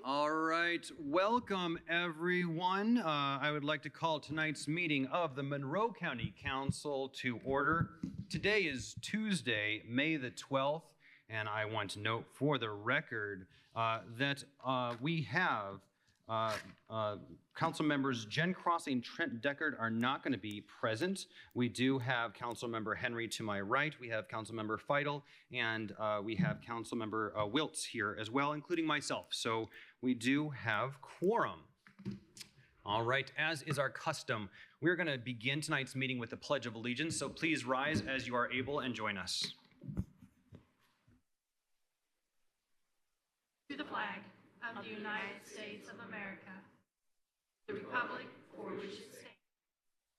All right, welcome everyone. I would like to call tonight's meeting of the Monroe County Council to order. Today is Tuesday, May the 12th, and I want to note for the record that we have council members Jen Crossing and Trent Deckard are not going to be present. We do have council member Henry to my right. We have council member Feidel, and we have council member Wiltz here as well, including myself. So we do have quorum. All right, as is our custom, we're going to begin tonight's meeting with the Pledge of Allegiance. So please rise as you are able and join us. To the flag of the United States of America, the republic for which it stands,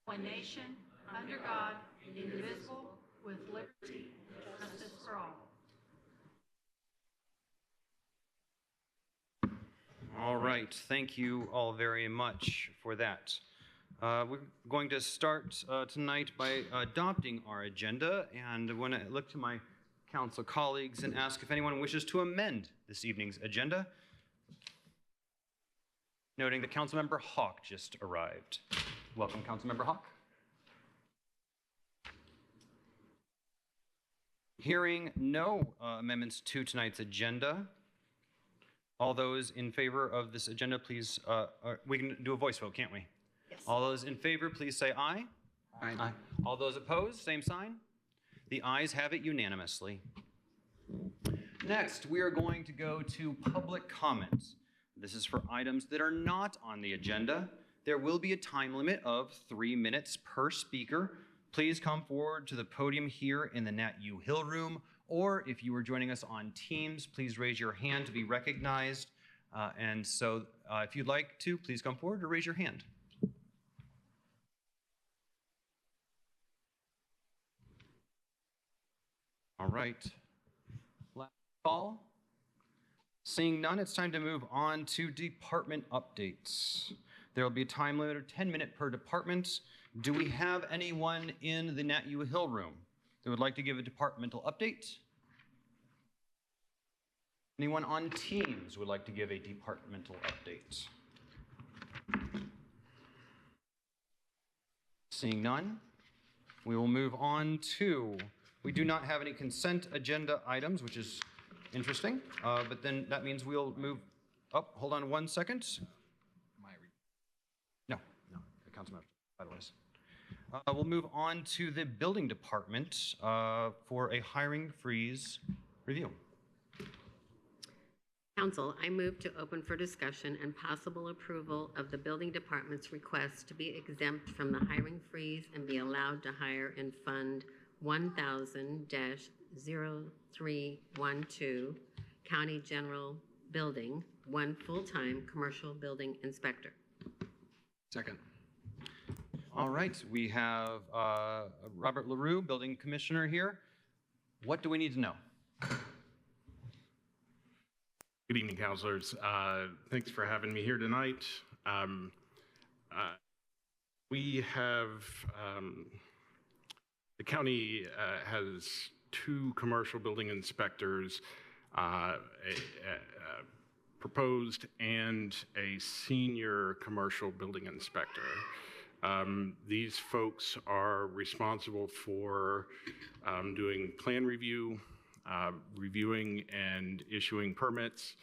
one nation, under God, indivisible, with liberty and justice for all. All right, thank you all very much for that. We're going to start tonight by adopting our agenda, and I want to look to my council colleagues and ask if anyone wishes to amend this evening's agenda. Noting that Councilmember Hawk just arrived. Welcome, Councilmember Hawk. Hearing no amendments to tonight's agenda, all those in favor of this agenda, please, we can do a voice vote, can't we? Yes. All those in favor, please say aye. Aye. Aye. All those opposed, same sign. The ayes have it unanimously. Next, we are going to go to public comments. This is for items that are not on the agenda. There will be a time limit of 3 minutes per speaker. Please come forward to the podium here in the Nat U. Hill Room, or if you are joining us on Teams, please raise your hand to be recognized. If you'd like to, please come forward or raise your hand. All right. Last call. Seeing none, it's time to move on to department updates. There will be a time limit of 10 minutes per department. Do we have anyone in the Nat U. Hill Room that would like to give a departmental update? Anyone on Teams would like to give a departmental update? Seeing none, we will move on to, we do not have any consent agenda items, which is interesting, but then that means we'll move up. Hold on 1 second. No, Councilmember, by the way. We'll move on to the building department for a hiring freeze review. Council, I move to open for discussion and possible approval of the building department's request to be exempt from the hiring freeze and be allowed to hire in Fund 1000-0312, County General Building, 1 full-time commercial building inspector. Second. All right, we have Robert LaRue, building commissioner here. What do we need to know? Good evening, councilors. Thanks for having me here tonight. We have, the county has 2 commercial building inspectors proposed and a senior commercial building inspector. These folks are responsible for doing plan review, reviewing and issuing permits,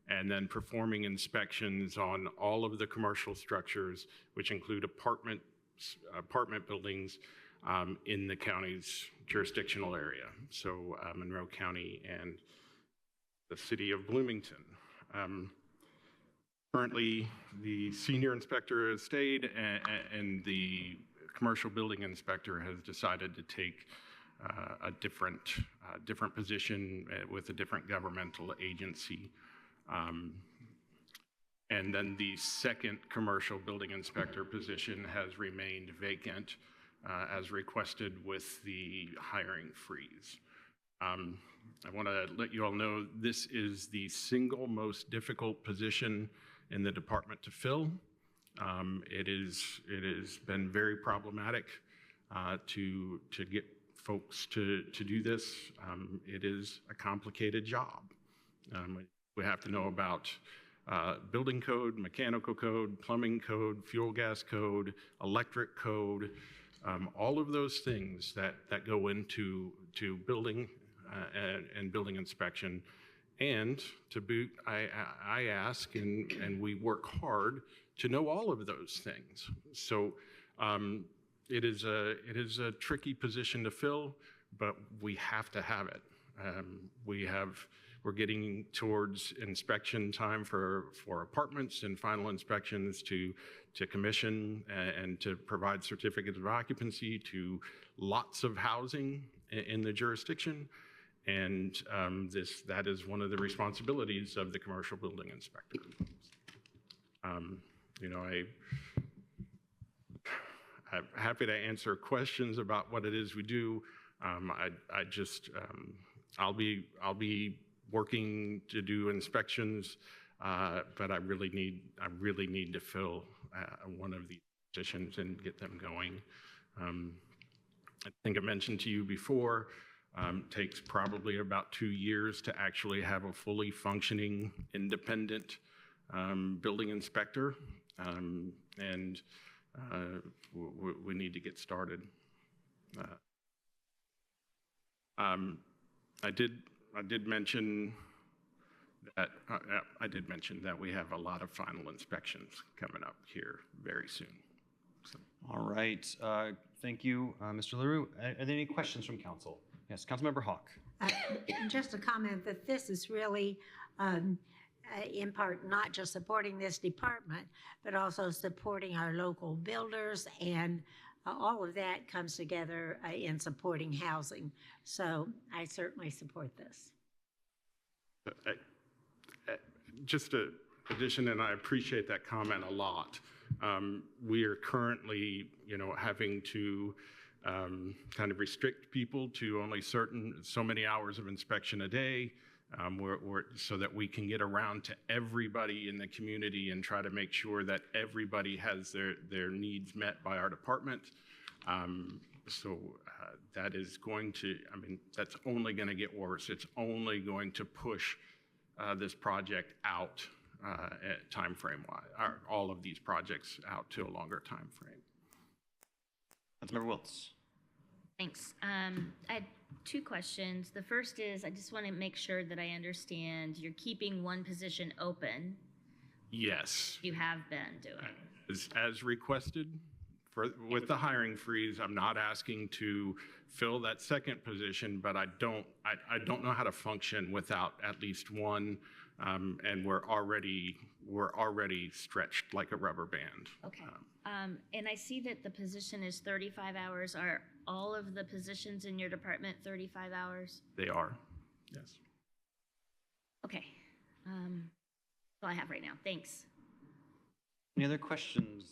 and then performing inspections on all of the commercial structures, which include apartment buildings in the county's jurisdictional area. So Monroe County and the city of Bloomington. Currently, the senior inspector has stayed, and the commercial building inspector has decided to take a different position with a different governmental agency. And then the second commercial building inspector position has remained vacant as requested with the hiring freeze. I want to let you all know this is the single most difficult position in the department to fill. It has been very problematic to get folks to do this. It is a complicated job. We have to know about building code, mechanical code, plumbing code, fuel gas code, electric code, all of those things that go into building and building inspection. And to boot, I ask and we work hard to know all of those things. So it is a tricky position to fill, but we have to have it. We're getting towards inspection time for apartments and final inspections to commission and to provide certificates of occupancy to lots of housing in the jurisdiction. And that is one of the responsibilities of the commercial building inspector. I'm happy to answer questions about what it is we do. I'll be working to do inspections, but I really need to fill one of these positions and get them going. I think I mentioned to you before, takes probably about 2 years to actually have a fully functioning, independent building inspector, and we need to get started. I did mention that we have a lot of final inspections coming up here very soon. So. All right. Thank you, Mr. LaRue. Are there any questions from council? Yes, Councilmember Hawk. Just a comment that this is really, in part, not just supporting this department, but also supporting our local builders, and all of that comes together in supporting housing. So I certainly support this. Just an addition, and I appreciate that comment a lot. We are currently, having to kind of restrict people to only so many hours of inspection a day, so that we can get around to everybody in the community and try to make sure that everybody has their needs met by our department. That is going to, that's only going to get worse. It's only going to push this project out time frame wise, all of these projects out to a longer time frame. Councilmember Wiltz. Thanks. I had 2 questions. The first is, I just want to make sure that I understand you're keeping one position open. Yes. You have been doing. As requested with the hiring freeze, I'm not asking to fill that second position, but I don't know how to function without at least one, and we're already stretched like a rubber band. Okay. And I see that the position is 35 hours. Are all of the positions in your department 35 hours? They are, yes. Okay. That's all I have right now. Thanks. Any other questions,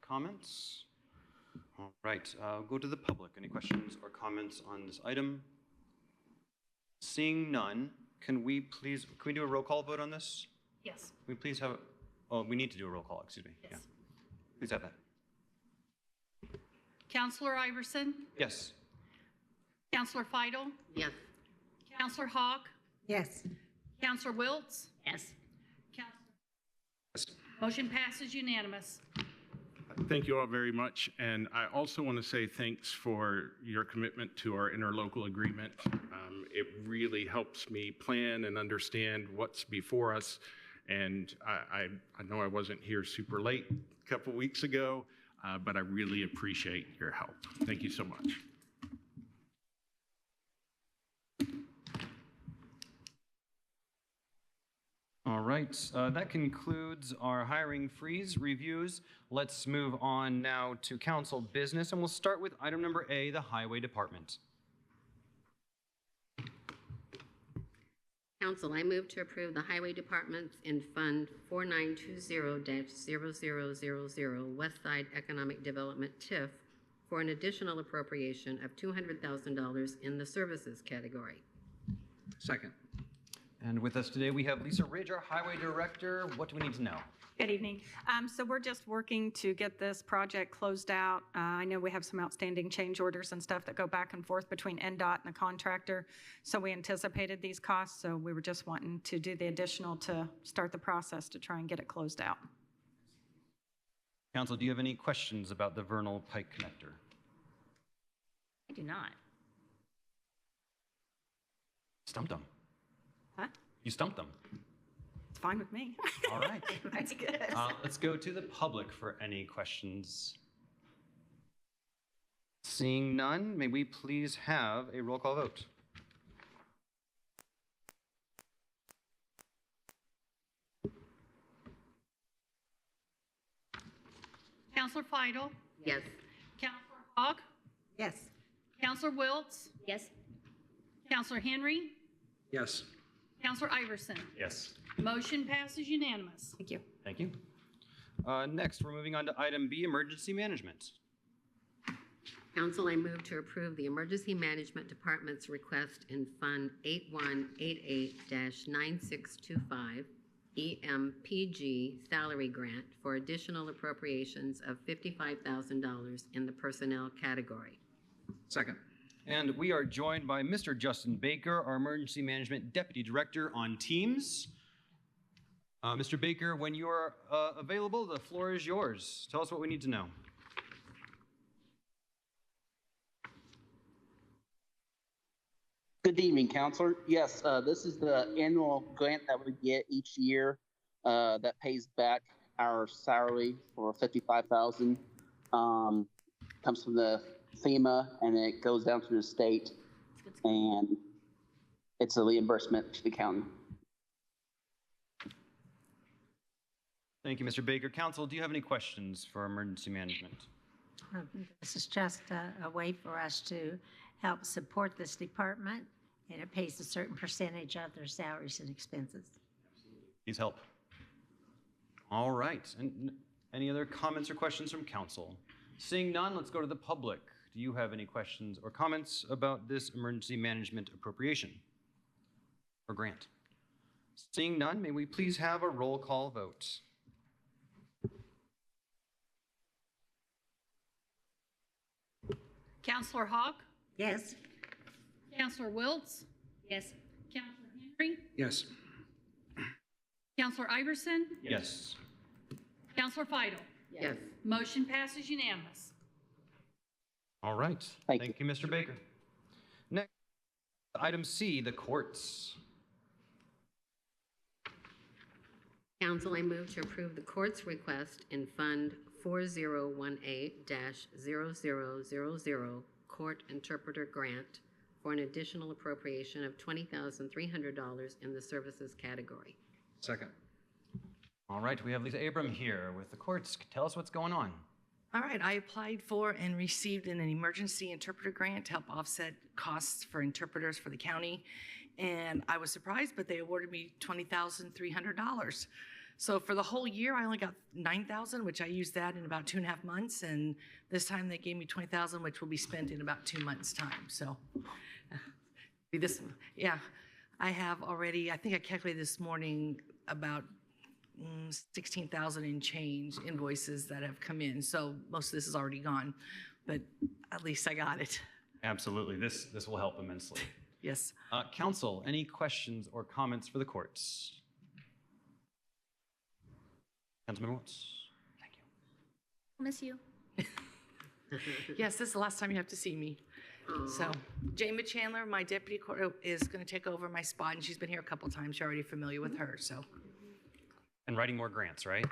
comments? All right, go to the public. Any questions or comments on this item? Seeing none, can we do a roll call vote on this? Yes. Can we please have, we need to do a roll call, excuse me. Yes. Yeah. Please have that. Counselor Iverson? Yes. Counselor Feidel? Yes. Counselor Hawk? Yes. Counselor Wiltz? Yes. Yes. Motion passes unanimous. Thank you all very much. And I also want to say thanks for your commitment to our interlocal agreement. It really helps me plan and understand what's before us. And I know I wasn't here super late a couple weeks ago, but I really appreciate your help. Thank you so much. All right, that concludes our hiring freeze reviews. Let's move on now to council business, and we'll start with item number A, the Highway Department. Council, I move to approve the Highway Departments in Fund 4920-0000 West Side Economic Development TIF for an additional appropriation of $200,000 in the services category. Second. And with us today, we have Lisa Ridge, our Highway Director. What do we need to know? Good evening. So we're just working to get this project closed out. I know we have some outstanding change orders and stuff that go back and forth between NDOT and the contractor. So we anticipated these costs, so we were just wanting to do the additional to start the process to try and get it closed out. Council, do you have any questions about the Vernal Pike Connector? I do not. Stumped them. Huh? You stumped them. It's fine with me. All right. That's good. Let's go to the public for any questions. Seeing none, may we please have a roll call vote? Counselor Feidel? Yes. Counselor Hogg? Yes. Counselor Wiltz? Yes? Counselor Henry? Yes. Counselor Iverson? Yes. Motion passes unanimous. Thank you. Thank you. Next, we're moving on to item B, emergency management. Council, I move to approve the Emergency Management Department's request in Fund 8188-9625 EMPG Salary Grant for additional appropriations of $55,000 in the personnel category. Second. And we are joined by Mr. Justin Baker, our Emergency Management Deputy Director on Teams. Mr. Baker, when you are available, the floor is yours. Tell us what we need to know. Good evening, Counselor. Yes, this is the annual grant that we get each year that pays back our salary for $55,000. Comes from the FEMA and it goes down to the state, and it's a reimbursement to the county. Thank you, Mr. Baker. Council, do you have any questions for emergency management? This is just a way for us to help support this department, and it pays a certain percentage of their salaries and expenses. Please help. All right. And any other comments or questions from council? Seeing none, let's go to the public. Do you have any questions or comments about this emergency management appropriation or grant? Seeing none, may we please have a roll call vote? Counselor Hogg? Yes. Counselor Wiltz? Yes? Counselor Henry? Yes. Counselor Iverson? Yes. Counselor Feidel? Yes. Motion passes unanimous. All right. Thank Thank you, Mr. Baker. Next, item C, the courts. Council, I move to approve the court's request in Fund 4018-0000 Court Interpreter Grant for an additional appropriation of $20,300 in the services category. Second. All right, we have Lisa Abram here with the courts. Tell us what's going on. All right, I applied for and received an emergency interpreter grant to help offset costs for interpreters for the county. And I was surprised, but they awarded me $20,300. So for the whole year, I only got $9,000, which I used that in about 2.5 months. And this time they gave me $20,000, which will be spent in about 2 months' time. So I have already, I think I calculated this morning about 16,000 and change invoices that have come in. So most of this is already gone, but at least I got it. Absolutely. This will help immensely. Yes. Council, any questions or comments for the courts? Councilmember Woods. Thank you. I'll miss you. Yes, this is the last time you have to see me. So Jama Chandler, my deputy court, is going to take over my spot, and she's been here a couple times. You're already familiar with her, so. And writing more grants, right?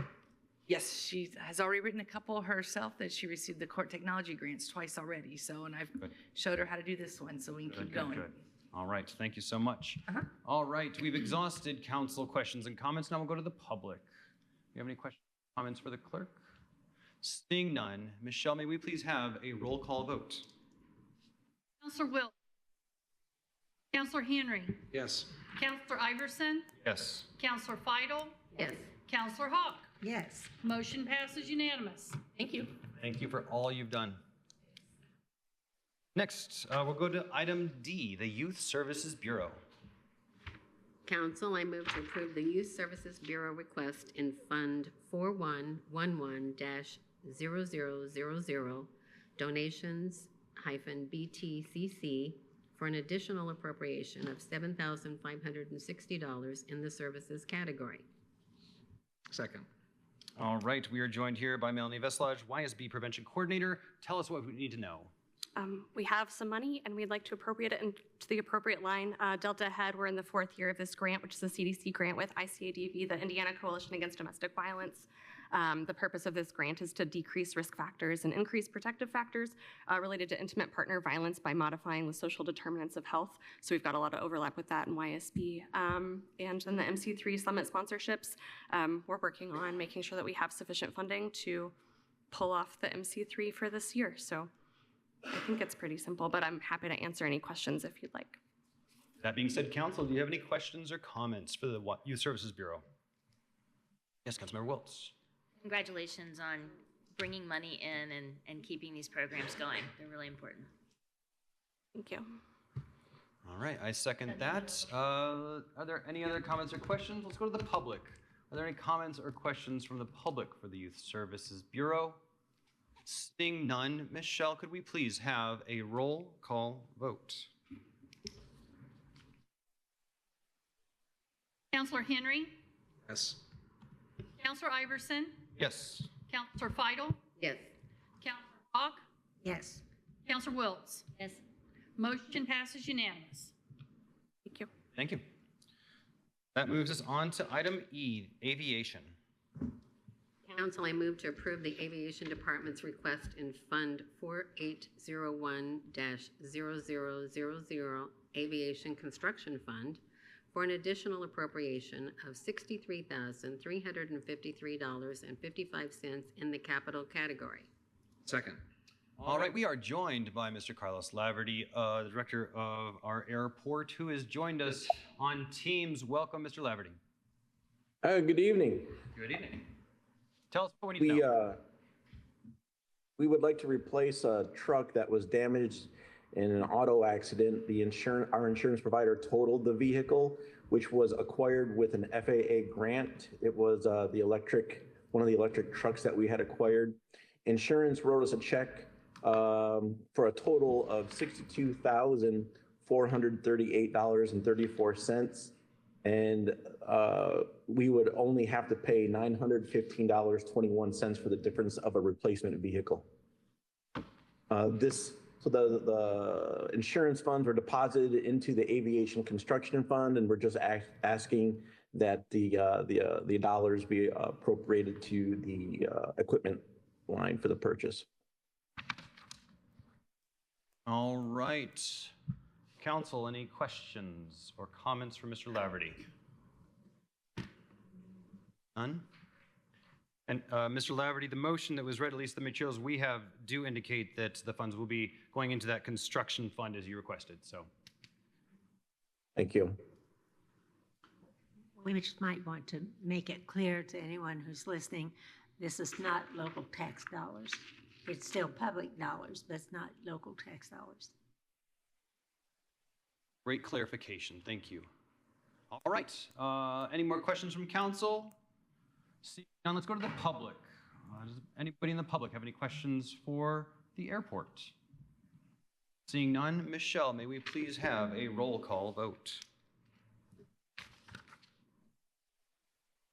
Yes, she has already written a couple herself that she received the court technology grants twice already. So, and I've showed her how to do this one, so we can keep going. Good. All right, thank you so much. All right, we've exhausted council questions and comments. Now we'll go to the public. Do you have any questions, comments for the clerk? Seeing none, Michelle, may we please have a roll call vote? Counselor Wiltz? Counselor Henry? Yes. Counselor Iverson? Yes. Counselor Feidel? Yes. Counselor Hogg? Yes. Motion passes unanimous. Thank you. Thank you for all you've done. Next, we'll go to item D, the Youth Services Bureau. Council, I move to approve the Youth Services Bureau request in Fund 4111-0000, donations-BTCC, for an additional appropriation of $7,560 in the services category. Second. All right, we are joined here by Melanie Veslage, YSB Prevention Coordinator. Tell us what we need to know. We have some money and we'd like to appropriate it into the appropriate line. Delta Ahead, we're in the 4th year of this grant, which is a CDC grant with ICADV, the Indiana Coalition Against Domestic Violence. The purpose of this grant is to decrease risk factors and increase protective factors related to intimate partner violence by modifying the social determinants of health. So we've got a lot of overlap with that in YSB. And then the MC3 Summit sponsorships, we're working on making sure that we have sufficient funding to pull off the MC3 for this year. So I think it's pretty simple, but I'm happy to answer any questions if you'd like. That being said, Council, do you have any questions or comments for the Youth Services Bureau? Yes, Councilmember Wiltz. Congratulations on bringing money in and keeping these programs going. They're really important. Thank you. All right, I second that. Are there any other comments or questions? Let's go to the public. Are there any comments or questions from the public for the Youth Services Bureau? Seeing none, Michelle, could we please have a roll call vote? Counselor Henry, Yes. Counselor Iverson, Yes. Counselor Feidel, Yes. Counselor Hawk, Yes. Counselor Wiltz. Yes. Motion passes unanimous. Thank you. Thank you. That moves us on to item E, aviation. Council, I move to approve the Aviation Department's request in Fund 4801-0000 Aviation Construction Fund for an additional appropriation of $63,353.55 in the capital category. Second. All right, we are joined by Mr. Carlos Laverty, the director of our airport, who has joined us on Teams. Welcome, Mr. Laverty. Good evening. Good evening. Tell us what we need to know. We would like to replace a truck that was damaged in an auto accident. Our insurance provider totaled the vehicle, which was acquired with an FAA grant. It was one of the electric trucks that we had acquired. Insurance wrote us a check for a total of $62,438.34. And we would only have to pay $915.21 for the difference of a replacement vehicle. So the insurance funds were deposited into the aviation construction fund, and we're just asking that the dollars be appropriated to the equipment line for the purchase. All right. Council, any questions or comments for Mr. Laverty? None? And Mr. Laverty, the motion that was read, at least the materials we have, do indicate that the funds will be going into that construction fund as you requested, so. Thank you. We just might want to make it clear to anyone who's listening, this is not local tax dollars. It's still public dollars, but it's not local tax dollars. Great clarification, thank you. All right, any more questions from council? Now let's go to the public. Does anybody in the public have any questions for the airport? Seeing none, Michelle, may we please have a roll call vote?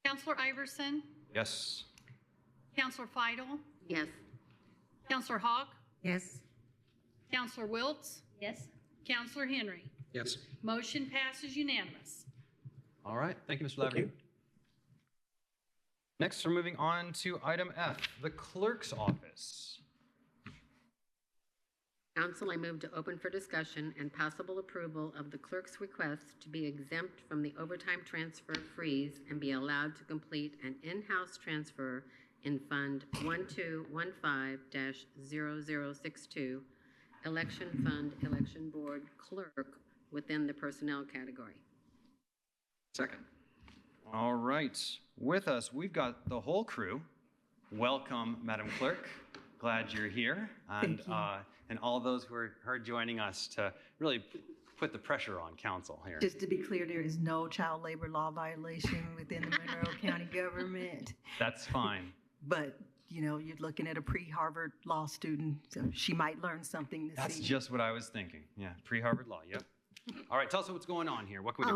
Counselor Iverson, Yes. Counselor Feidel, Yes. Counselor Hawk, Yes. Counselor Wiltz, Yes. Counselor Henry. Yes. Motion passes unanimous. All right, thank you, Mr. Thank Laverty. you. Next, we're moving on to item F, the clerk's office. Council, I move to open for discussion and possible approval of the clerk's request to be exempt from the overtime transfer freeze and be allowed to complete an in-house transfer in Fund 1215-0062, Election Fund Election Board Clerk within the personnel category. Second. All right, with us, we've got the whole crew. Welcome, Madam Clerk. Glad you're here. And all those who are joining us to really put the pressure on council here. Just to be clear, there is no child labor law violation within the Monroe County government. That's fine. But, you know, you're looking at a pre-Harvard law student, so she might learn something this That's evening. just what I was thinking. Yeah, pre-Harvard law, yep. All right, tell us what's going on here. What can we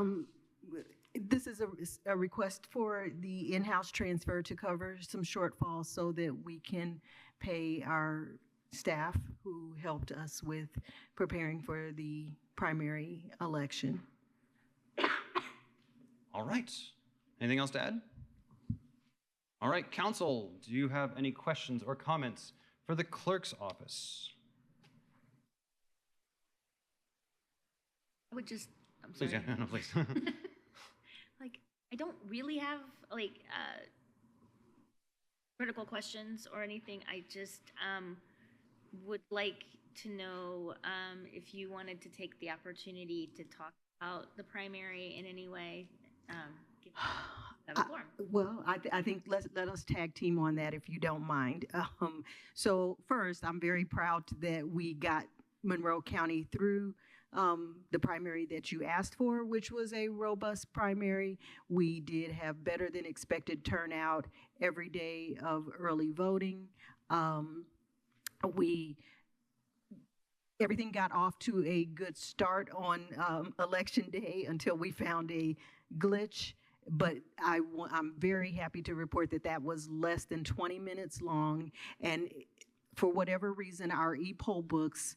do? This is a request for the in-house transfer to cover some shortfalls so that we can pay our staff who helped us with preparing for the primary election. All right. Anything else to add? All right, council, do you have any questions or comments for the clerk's office? I would just, I'm Please, sorry. yeah, no, please. Like, I don't really have, like, critical questions or anything. I just would like to know if you wanted to take the opportunity to talk about the primary in any way. Well, I think let us tag team on that if you don't mind. So first, I'm very proud that we got Monroe County through the primary that you asked for, which was a robust primary. We did have better than expected turnout every day of early voting. Everything got off to a good start on election day until we found a glitch. But I'm very happy to report that that was less than 20 minutes long. And for whatever reason, our e-poll books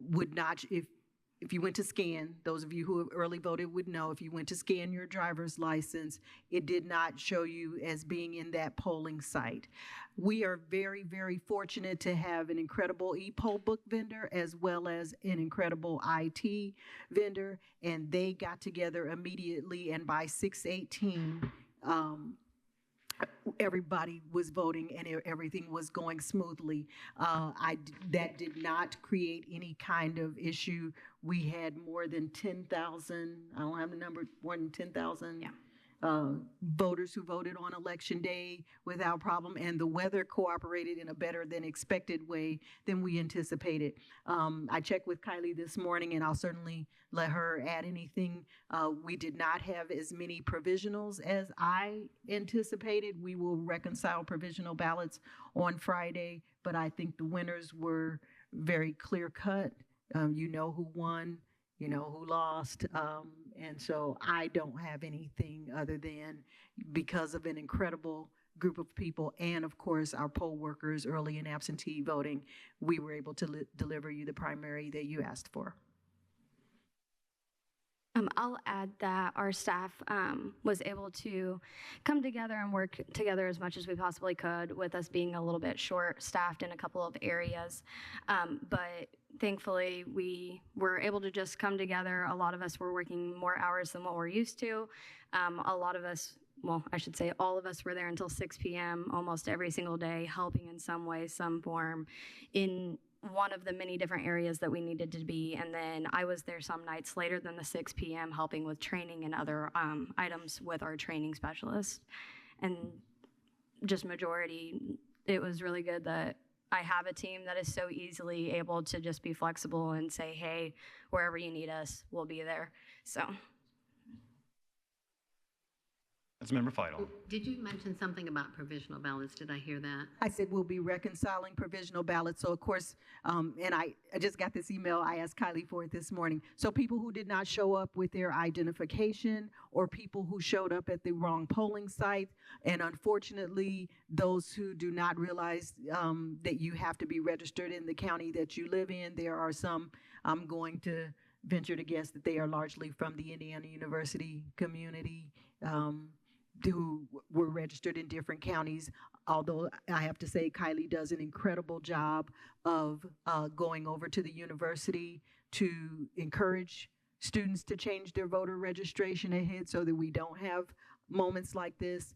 would not, if you went to scan, those of you who have early voted would know, if you went to scan your driver's license, it did not show you as being in that polling site. We are very, very fortunate to have an incredible e-poll book vendor as well as an incredible IT vendor, and they got together immediately, and by 6:18, everybody was voting and everything was going smoothly. That did not create any kind of issue. We had more than 10,000, I don't have the number, more than 10,000 voters who voted on election day without problem, and the weather cooperated in a better than expected way than we anticipated. I checked with Kylie this morning, and I'll certainly let her add anything. We did not have as many provisionals as I anticipated. We will reconcile provisional ballots on Friday, but I think the winners were very clear cut. You know who won, you know who lost, and so I don't have anything other than because of an incredible group of people and, of course, our poll workers, early and absentee voting, we were able to deliver you the primary that you asked for. I'll add that our staff was able to come together and work together as much as we possibly could, with us being a little bit short-staffed in a couple of areas. But thankfully, we were able to just come together. A lot of us were working more hours than what we're used to. A lot of us, well, I should say all of us were there until 6 p.m. almost every single day, helping in some way, some form, in one of the many different areas that we needed to be. And then I was there some nights later than the 6 p.m. helping with training and other items with our training specialist. And just majority, it was really good that I have a team that is so easily able to just be flexible and say, hey, wherever you need us, we'll be there. So. That's Member Feidel. Did you mention something about provisional ballots? Did I hear that? I said we'll be reconciling provisional ballots. So, of course, and I just got this email. I asked Kylie for it this morning. So people who did not show up with their identification, or people who showed up at the wrong polling site, and unfortunately, those who do not realize that you have to be registered in the county that you live in, there are some, I'm going to venture to guess that they are largely from the Indiana University community, who were registered in different counties, although I have to say Kylie does an incredible job of going over to the university to encourage students to change their voter registration ahead so that we don't have moments like this.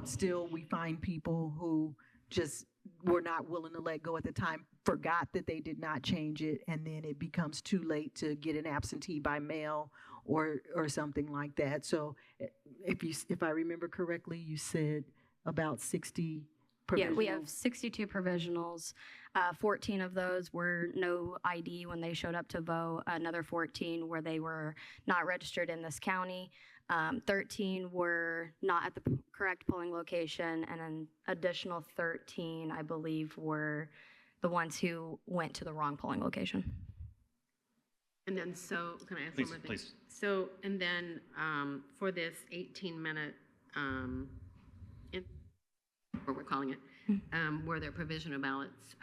Still, we find people who just were not willing to let go at the time, forgot that they did not change it, and then it becomes too late to get an absentee by mail or something like that. So if I remember correctly, you said about 60% Yeah, we have 62 provisionals. 14 of those were no ID when they showed up to vote. Another 14 where they were not registered in this county. 13 were not at the correct polling location, and an additional 13, I believe, were the ones who went to the wrong polling location. And then, so, can I ask Please, one more thing? please. So, and then for this 18-minute, what we're calling it, were there provisional ballots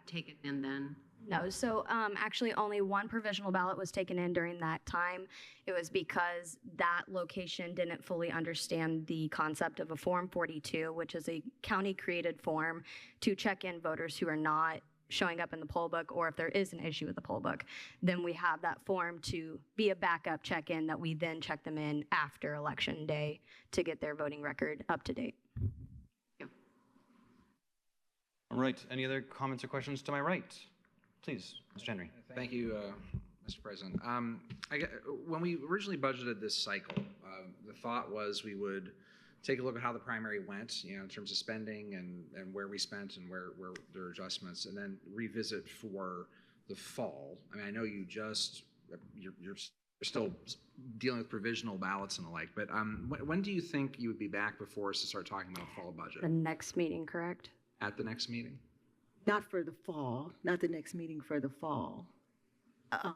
taken in then? No, so actually only one provisional ballot was taken in during that time. It was because that location didn't fully understand the concept of a Form 42, which is a county-created form to check in voters who are not showing up in the poll book, or if there is an issue with the poll book, then we have that form to be a backup check-in that we then check them in after Election Day to get their voting record up to date. All right, any other comments or questions to my right? Please, Mr. Henry. Thank you, Mr. President. When we originally budgeted this cycle, the thought was we would take a look at how the primary went, in terms of spending and where we spent and where there are adjustments, and then revisit for the fall. I mean, I know you're still dealing with provisional ballots and the like, but when do you think you would be back before us to start talking about a fall budget? The next meeting, correct? At the next meeting? Not for the fall, not the next meeting, for the fall. I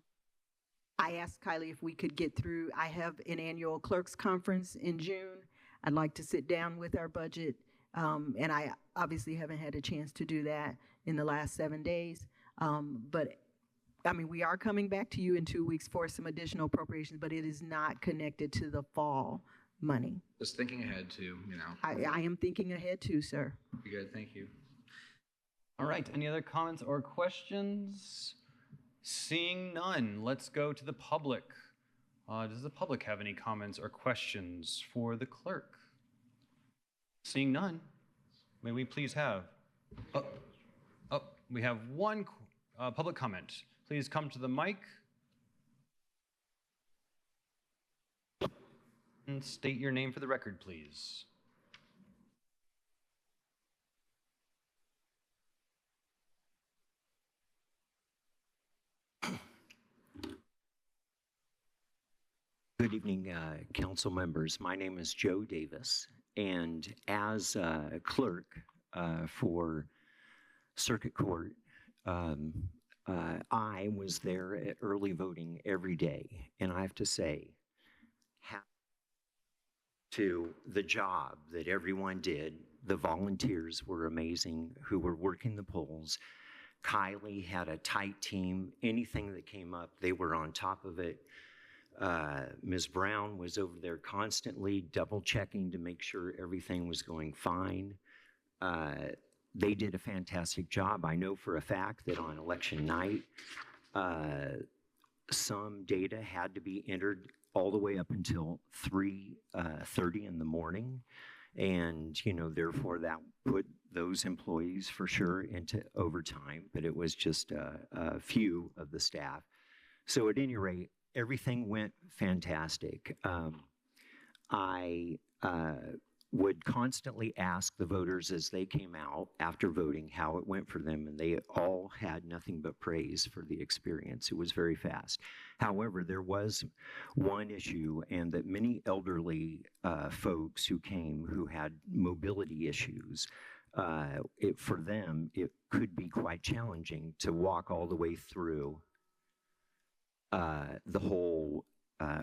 asked Kylie if we could get through. I have an annual clerks conference in June. I'd like to sit down with our budget, and I obviously haven't had a chance to do that in the last 7 days. But I mean, we are coming back to you in 2 weeks for some additional appropriations, but it is not connected to the fall money. Just thinking ahead too, I am thinking ahead too, sir. Good, thank you. All right, any other comments or questions? Seeing none, let's go to the public. Does the public have any comments or questions for the clerk? Seeing none, may we please have? We have one public comment. Please come to the mic and state your name for the record, please. Good evening, council members. My name is Joe Davis, and as clerk for Circuit Court, I was there at early voting every day, and I have to say, to the job that everyone did. The volunteers were amazing who were working the polls. Kylie had a tight team. Anything that came up, they were on top of it. Ms. Brown was over there constantly double checking to make sure everything was going fine. They did a fantastic job. I know for a fact that on election night, some data had to be entered all the way up until 3:30 in the morning. And, therefore that put those employees for sure into overtime, but it was just a few of the staff. So at any rate, everything went fantastic. I would constantly ask the voters as they came out after voting how it went for them, and they all had nothing but praise for the experience. It was very fast. However, there was one issue, and that many elderly folks who came who had mobility issues, for them, it could be quite challenging to walk all the way through the whole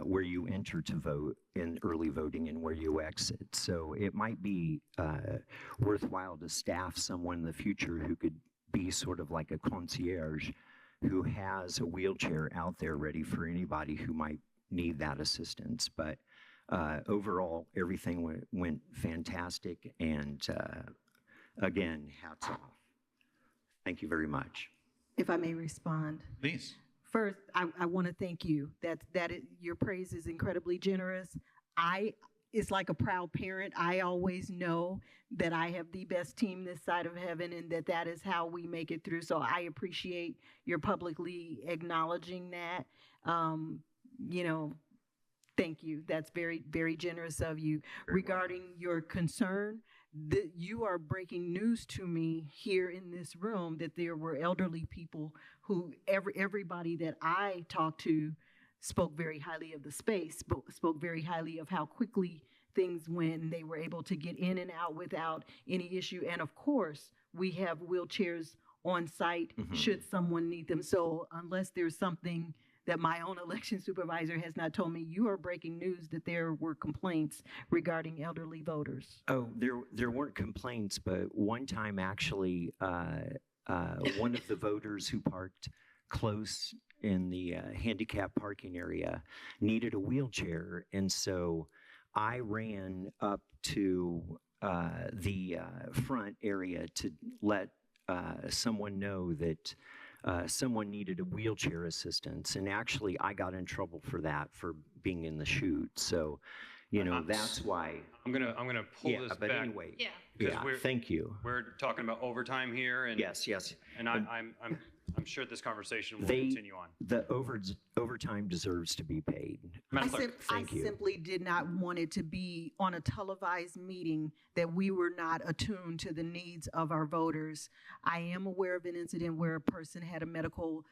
where you enter to vote in early voting and where you exit. So it might be worthwhile to staff someone in the future who could be sort of like a concierge who has a wheelchair out there ready for anybody who might need that assistance. But overall, everything went fantastic. And again, hats off. Thank you very much. If I may respond. Please. First, I want to thank you. Your praise is incredibly generous. It's like a proud parent. I always know that I have the best team this side of heaven, and that is how we make it through. So I appreciate your publicly acknowledging that. Thank you. That's very, very generous of you. Regarding your concern, You are breaking news to me here in this room that there were elderly people who everybody that I talked to spoke very highly of the space, spoke very highly of how quickly things went and they were able to get in and out without any issue. And of course, we have wheelchairs on site should someone need them. So unless there's something that my own election supervisor has not told me, you are breaking news that there were complaints regarding elderly voters. Oh, there weren't complaints, but one time actually, one of the voters who parked close in the handicap parking area needed a wheelchair, and so I ran up to the front area to let someone know that someone needed a wheelchair assistance, and actually I got in trouble for that for being in the chute. So, you know, that's why I'm gonna pull this but back. anyway, Because thank you. We're talking about overtime here, and Yes. and I'm sure this conversation will continue on. The overtime deserves to be paid. Madam Clerk. I simply did not want it to be on a televised meeting that we were not attuned to the needs of our voters. I am aware of an incident where a person had a medical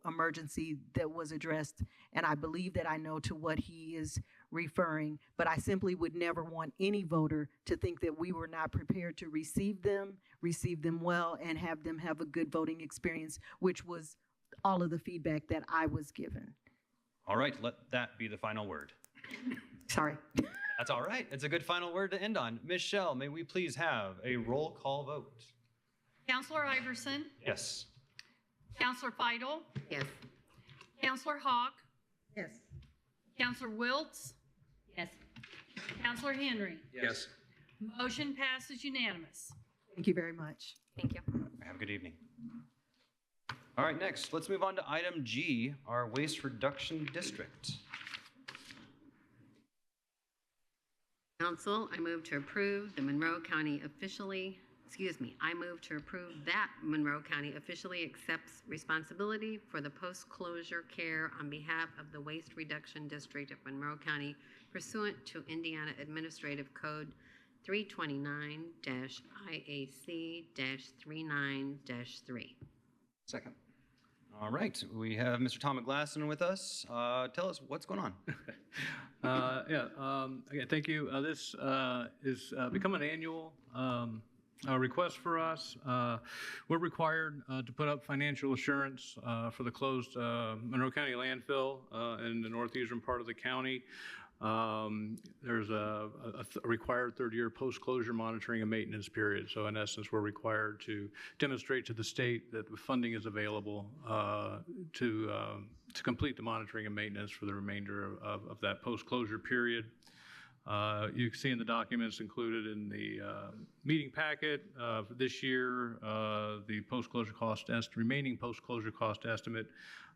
emergency that was addressed, and I believe that I know to what he is referring, but I simply would never want any voter to think that we were not prepared to receive them well, and have them have a good voting experience, which was all of the feedback that I was given. All right, let that be the final word. Sorry. That's all right. It's a good final word to end on. Michelle, may we please have a roll call vote? Counselor Iverson? Yes. Counselor Feidel? Yes. Counselor Hawk? Yes. Counselor Wiltz? Yes. Counselor Henry? Yes. Motion passes unanimous. Thank you very much. Thank you. Have a good evening. All right, next, let's move on to item G, our waste reduction district. Council, I move to approve that Monroe County officially accepts responsibility for the post-closure care on behalf of the Waste Reduction District of Monroe County pursuant to Indiana Administrative Code 329-IAC-39-3. Second. All right, we have Mr. Tom McGlasson with us. Tell us what's going on. Again, thank you. This is become an annual request for us. We're required to put up financial assurance for the closed Monroe County landfill in the northeastern part of the county. There's a required third-year post-closure monitoring and maintenance period. So in essence, we're required to demonstrate to the state that the funding is available to complete the monitoring and maintenance for the remainder of that post-closure period. You can see in the documents included in the meeting packet for this year, the post-closure cost remaining post-closure cost estimate,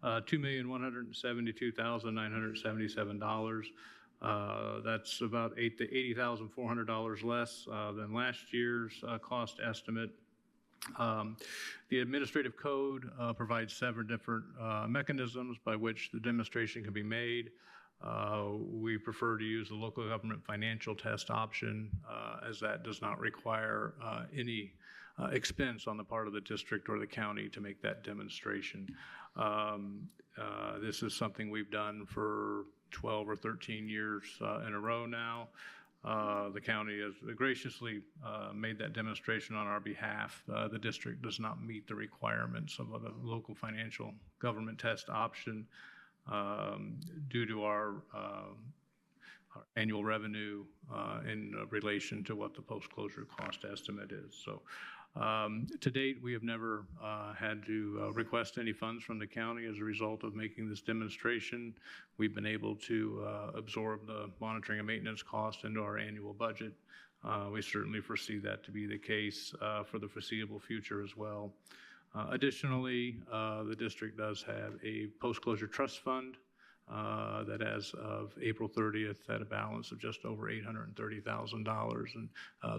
$2,172,977. That's about $80,400 less than last year's cost estimate. The administrative code provides several different mechanisms by which the demonstration can be made. We prefer to use the local government financial test option as that does not require any expense on the part of the district or the county to make that demonstration. This is something we've done for 12 or 13 years in a row now. The county has graciously made that demonstration on our behalf. The district does not meet the requirements of a local financial government test option due to our annual revenue in relation to what the post-closure cost estimate is. So to date, we have never had to request any funds from the county as a result of making this demonstration. We've been able to absorb the monitoring and maintenance cost into our annual budget. We certainly foresee that to be the case for the foreseeable future as well. Additionally, the district does have a post-closure trust fund that as of April 30th had a balance of just over $830,000, and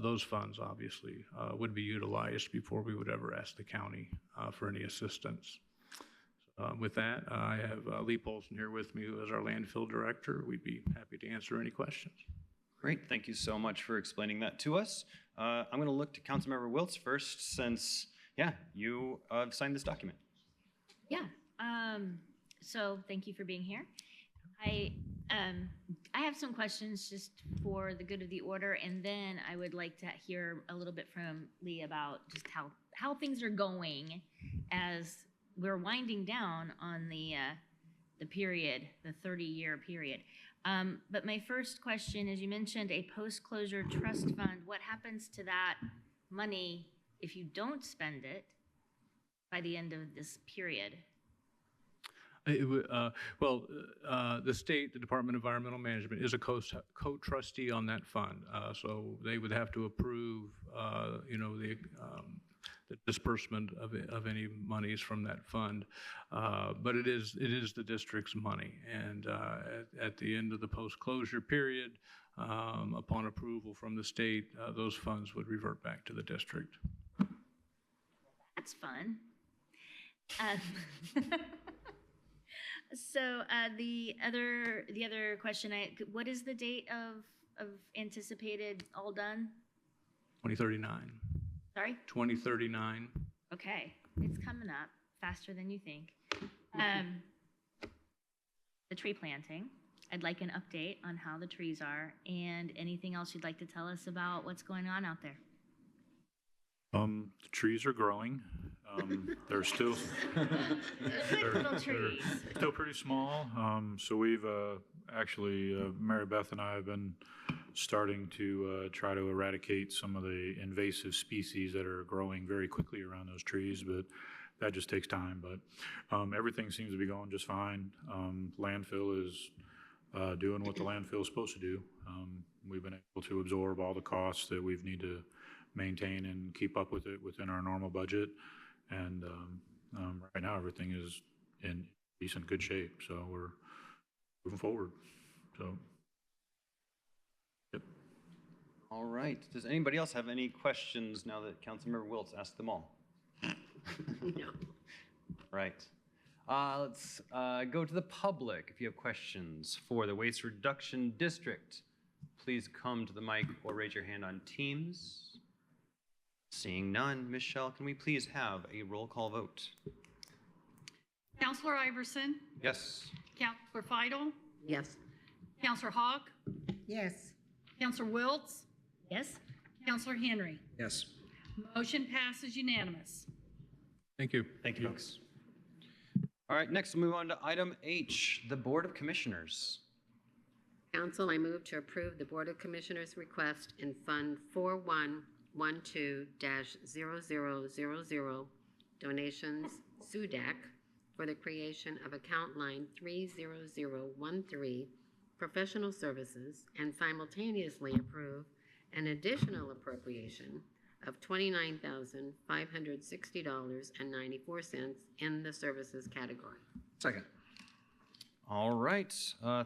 those funds obviously would be utilized before we would ever ask the county for any assistance. With that, I have Lee Polson here with me, who is our landfill director. We'd be happy to answer any questions. Great, thank you so much for explaining that to us. I'm going to look to Councilmember Wiltz first, since, yeah, you signed this document. Yeah. So thank you for being here. I have some questions just for the good of the order, and then I would like to hear a little bit from Lee about just how things are going as we're winding down on the period, the 30-year period. But my first question is, you mentioned a post-closure trust fund. What happens to that money if you don't spend it by the end of this period? The state, the Department of Environmental Management, is a co-trustee on that fund. So they would have to approve, the disbursement of any monies from that fund. But it is the district's money. And at the end of the post-closure period, upon approval from the state, those funds would revert back to the district. That's fun. So the other question, what is the date of anticipated all done? 2039. Sorry? 2039. Okay, it's coming up faster than you think. The tree planting, I'd like an update on how the trees are, and anything else you'd like to tell us about what's going on out there. The trees are growing. They're still little trees. They're still pretty small. So we've actually, Mary Beth and I have been starting to try to eradicate some of the invasive species that are growing very quickly around those trees, but that just takes time. But everything seems to be going just fine. Landfill is doing what the landfill is supposed to do. We've been able to absorb all the costs that we've need to maintain and keep up with it within our normal budget. And right now everything is in decent good shape, so we're moving forward. So, yep. All right. Does anybody else have any questions now that Councilmember Wiltz asked them all? No. Right. Let's go to the public. If you have questions for the Waste Reduction District, please come to the mic or raise your hand on Teams. Seeing none, Michelle, can we please have a roll call vote? Counselor Iverson? Yes. Counselor Feidel? Yes. Counselor Hawk? Yes. Counselor Wiltz? Yes. Counselor Henry? Yes. Motion passes unanimous. Thank you. Thank you. Thanks. All right, next we'll move on to item H, the Board of Commissioners. Council, I move to approve the Board of Commissioners' request in Fund 4112-0000, donations, SUDAC, for the creation of account line 30013, professional services, and simultaneously approve an additional appropriation of $29,560.94 in the services category. Second. All right,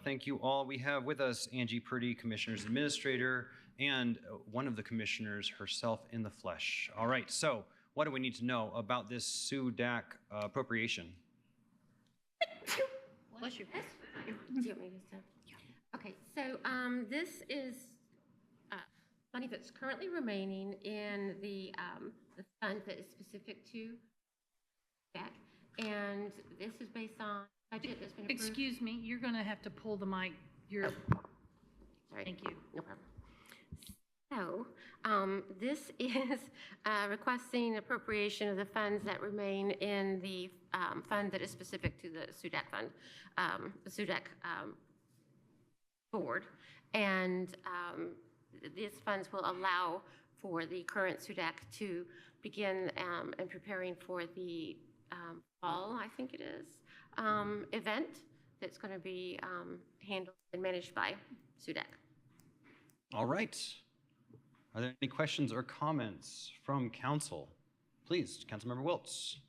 thank you all. We have with us Angie Purdy, Commissioner's Administrator, and one of the commissioners herself in the flesh. All right, so what do we need to know about this SUDAC appropriation? What's your best? Do you want me to start? Okay, so this is money that's currently remaining in the fund that is specific to SUDAC, and this is based on budget that's been approved. Excuse me, you're going to have to pull the mic. Sorry. Thank you. No problem. So, this is requesting appropriation of the funds that remain in the fund that is specific to the SUDAC fund, the SUDAC board. And these funds will allow for the current SUDAC to begin and preparing for the fall, I think it is, event that's going to be handled and managed by SUDAC. All right. Are there any questions or comments from council? Please, Councilmember Wiltz.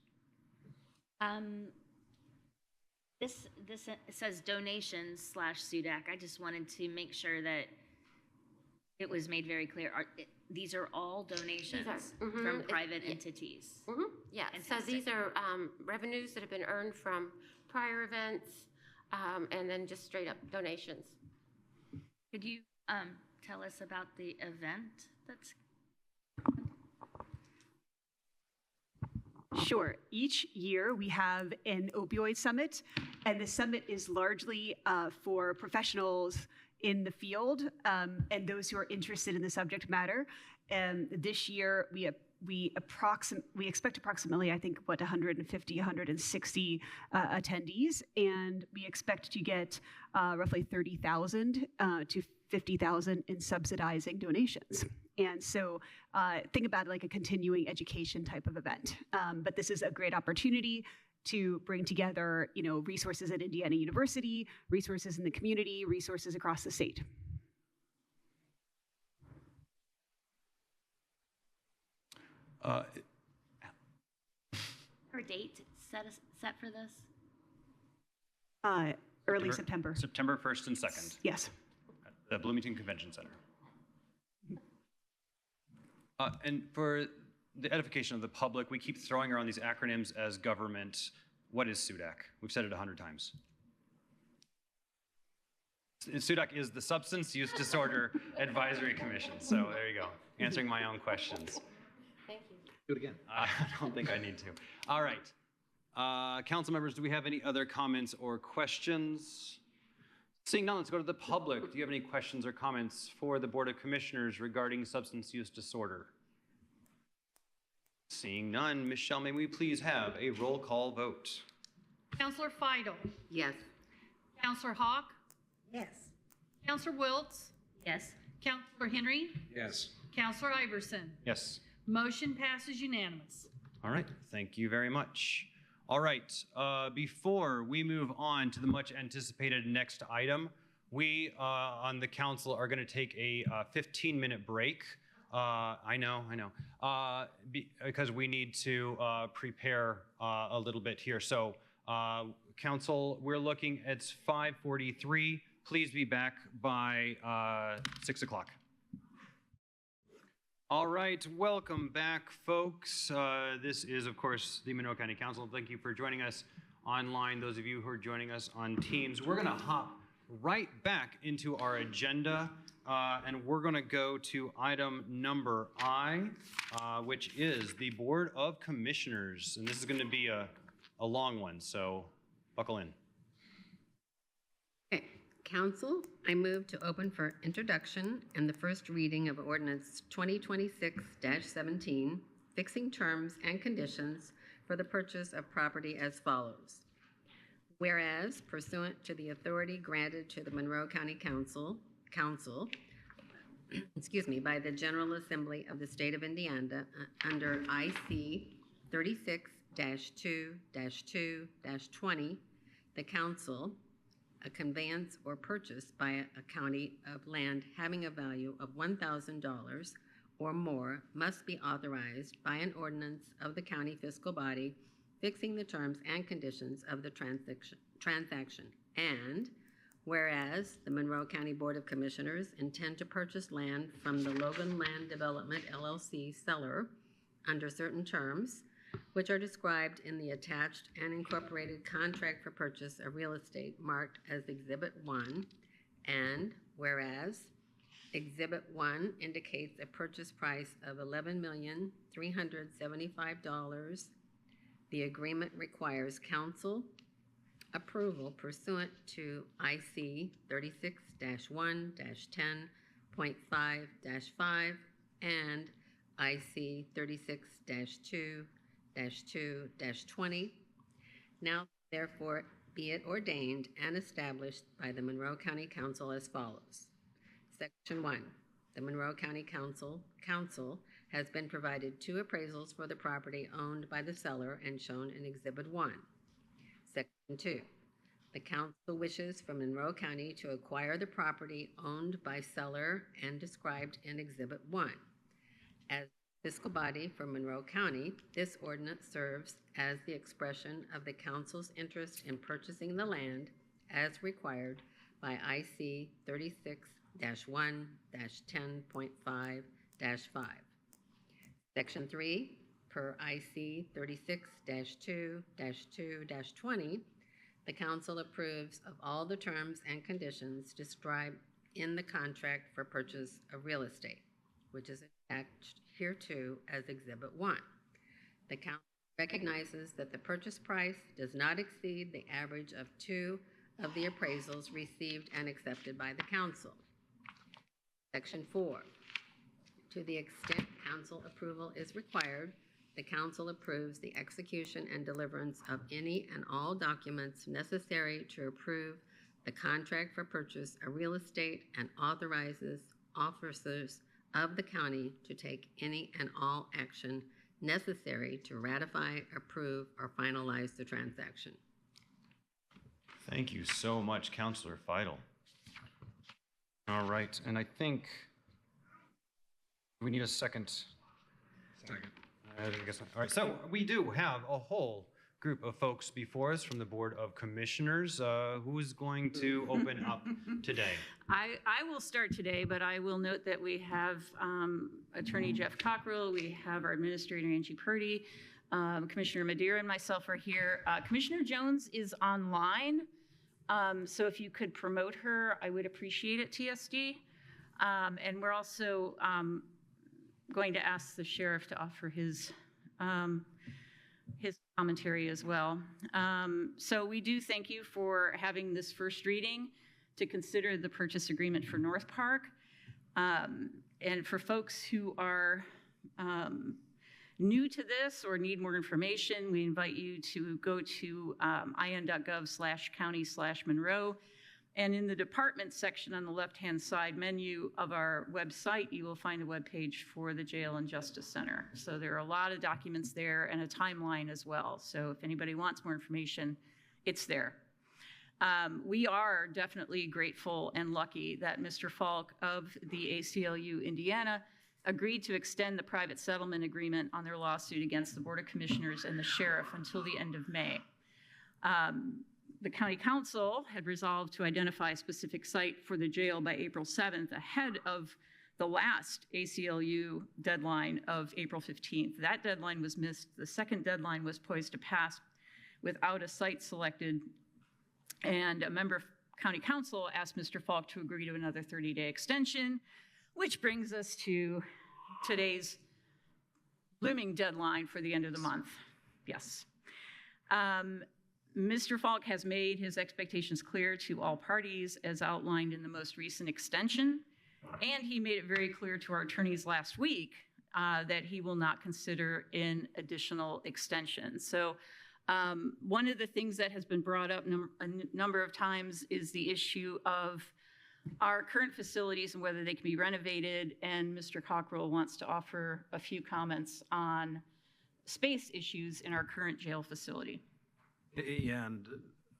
This says donations / SUDAC. I just wanted to make sure that it was made very clear. These are all donations from private entities. Yeah, Fantastic. so these are revenues that have been earned from prior events, and then just straight up donations. Could you tell us about the event that's? Sure. Each year we have an opioid summit, and the summit is largely for professionals in the field and those who are interested in the subject matter. And this year we expect approximately, I think, 150, 160 attendees, and we expect to get roughly 30,000 to 50,000 in subsidizing donations. And so think about it like a continuing education type of event. But this is a great opportunity to bring together, resources at Indiana University, resources in the community, resources across the state. Or date set for this? Early September. September 1st and 2nd. Yes. At the Bloomington Convention Center. And for the edification of the public, we keep throwing around these acronyms as government. What is SUDAC? We've said it 100 times. SUDAC is the Substance Use Disorder Advisory Commission. So there you go, answering my own questions. Thank you. Do it again. I don't think I need to. All right. Council members, do we have any other comments or questions? Seeing none, let's go to the public. Do you have any questions or comments for the Board of Commissioners regarding substance use disorder? Seeing none, Michelle, may we please have a roll call vote? Counselor Feidel? Yes. Counselor Hawk? Yes. Counselor Wiltz? Yes. Counselor Henry? Yes. Counselor Iverson? Yes. Motion passes unanimous. All right, thank you very much. All right, before we move on to the much anticipated next item, we on the council are going to take a 15-minute break. I know, because we need to prepare a little bit here. So council, we're looking at 5:43. Please be back by 6 o'clock. All right, welcome back, folks. This is, of course, the Monroe County Council. Thank you for joining us online, those of you who are joining us on Teams. We're gonna hop right back into our agenda, and we're gonna go to item number I, which is the Board of Commissioners. And this is gonna be a long one, so buckle in. Okay, Council, I move to open for introduction and the first reading of ordinance 2026-17, fixing terms and conditions for the purchase of property as follows. Whereas pursuant to the authority granted to the Monroe County Council, by the General Assembly of the State of Indiana under IC 36-2-2-20, the Council, a conveyance or purchase by a county of land having a value of $1,000 or more must be authorized by an ordinance of the county fiscal body fixing the terms and conditions of the transaction. And whereas the Monroe County Board of Commissioners intend to purchase land from the Logan Land Development LLC seller under certain terms, which are described in the attached and incorporated contract for purchase of real estate marked as Exhibit 1, and whereas Exhibit 1 indicates a purchase price of $11,375, the agreement requires council approval pursuant to IC 36-1-10.5-5 and IC 36-2-2-20. Now, therefore, be it ordained and established by the Monroe County Council as follows. Section 1. The Monroe County Council has been provided 2 appraisals for the property owned by the seller and shown in Exhibit 1. Section 2. The council wishes for Monroe County to acquire the property owned by seller and described in Exhibit 1. As fiscal body for Monroe County, this ordinance serves as the expression of the council's interest in purchasing the land as required by IC 36-1-10.5-5. Section 3, per IC 36-2-2-20, the council approves of all the terms and conditions described in the contract for purchase of real estate, which is attached hereto as Exhibit 1. The council recognizes that the purchase price does not exceed the average of 2 of the appraisals received and accepted by the council. Section 4. To the extent council approval is required, the council approves the execution and deliverance of any and all documents necessary to approve the contract for purchase of real estate and authorizes officers of the county to take any and all action necessary to ratify, approve, or finalize the transaction. Thank you so much, Councilor Fidel. All right, and I think we need a second. Second. I guess, all right, so we do have a whole group of folks before us from the Board of Commissioners. Who is going to open up today? I will start today, but I will note that we have Attorney Jeff Cockrell, we have our Administrator Angie Purdy, Commissioner Madeira and myself are here. Commissioner Jones is online, so if you could promote her, I would appreciate it, TSD. And we're also going to ask the sheriff to offer his commentary as well. So we do thank you for having this first reading to consider the purchase agreement for North Park. And for folks who are new to this or need more information, we invite you to go to in.gov/county/Monroe. And in the department section on the left-hand side menu of our website, you will find a webpage for the Jail and Justice Center. So there are a lot of documents there and a timeline as well. So if anybody wants more information, it's there. We are definitely grateful and lucky that Mr. Falk of the ACLU Indiana agreed to extend the private settlement agreement on their lawsuit against the Board of Commissioners and the sheriff until the end of May. The County Council had resolved to identify a specific site for the jail by April 7th ahead of the last ACLU deadline of April 15th. That deadline was missed. The second deadline was poised to pass without a site selected, and a member of County Council asked Mr. Falk to agree to another 30-day extension, which brings us to today's looming deadline for the end of the month. Yes. Mr. Falk has made his expectations clear to all parties as outlined in the most recent extension, and he made it very clear to our attorneys last week that he will not consider an additional extension. So one of the things that has been brought up a number of times is the issue of our current facilities and whether they can be renovated, and Mr. Cockrell wants to offer a few comments on space issues in our current jail facility. And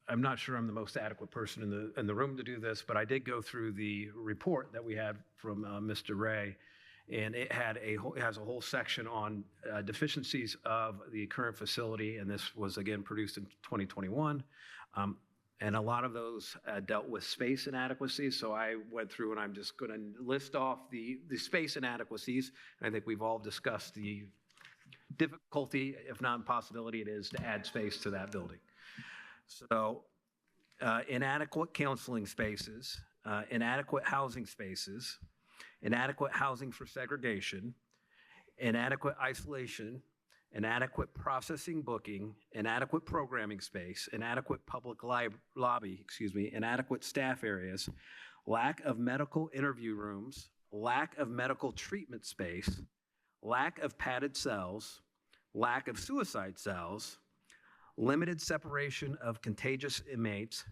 I'm not sure I'm the most adequate person in the room to do this, but I did go through the report that we had from Mr. Ray, and it has a whole section on deficiencies of the current facility, and this was again produced in 2021. And a lot of those dealt with space inadequacies. So I went through and I'm just going to list off the space inadequacies. And I think we've all discussed the difficulty, if not impossibility, it is to add space to that building. So inadequate counseling spaces, inadequate housing spaces, inadequate housing for segregation, inadequate isolation, inadequate processing booking, inadequate programming space, inadequate public lobby, inadequate staff areas, lack of medical interview rooms, lack of medical treatment space, lack of padded cells, lack of suicide cells, limited separation of contagious inmates,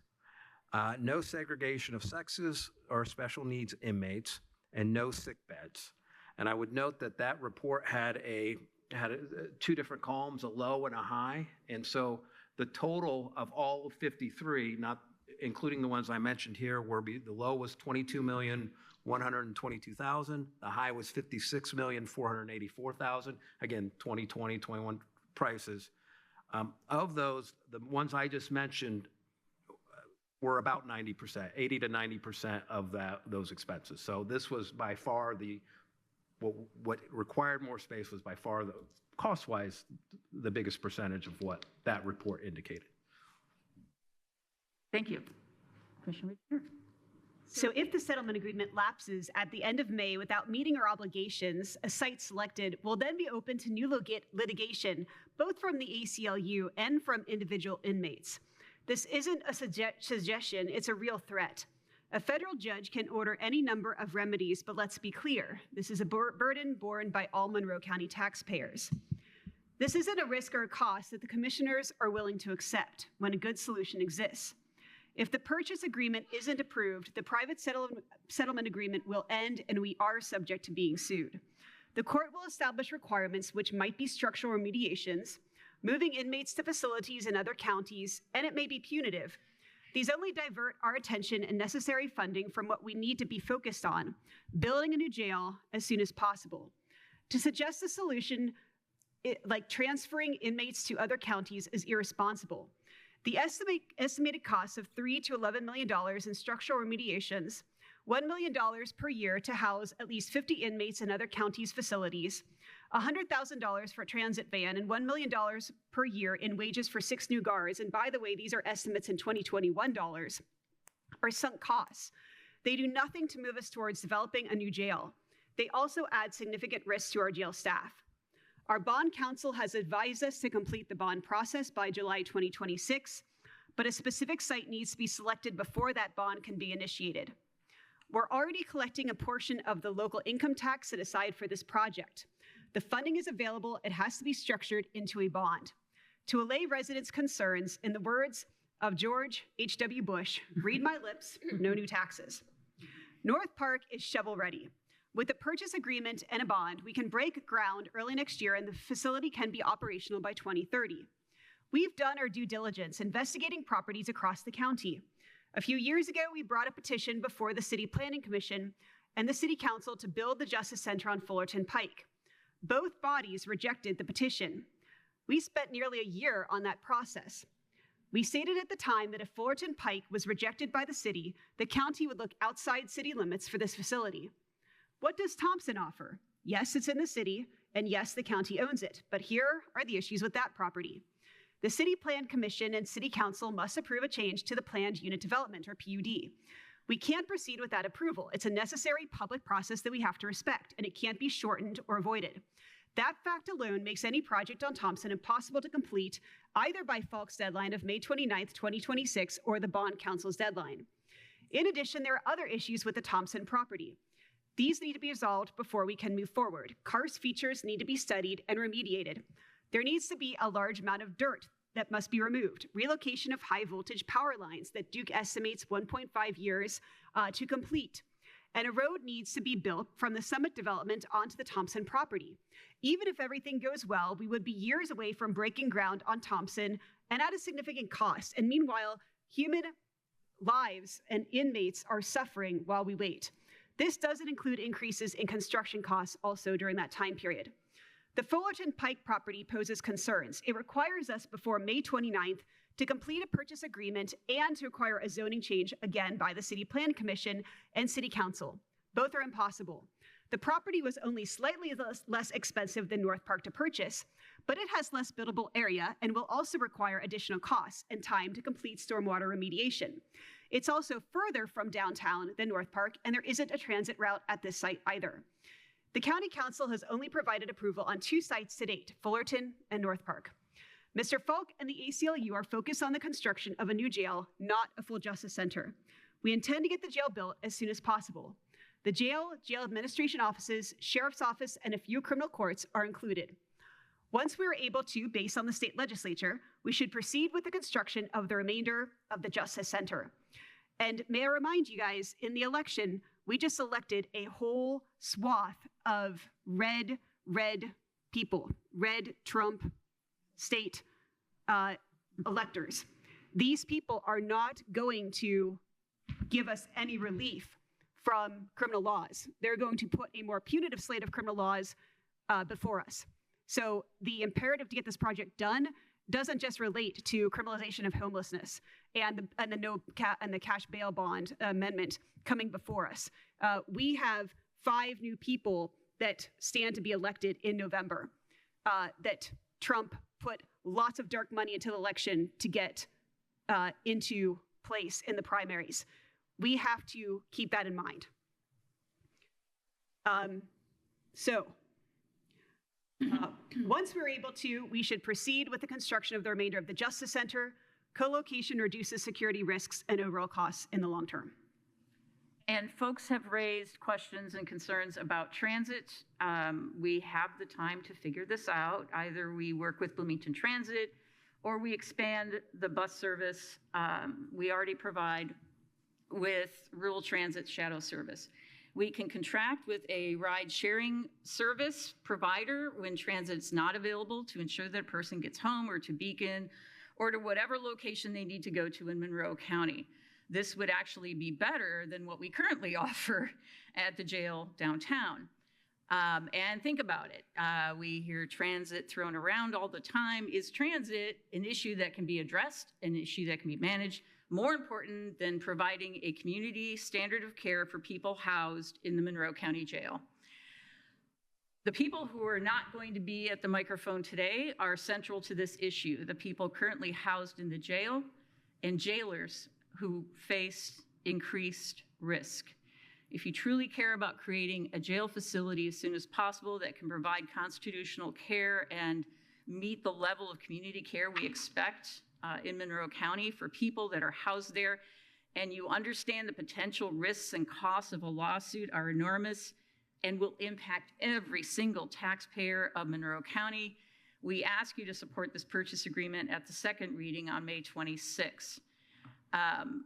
no segregation of sexes or special needs inmates, and no sick beds. And I would note that that report had two different columns, a low and a high. And so the total of all 53, not including the ones I mentioned here, the low was $22,122,000. The high was $56,484,000. Again, 2020, 21 prices. Of those, the ones I just mentioned were about 90%, 80 to 90% of those expenses. So this was by far what required more space was by far cost-wise the biggest percentage of what that report indicated. Thank you. Commissioner Richard? So if the settlement agreement lapses at the end of May without meeting our obligations, a site selected will then be open to new litigation, both from the ACLU and from individual inmates. This isn't a suggestion, it's a real threat. A federal judge can order any number of remedies, but let's be clear, this is a burden borne by all Monroe County taxpayers. This isn't a risk or a cost that the commissioners are willing to accept when a good solution exists. If the purchase agreement isn't approved, the private settlement agreement will end and we are subject to being sued. The court will establish requirements which might be structural remediations, moving inmates to facilities in other counties, and it may be punitive. These only divert our attention and necessary funding from what we need to be focused on, building a new jail as soon as possible. To suggest a solution like transferring inmates to other counties is irresponsible. The estimated costs of $3 to $11 million in structural remediations, $1 million per year to house at least 50 inmates in other counties' facilities, $100,000 for a transit van, and $1 million per year in wages for 6 new guards, and by the way, these are estimates in 2021 dollars, are sunk costs. They do nothing to move us towards developing a new jail. They also add significant risks to our jail staff. Our bond counsel has advised us to complete the bond process by July 2026, but a specific site needs to be selected before that bond can be initiated. We're already collecting a portion of the local income tax set aside for this project. The funding is available, it has to be structured into a bond. To allay residents' concerns, in the words of George H.W. Bush, read my lips, no new taxes. North Park is shovel ready. With a purchase agreement and a bond, we can break ground early next year and the facility can be operational by 2030. We've done our due diligence investigating properties across the county. A few years ago, we brought a petition before the City Planning Commission and the City Council to build the Justice Center on Fullerton Pike. Both bodies rejected the petition. We spent nearly a year on that process. We stated at the time that if Fullerton Pike was rejected by the city, the county would look outside city limits for this facility. What does Thompson offer? Yes, it's in the city, and yes, the county owns it, but here are the issues with that property. The City Plan Commission and City Council must approve a change to the Planned Unit Development, or PUD. We can't proceed without approval. It's a necessary public process that we have to respect, and it can't be shortened or avoided. That fact alone makes any project on Thompson impossible to complete, either by Falk's deadline of May 29th, 2026, or the Bond Council's deadline. In addition, there are other issues with the Thompson property. These need to be resolved before we can move forward. Karst features need to be studied and remediated. There needs to be a large amount of dirt that must be removed. Relocation of high voltage power lines that Duke estimates 1.5 years to complete. And a road needs to be built from the Summit development onto the Thompson property. Even if everything goes well, we would be years away from breaking ground on Thompson and at a significant cost. And meanwhile, human lives and inmates are suffering while we wait. This doesn't include increases in construction costs also during that time period. The Fullerton Pike property poses concerns. It requires us before May 29th to complete a purchase agreement and to acquire a zoning change, again, by the City Plan Commission and City Council. Both are impossible. The property was only slightly less expensive than North Park to purchase, but it has less buildable area and will also require additional costs and time to complete stormwater remediation. It's also further from downtown than North Park, and there isn't a transit route at this site either. The County Council has only provided approval on 2 sites to date, Fullerton and North Park. Mr. Falk and the ACLU are focused on the construction of a new jail, not a full justice center. We intend to get the jail built as soon as possible. The jail administration offices, sheriff's office, and a few criminal courts are included. Once we are able to, based on the state legislature, we should proceed with the construction of the remainder of the Justice Center. And may I remind you guys, in the election, we just elected a whole swath of red people, red Trump state electors. These people are not going to give us any relief from criminal laws. They're going to put a more punitive slate of criminal laws before us. So the imperative to get this project done doesn't just relate to criminalization of homelessness and the cash bail bond amendment coming before us. We have 5 new people that stand to be elected in November that Trump put lots of dark money into the election to get into place in the primaries. we have to keep that in mind. Once we're able to, we should proceed with the construction of the remainder of the Justice Center. Co-location reduces security risks and overall costs in the long term. And folks have raised questions and concerns about transit. We have the time to figure this out. Either we work with Bloomington Transit or we expand the bus service we already provide with rural transit shadow service. We can contract with a ride-sharing service provider when transit's not available to ensure that a person gets home or to Beacon or to whatever location they need to go to in Monroe County. This would actually be better than what we currently offer at the jail downtown. And think about it. We hear transit thrown around all the time. Is transit an issue that can be addressed, an issue that can be managed, more important than providing a community standard of care for people housed in the Monroe County Jail? The people who are not going to be at the microphone today are central to this issue. The people currently housed in the jail and jailers who face increased risk. If you truly care about creating a jail facility as soon as possible that can provide constitutional care and meet the level of community care we expect in Monroe County for people that are housed there, and you understand the potential risks and costs of a lawsuit are enormous and will impact every single taxpayer of Monroe County, we ask you to support this purchase agreement at the second reading on May 26.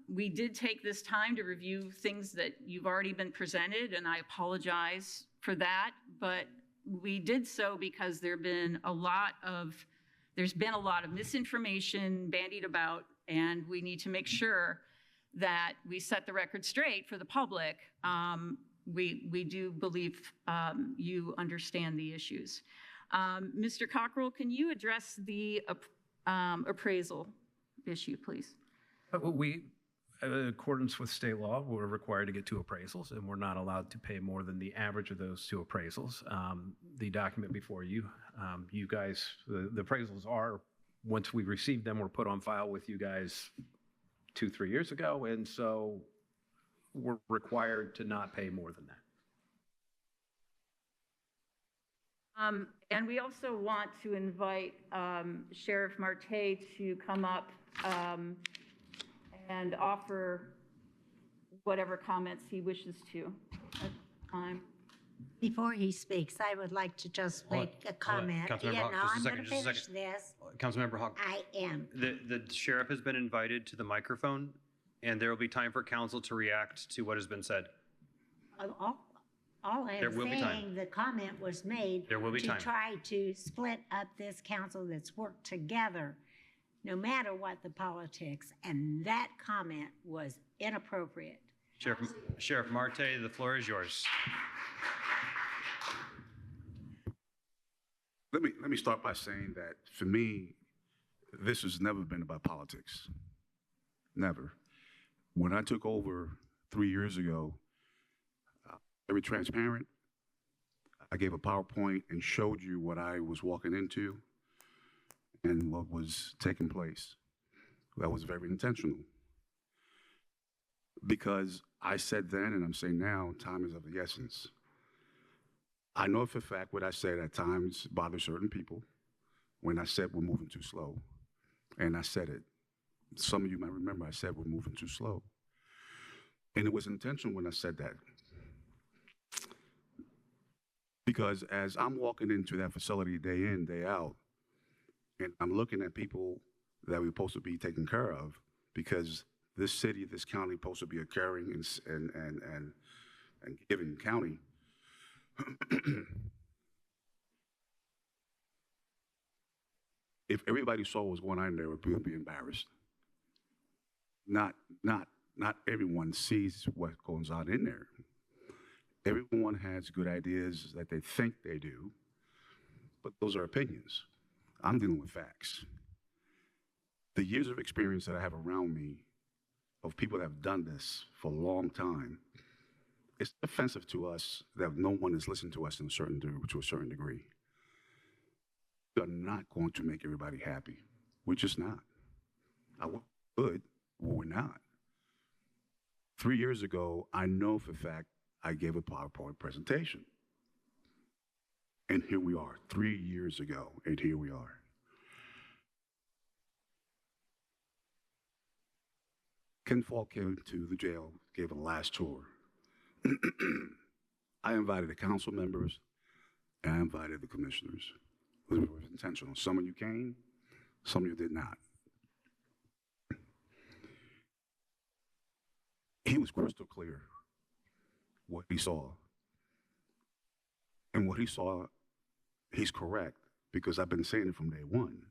We did take this time to review things that you've already been presented, and I apologize for that, but we did so because there's been a lot of misinformation bandied about, and we need to make sure that we set the record straight for the public. We do believe you understand the issues. Mr. Cockrell, can you address the appraisal issue, please? We, in accordance with state law, we're required to get 2 appraisals, and we're not allowed to pay more than the average of those 2 appraisals. The document before you, you guys, the appraisals are, once we received them, were put on file with you guys 2-3 years ago, and so we're required to not pay more than that. And we also want to invite Sheriff Marte to come up and offer whatever comments he wishes to at the time. Before he speaks, I would like to just make a comment. Councilmember Hawk, just a I'm second, going to just a finish second. this. Councilmember Hawk. I am. The sheriff has been invited to the microphone, and there will be time for council to react to what has been said. All I There am will be time. saying, the comment was made There will be to time. try to split up this council that's worked together, no matter what the politics, and that comment was inappropriate. Sheriff Marte, the floor is yours. Let me start by saying that for me, this has never been about politics. Never. When I took over 3 years ago, very transparent. I gave a PowerPoint and showed you what I was walking into and what was taking place. That was very intentional. Because I said then, and I'm saying now, time is of the essence. I know for a fact what I said at times bothers certain people when I said we're moving too slow. And I said it. Some of you might remember I said we're moving too slow. And it was intentional when I said that. Because as I'm walking into that facility day in, day out, and I'm looking at people that we're supposed to be taking care of, because this city, this county, is supposed to be a caring and giving county. If everybody saw what was going on in there, we would be embarrassed. Not everyone sees what goes on in there. Everyone has good ideas that they think they do, but those are opinions. I'm dealing with facts. The years of experience that I have around me of people that have done this for a long time, it's offensive to us that no one is listening to us to a certain degree. We are not going to make everybody happy. We're just not. I would, but we're not. 3 years ago, I know for a fact I gave a PowerPoint presentation. And here we are, 3 years ago, and here we are. Ken Falk came to the jail, gave a last tour. I invited the council members, and I invited the commissioners. It was intentional. Some of you came, some of you did not. He was crystal clear what he saw. And what he saw, he's correct, because I've been saying it from day one.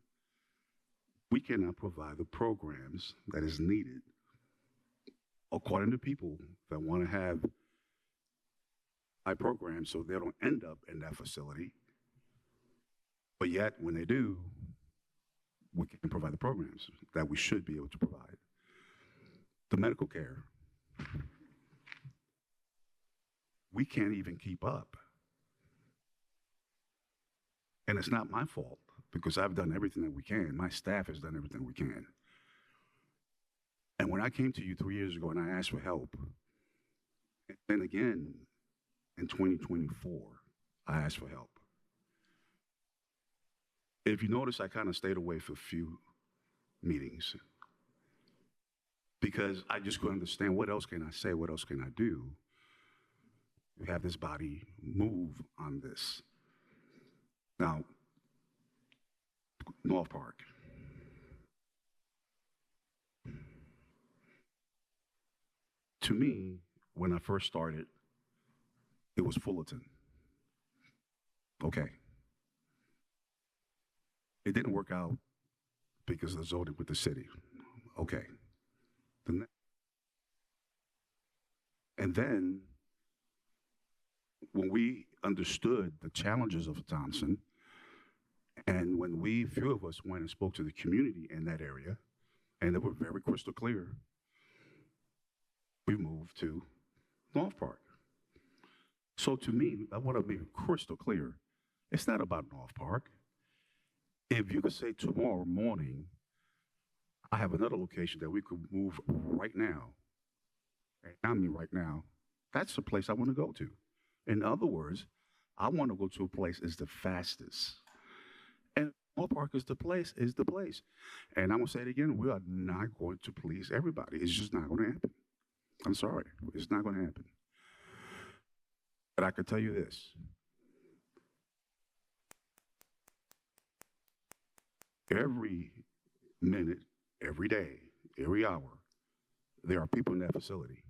We cannot provide the programs that is needed according to people that want to have high programs so they don't end up in that facility. But yet, when they do, we can provide the programs that we should be able to provide. The medical care, we can't even keep up. And it's not my fault, because I've done everything that we can. My staff has done everything we can. And when I came to you 3 years ago and I asked for help, and then again in 2024, I asked for help. If you notice, I kind of stayed away for a few meetings because I just couldn't understand what else can I say, what else can I do to have this body move on this. Now, North Park. To me, when I first started, it was Fullerton. Okay. It didn't work out because of the zoning with the city. Okay. And then, when we understood the challenges of Thompson, and when few of us went and spoke to the community in that area, and they were very crystal clear, we moved to North Park. So to me, I want to be crystal clear. It's not about North Park. If you could say tomorrow morning, I have another location that we could move right now, and I mean right now, that's the place I want to go to. In other words, I want to go to a place that's the fastest. And North Park is the place, And I'm going to say it again, we are not going to please everybody. It's just not going to happen. I'm sorry, it's not going to happen. But I can tell you this. Every minute, every day, every hour, there are people in that facility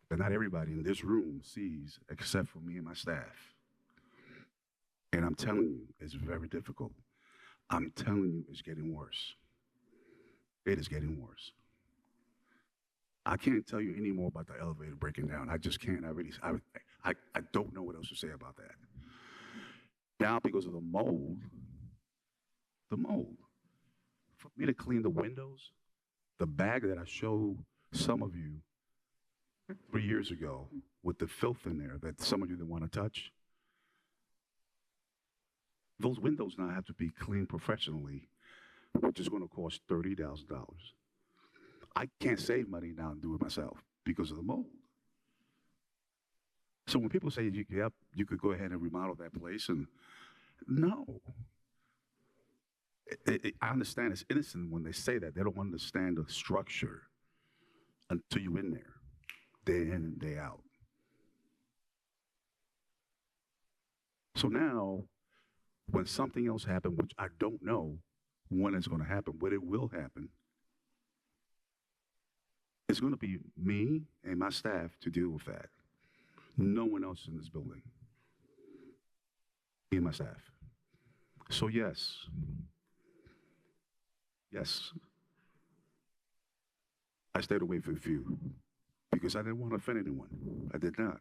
that not everybody in this room sees except for me and my staff. And I'm telling you, it's very difficult. I'm telling you, it's getting worse. It is getting worse. I can't tell you any more about the elevator breaking down. I just can't. I don't know what else to say about that. Now, because of the mold, for me to clean the windows, the bag that I showed some of you 3 years ago with the filth in there that some of you didn't want to touch, those windows now have to be cleaned professionally, which is going to cost $30,000. I can't save money now and do it myself because of the mold. So when people say, yep, you could go ahead and remodel that place, and no. I understand it's innocent when they say that. They don't understand the structure until you're in there, day in and day out. So now, when something else happens, which I don't know when it's going to happen, but it will happen, it's going to be me and my staff to deal with that. No one else in this building. Me and my staff. So yes, I stayed away from a few because I didn't want to offend anyone. I did not.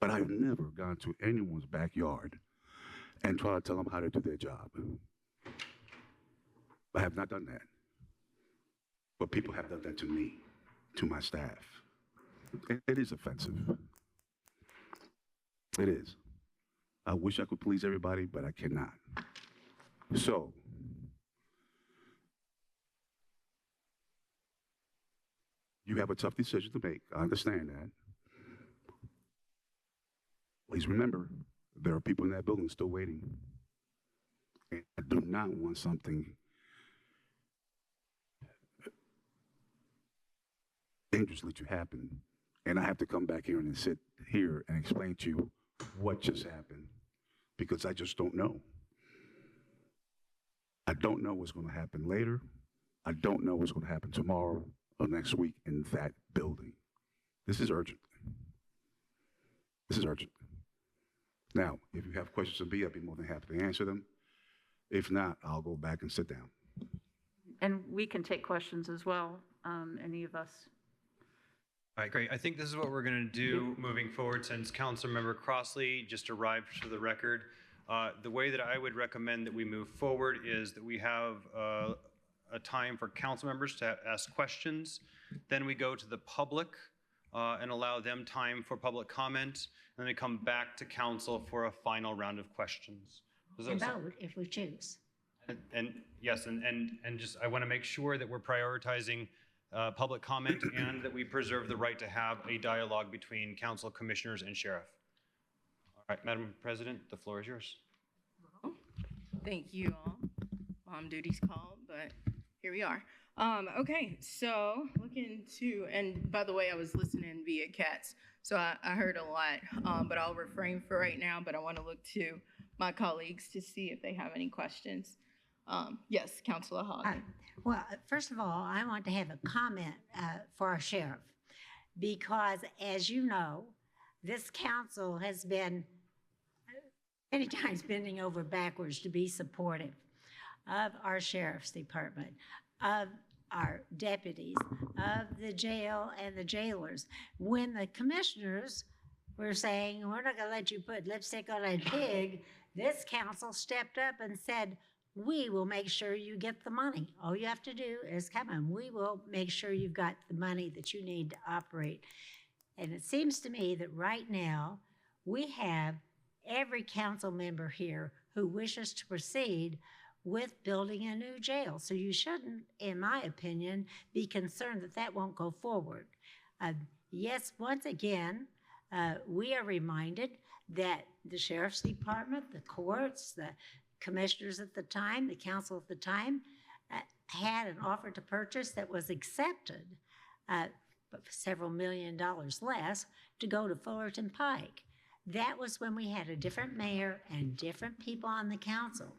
But I've never gone to anyone's backyard and tried to tell them how to do their job. I have not done that. But people have done that to me, to my staff. It is offensive. It is. I wish I could please everybody, but I cannot. So, You have a tough decision to make. I understand that. Please remember, there are people in that building still waiting. And I do not want something dangerously to happen. And I have to come back here and sit here and explain to you what just happened, because I just don't know. I don't know what's going to happen later. I don't know what's going to happen tomorrow or next week in that building. This is urgent. This is urgent. Now, if you have questions of me, I'd be more than happy to answer them. If not, I'll go back and sit down. And we can take questions as well, any of us. All right, great. I think this is what we're going to do moving forward, since Councilmember Crossley just arrived for the record. The way that I would recommend that we move forward is that we have a time for council members to ask questions. Then we go to the public and allow them time for public comment. And then we come back to council for a final round of questions. And vote if we choose. And yes, and just I want to make sure that we're prioritizing public comment and that we preserve the right to have a dialogue between council, commissioners, and sheriff. All right, Madam President, the floor is yours. Thank you all. Mom duty's called, but here we are. Okay, so looking to, and by the way, I was listening via CATS, so I heard a lot, but I'll refrain for right now, but I want to look to my colleagues to see if they have any questions. Yes, Councilor Hogg. Well, first of all, I want to have a comment for our sheriff, because as you know, this council has been many times bending over backwards to be supportive of our sheriff's department, of our deputies, of the jail and the jailers. When the commissioners were saying, we're not going to let you put lipstick on a pig, this council stepped up and said, we will make sure you get the money. All you have to do is come in. We will make sure you've got the money that you need to operate. And it seems to me that right now we have every council member here who wishes to proceed with building a new jail. So you shouldn't, in my opinion, be concerned that that won't go forward. Yes, once again, we are reminded that the sheriff's department, the courts, the commissioners at the time, the council at the time, had an offer to purchase that was accepted, but several $1 million less, to go to Fullerton Pike. That was when we had a different mayor and different people on the council.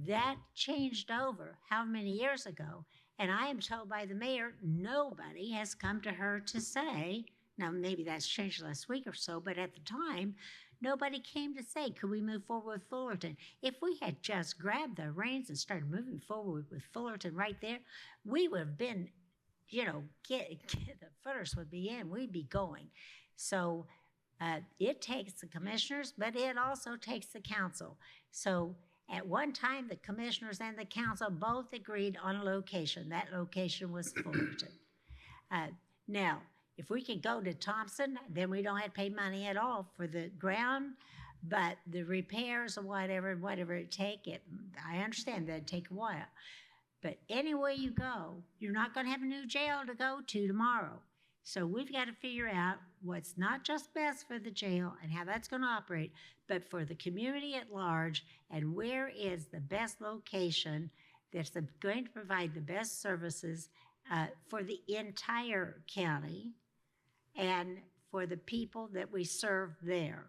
That changed over how many years ago? And I am told by the mayor, nobody has come to her to say, now maybe that's changed last week or so, but at the time, nobody came to say, could we move forward with Fullerton? If we had just grabbed the reins and started moving forward with Fullerton right there, we would have been, you know, the footers would be in, we'd be going. So it takes the commissioners, but it also takes the council. So at one time, the commissioners and the council both agreed on a location. That location was Fullerton. Now, if we could go to Thompson, then we don't have to pay money at all for the ground, but the repairs or whatever it take, I understand that'd take a while. But anywhere you go, you're not going to have a new jail to go to tomorrow. So we've got to figure out what's not just best for the jail and how that's going to operate, but for the community at large, and where is the best location that's going to provide the best services for the entire county and for the people that we serve there.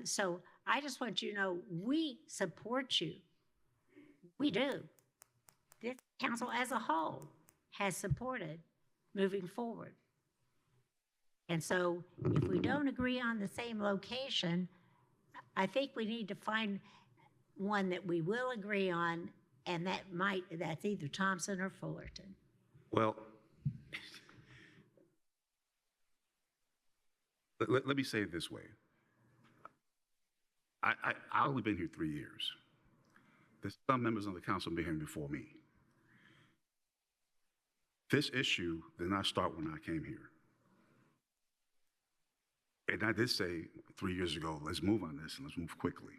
So I just want you to know, we support you. We do. This council as a whole has supported moving forward. And so if we don't agree on the same location, I think we need to find one that we will agree on, and that's either Thompson or Fullerton. Well, let me say it this way. I've only been here 3 years. There's some members of the council been here before me. This issue did not start when I came here. And I did say 3 years ago, let's move on this and let's move quickly.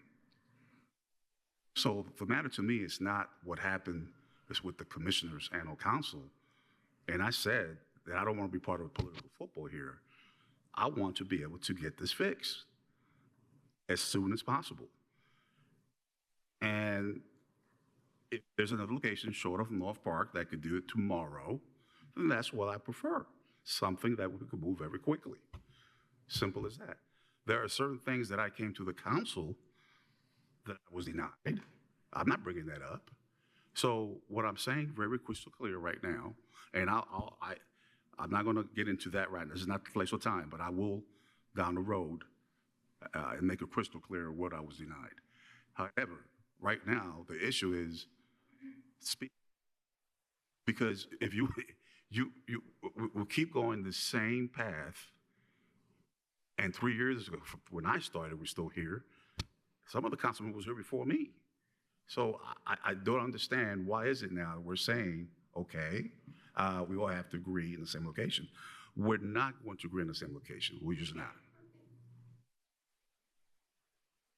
So the matter to me is not what happened with the commissioners and council. And I said that I don't want to be part of political football here. I want to be able to get this fixed as soon as possible. And if there's another location short of North Park that could do it tomorrow, then that's what I prefer. Something that we could move very quickly. Simple as that. There are certain things that I came to the council that I was denied. I'm not bringing that up. So what I'm saying very crystal clear right now, and I'm not going to get into that right now. This is not the place or time, but I will down the road and make it crystal clear what I was denied. However, right now the issue is speed, because if we'll keep going the same path. And 3 years ago, when I started, we're still here. Some of the councilmen was here before me. So I don't understand why is it now we're saying, okay, we all have to agree in the same location. We're not going to agree in the same location. We're just not.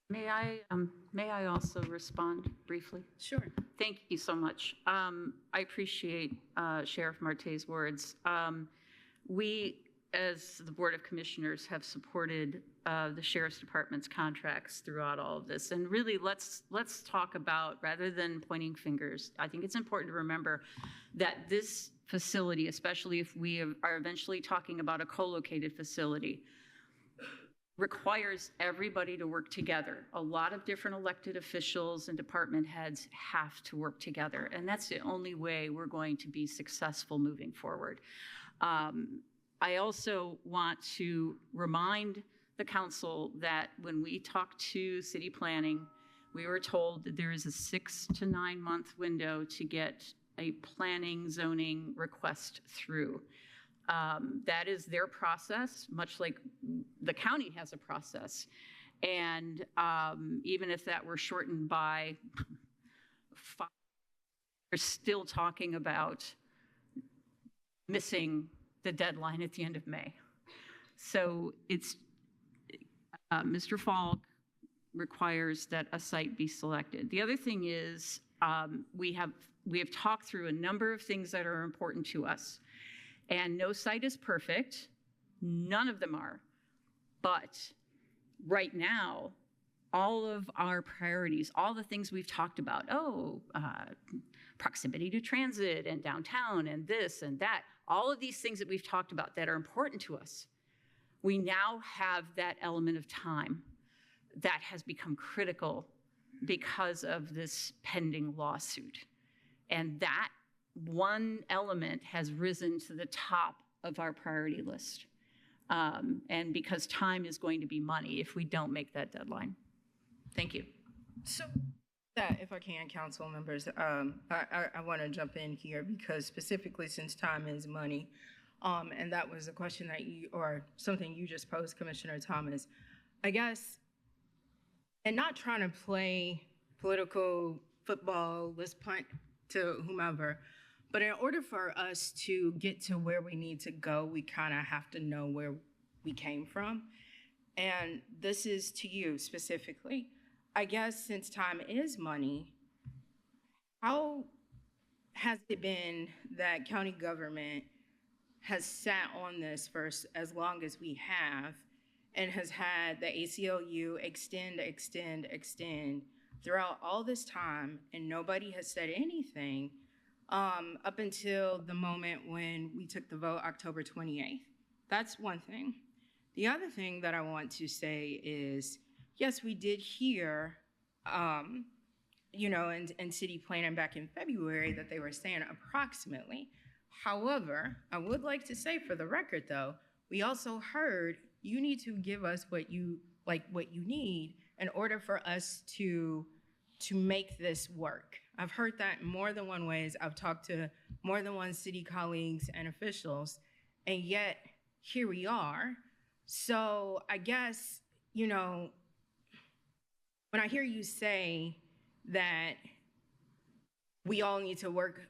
May I also respond briefly? Sure. Thank you so much. I appreciate Sheriff Marte's words. We, as the Board of Commissioners, have supported the Sheriff's Department's contracts throughout all of this. And really, let's talk about, rather than pointing fingers, I think it's important to remember that this facility, especially if we are eventually talking about a co-located facility, requires everybody to work together. A lot of different elected officials and department heads have to work together, and that's the only way we're going to be successful moving forward. I also want to remind the council that when we talked to city planning, we were told that there is a 6 to 9 month window to get a planning zoning request through. That is their process, much like the county has a process. And even if that were shortened by 5, we're still talking about missing the deadline at the end of May. So it's, Mr. Falk requires that a site be selected. The other thing is we have talked through a number of things that are important to us. And no site is perfect. None of them are. But right now, all of our priorities, all the things we've talked about, proximity to transit and downtown and this and that, all of these things that we've talked about that are important to us, we now have that element of time that has become critical because of this pending lawsuit. And that one element has risen to the top of our priority list. And because time is going to be money if we don't make that deadline. Thank you. So that, if I can, council members, I want to jump in here because specifically since time is money, and that was a question that you, or something you just posed, Commissioner Thomas, I guess, and not trying to play political football, let's punt to whomever, but in order for us to get to where we need to go, we kind of have to know where we came from. And this is to you specifically. I guess since time is money, how has it been that county government has sat on this for as long as we have and has had the ACLU extend throughout all this time, and nobody has said anything up until the moment when we took the vote October 28th. That's one thing. The other thing that I want to say is, yes, we did hear, in city planning back in February that they were saying approximately. However, I would like to say for the record though, we also heard you need to give us what you need in order for us to make this work. I've heard that in more than one ways. I've talked to more than one city colleagues and officials, and yet here we are. So I guess, when I hear you say that we all need to work,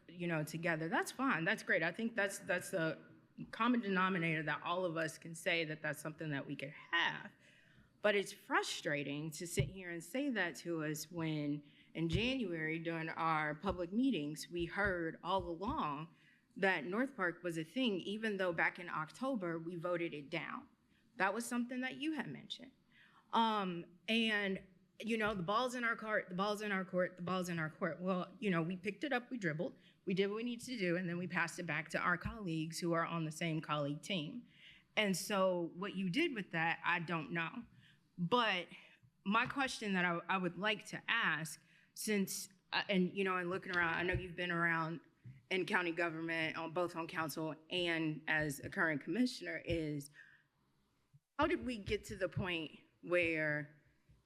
together, that's fine, that's great. I think that's the common denominator that all of us can say that that's something that we could have. But it's frustrating to sit here and say that to us when in January during our public meetings, we heard all along that North Park was a thing, even though back in October we voted it down. That was something that you had mentioned. And you know, the ball's in our court, the ball's in our court, the ball's in our court. Well, you know, we picked it up, we dribbled, we did what we needed to do, and then we passed it back to our colleagues who are on the same colleague team. And so what you did with that, I don't know. But my question that I would like to ask, since, and you know, and looking around, I know you've been around in county government, both on council and as a current commissioner, is how did we get to the point where,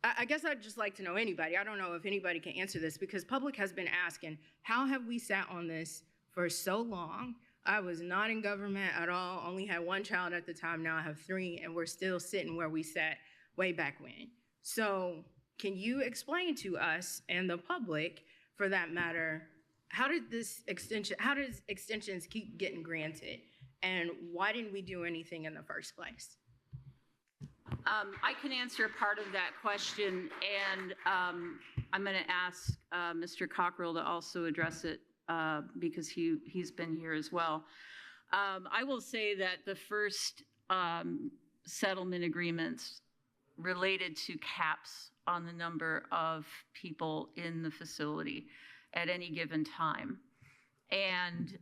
I guess I'd just like to know anybody. I don't know if anybody can answer this, because public has been asking, how have we sat on this for so long? I was not in government at all, only had one child at the time, now I have 3, and we're still sitting where we sat way back when. So can you explain to us and the public, for that matter, how does extensions keep getting granted? And why didn't we do anything in the first place? I can answer part of that question, and I'm going to ask Mr. Cockrell to also address it because he's been here as well. I will say that the first settlement agreements related to caps on the number of people in the facility at any given time. And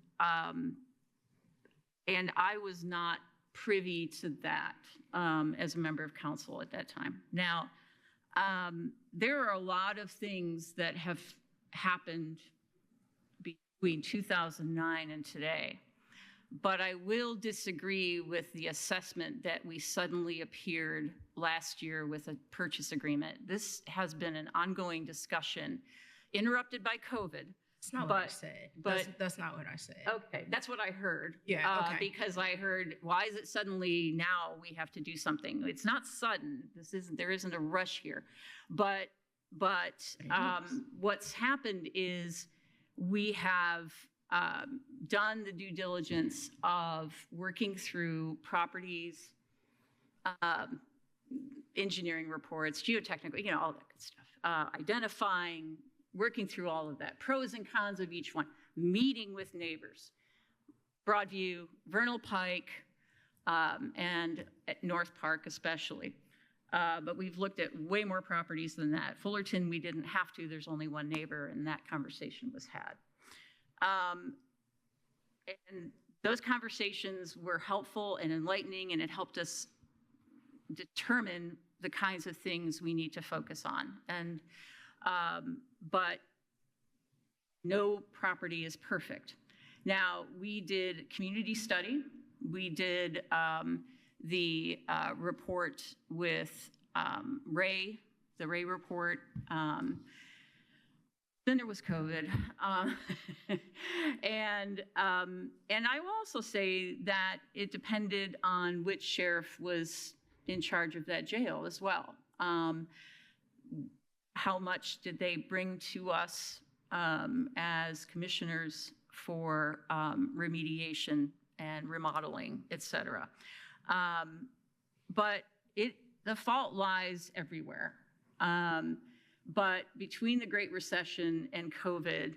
I was not privy to that as a member of council at that time. Now, there are a lot of things that have happened between 2009 and today, but I will disagree with the assessment that we suddenly appeared last year with a purchase agreement. This has been an ongoing discussion, interrupted by COVID. That's not what I said. That's not what I said. Okay, that's what I heard. Yeah, okay. Because I heard, why is it suddenly now we have to do something? It's not sudden. There isn't a rush here. But what's happened is we have done the due diligence of working through properties, engineering reports, geotechnical, you know, all that good stuff, identifying, working through all of that, pros and cons of each one, meeting with neighbors, Broadview, Vernal Pike, and at North Park especially. But we've looked at way more properties than that. Fullerton, we didn't have to, there's only one neighbor, and that conversation was had. And those conversations were helpful and enlightening, and it helped us determine the kinds of things we need to focus on. And but no property is perfect. Now, we did community study. We did the report with Ray, the Ray report. Then there was COVID. And I will also say that it depended on which sheriff was in charge of that jail as well. How much did they bring to us as commissioners for remediation and remodeling, et cetera. But the fault lies everywhere. But between the Great Recession and COVID,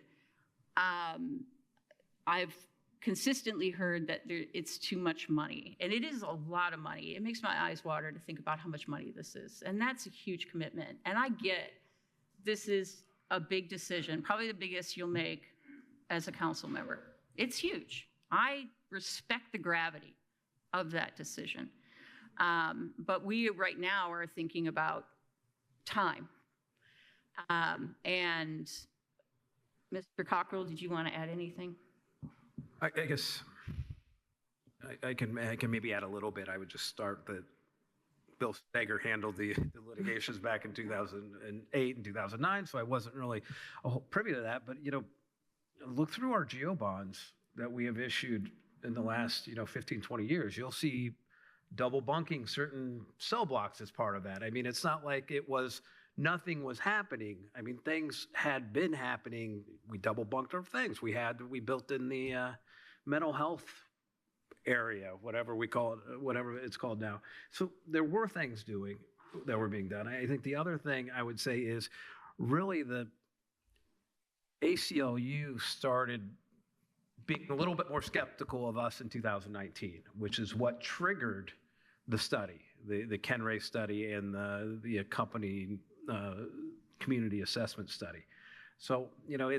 I've consistently heard that it's too much money. And it is a lot of money. It makes my eyes water to think about how much money this is. And that's a huge commitment. And I get this is a big decision, probably the biggest you'll make as a council member. It's huge. I respect the gravity of that decision. But we right now are thinking about time. And Mr. Cockrell, did you want to add anything? I guess I can maybe add a little bit. I would just start that Bill Steger handled the litigations back in 2008 and 2009, so I wasn't really privy to that. But, you know, look through our geo bonds that we have issued in the last, 15, 20 years. You'll see double bunking certain cell blocks as part of that. I mean, it's not like nothing was happening. I mean, things had been happening. We double bunked our things. We built in the mental health area, whatever it's called now. So there were things that were being done. I think the other thing I would say is really the ACLU started being a little bit more skeptical of us in 2019, which is what triggered the study, the Ken Ray study and the accompanying community assessment study. So, you know,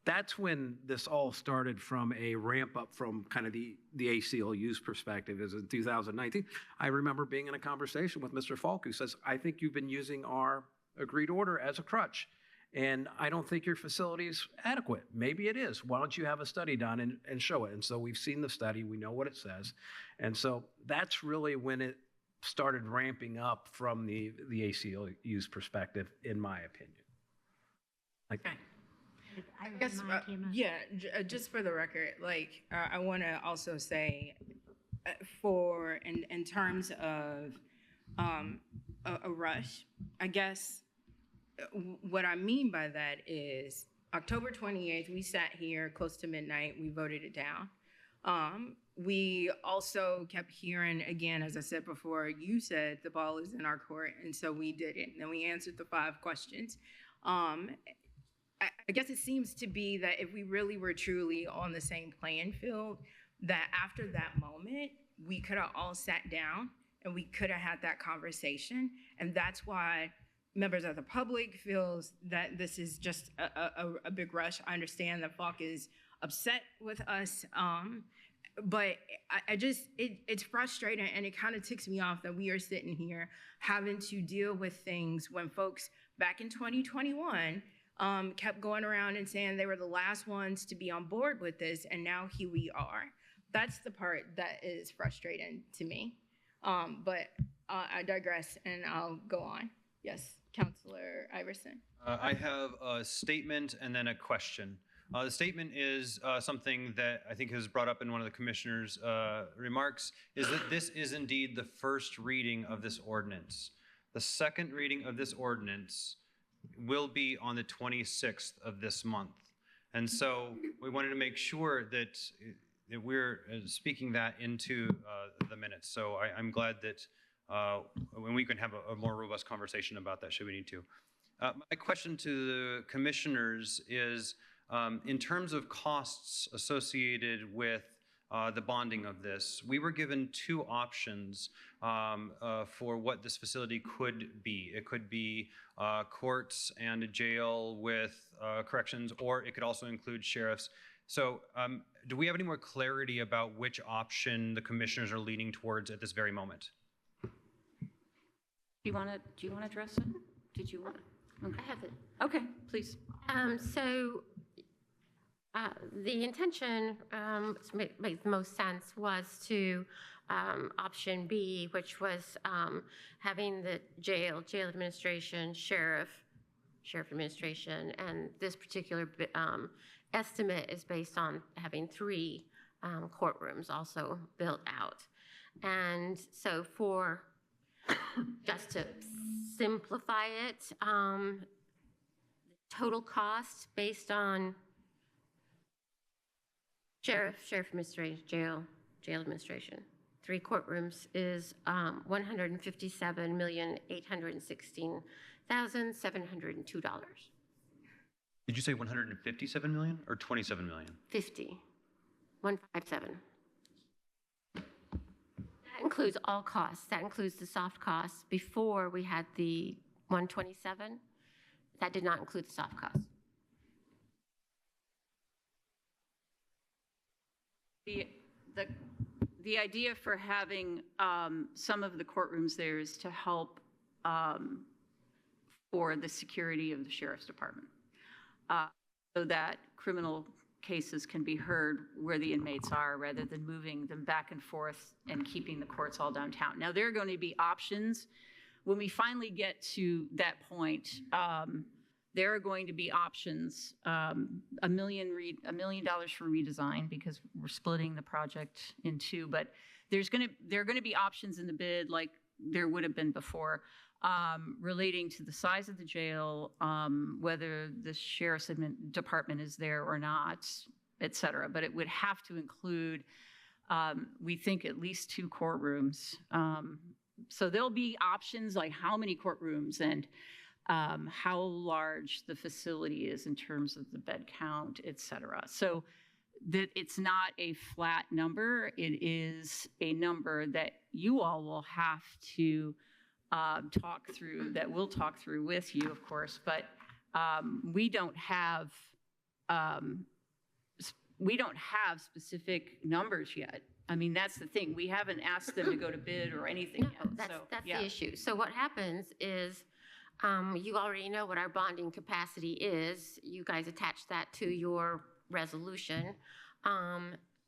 that's when this all started from a ramp up from kind of the ACLU's perspective is in 2019. I remember being in a conversation with Mr. Falk who says, I think you've been using our agreed order as a crutch. And I don't think your facility is adequate. Maybe it is. Why don't you have a study done and show it? And so we've seen the study. We know what it says. And so that's really when it started ramping up from the ACLU's perspective, in my opinion. Okay. I guess, just for the record, like, I want to also say, in terms of a rush, I guess what I mean by that is October 28th, we sat here close to midnight, we voted it down. We also kept hearing, again, as I said before, you said the ball is in our court, and so we did it, and then we answered the 5 questions. I guess it seems to be that if we really were truly on the same playing field, that after that moment, we could have all sat down and we could have had that conversation. And that's why members of the public feels that this is just a big rush. I understand that Falk is upset with us, but it's frustrating, and it kind of ticks me off that we are sitting here having to deal with things when folks back in 2021 kept going around and saying they were the last ones to be on board with this, and now here we are. That's the part that is frustrating to me. But I digress, and I'll go on. Yes, Councilor Iverson. I have a statement and then a question. The statement is something that I think is brought up in one of the commissioners' remarks, is that this is indeed the first reading of this ordinance. The second reading of this ordinance will be on the 26th of this month. And so we wanted to make sure that we're speaking that into the minutes. So I'm glad that when we can have a more robust conversation about that, should we need to. My question to the commissioners is, in terms of costs associated with the bonding of this, we were given 2 options for what this facility could be. It could be courts and a jail with corrections, or it could also include sheriffs. So do we have any more clarity about which option the commissioners are leaning towards at this very moment? Do you want to address it? Did you want? Okay. I have it. Okay, please. So the intention, makes the most sense, was to option B, which was having the jail administration, sheriff administration, and this particular estimate is based on having 3 courtrooms also built out. And so just to simplify it, total cost based on sheriff administration, jail administration, 3 courtrooms is $157,816,702. Did you say 157 million or 27 million? 157. That includes all costs. That includes the soft costs. Before we had the 127, that did not include the soft costs. The idea for having some of the courtrooms there is to help for the security of the sheriff's department, so that criminal cases can be heard where the inmates are rather than moving them back and forth and keeping the courts all downtown. Now, there are going to be options. When we finally get to that point, there are going to be options, $1 million for redesign, because we're splitting the project in 2, but there are going to be options in the bid like there would have been before, relating to the size of the jail, whether the sheriff's department is there or not, et cetera. But it would have to include, we think, at least 2 courtrooms. So there'll be options like how many courtrooms and how large the facility is in terms of the bed count, et cetera. So that it's not a flat number. It is a number that you all will have to talk through, that we'll talk through with you, of course, but we don't have specific numbers yet. I mean, that's the thing. We haven't asked them to go to bid or anything yet. That's yeah. the issue. So what happens is, you already know what our bonding capacity is. You guys attach that to your resolution.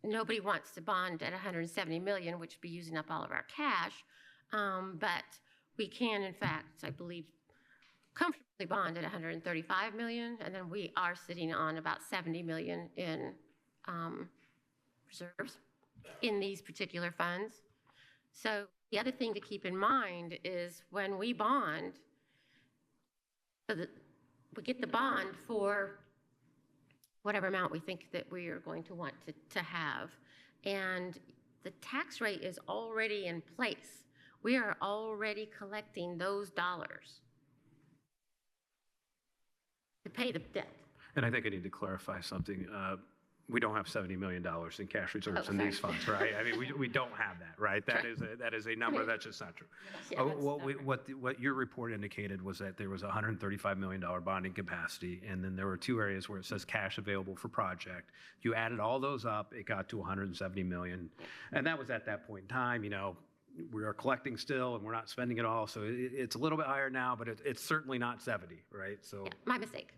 Nobody wants to bond at 170 million, which would be using up all of our cash. But we can, in fact, I believe, comfortably bond at 135 million, and then we are sitting on about 70 million in reserves in these particular funds. So the other thing to keep in mind is when we bond, we get the bond for whatever amount we think that we are going to want to have. And the tax rate is already in place. We are already collecting those dollars to pay the debt. And I think I need to clarify something. We don't have $70 million in cash reserves in these funds, right? I mean, we don't have that, right? That is a number that's just not true. Yeah, What your report indicated was that there was a $135 million bonding capacity, and then there were two areas where it says cash available for project. You added all those up, it got to $170 million, and that was at that point in time. You know, we are collecting still, and we're not spending it all, so it's a little bit higher now, but it's certainly not 70, right? So yeah, my mistake.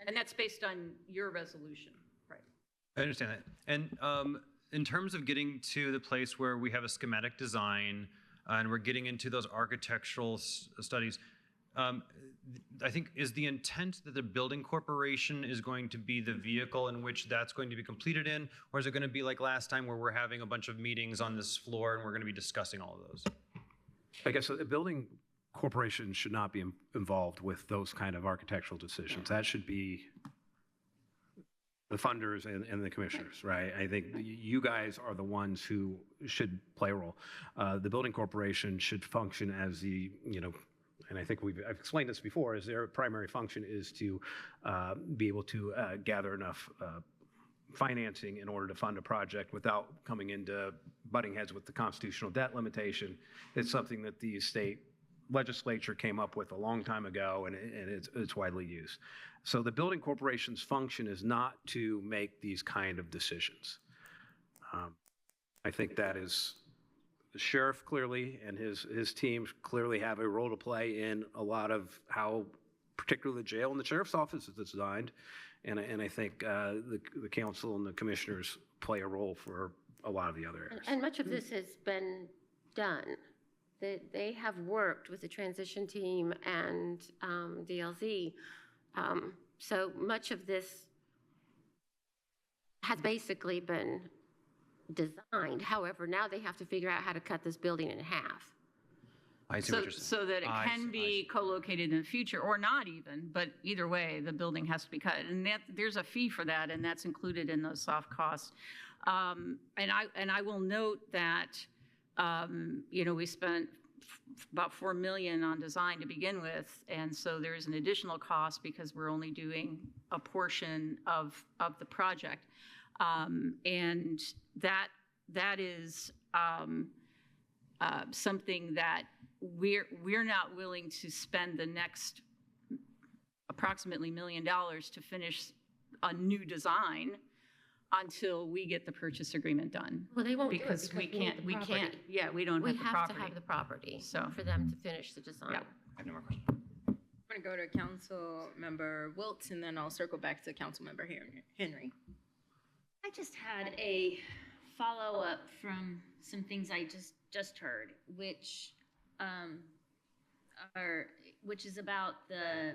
And that's based on your resolution. I understand that. And in terms of getting to the place where we have a schematic design and we're getting into those architectural studies, I think is the intent that the building corporation is going to be the vehicle in which that's going to be completed in, or is it going to be like last time where we're having a bunch of meetings on this floor and we're going to be discussing all of those? I guess the building corporation should not be involved with those kind of architectural decisions. That should be the funders and the commissioners, right? I think you guys are the ones who should play a role. The building corporation should function as the, you know, and I think I've explained this before, is their primary function is to be able to gather enough financing in order to fund a project without coming into butting heads with the constitutional debt limitation. It's something that the state legislature came up with a long time ago, and it's widely used. So the building corporation's function is not to make these kind of decisions. I think that is the sheriff clearly and his teams clearly have a role to play in a lot of how particularly the jail and the sheriff's office is designed. And I think the council and the commissioners play a role for a lot of the other areas. And much of this has been done. They have worked with the transition team and DLZ. So much of this has basically been designed. However, now they have to figure out how to cut this building in half. I see what you're saying. So that it can be co-located in the future, or not even, but either way, the building has to be cut. And there's a fee for that, and that's included in those soft costs. And I will note that, you know, we spent about $4 million on design to begin with, and so there's an additional cost because we're only doing a portion of the project, and that is something that we're not willing to spend the next approximately $1 million to finish a new design until we get the purchase agreement done. Well, they won't because do it we can't. We can't. Yeah, we don't have the property. We have to have the property for them to finish the design. Yeah. I have no more questions. I'm going to go to Council Member Wiltz, and then I'll circle back to Council Member Henry. I just had a follow-up from some things I just heard, which is about the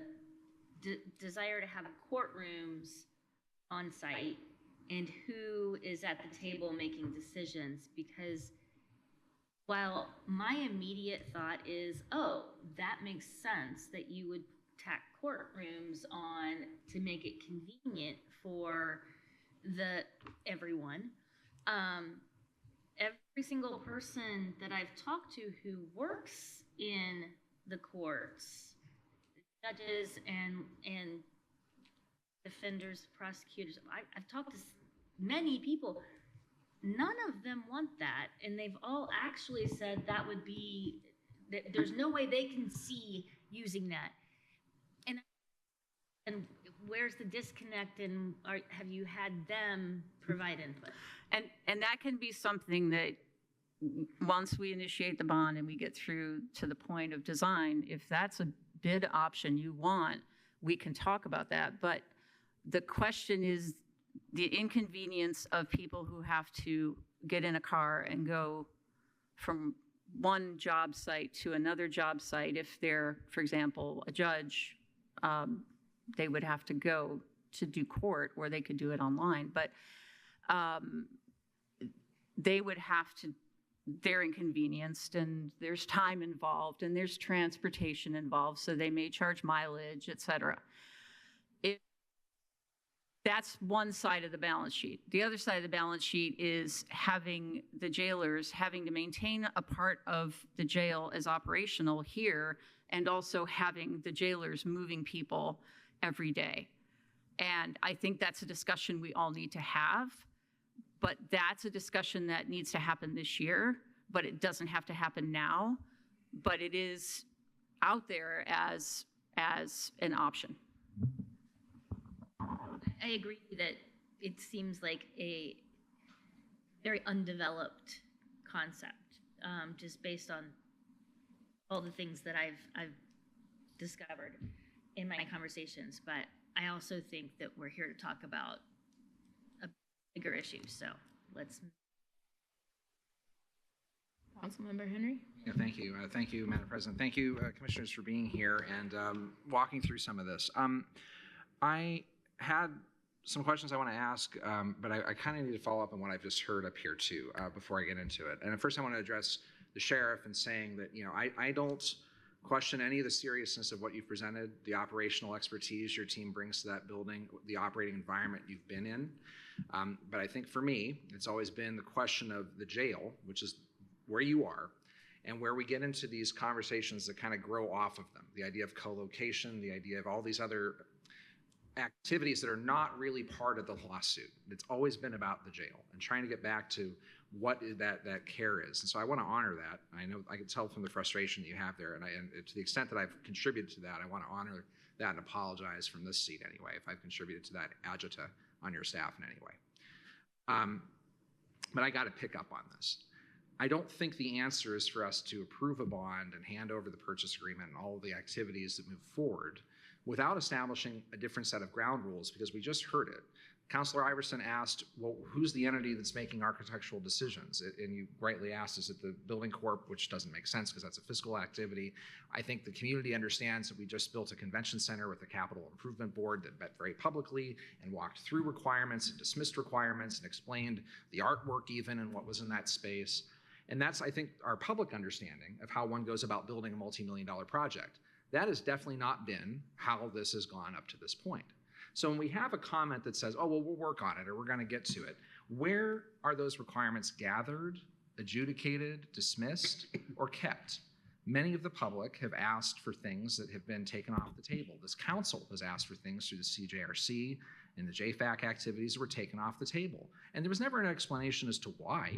desire to have courtrooms on site and who is at the table making decisions. Because while my immediate thought is, oh, that makes sense that you would tack courtrooms on to make it convenient for everyone. Every single person that I've talked to who works in the courts, judges and defenders, prosecutors, I've talked to many people. None of them want that, and they've all actually said that would be, that there's no way they can see using that. And where's the disconnect, and have you had them provide input? And that can be something that once we initiate the bond and we get through to the point of design, if that's a bid option you want, we can talk about that. But the question is the inconvenience of people who have to get in a car and go from one job site to another job site. If they're, for example, a judge, they would have to go to do court, or they could do it online. But they would have to, they're inconvenienced, and there's time involved, and there's transportation involved, so they may charge mileage, et cetera. That's one side of the balance sheet. The other side of the balance sheet is having the jailers having to maintain a part of the jail as operational here, and also having the jailers moving people every day. And I think that's a discussion we all need to have, but that's a discussion that needs to happen this year, but it doesn't have to happen now, but it is out there as an option. I agree that it seems like a very undeveloped concept, just based on all the things that I've discovered in my conversations. But I also think that we're here to talk about a bigger issue. So let's. Councilmember Henry? Yeah, thank you. Thank you, Madam President. Thank you, Commissioners, for being here and walking through some of this. I had some questions I want to ask, but I kind of need to follow up on what I've just heard up here too before I get into it. And first I want to address the sheriff and saying that, I don't question any of the seriousness of what you've presented, the operational expertise your team brings to that building, the operating environment you've been in. But I think for me, it's always been the question of the jail, which is where you are, and where we get into these conversations that kind of grow off of them. The idea of co-location, the idea of all these other activities that are not really part of the lawsuit. It's always been about the jail and trying to get back to what that care is. And so I want to honor that. I know I can tell from the frustration that you have there, and to the extent that I've contributed to that, I want to honor that and apologize from this seat anyway if I've contributed to that agita on your staff in any way. But I got to pick up on this. I don't think the answer is for us to approve a bond and hand over the purchase agreement and all of the activities that move forward without establishing a different set of ground rules, because we just heard it. Councilor Iverson asked, well, who's the entity that's making architectural decisions? And you rightly asked, is it the building corp, which doesn't make sense because that's a fiscal activity. I think the community understands that we just built a convention center with the Capital Improvement Board that met very publicly and walked through requirements and dismissed requirements and explained the artwork even and what was in that space. And that's, I think, our public understanding of how one goes about building a multi-million-dollar project. That has definitely not been how this has gone up to this point. So when we have a comment that says, oh, well, we'll work on it or we're going to get to it, where are those requirements gathered, adjudicated, dismissed, or kept? Many of the public have asked for things that have been taken off the table. This council has asked for things through the CJRC and the JFAC activities that were taken off the table. And there was never an explanation as to why.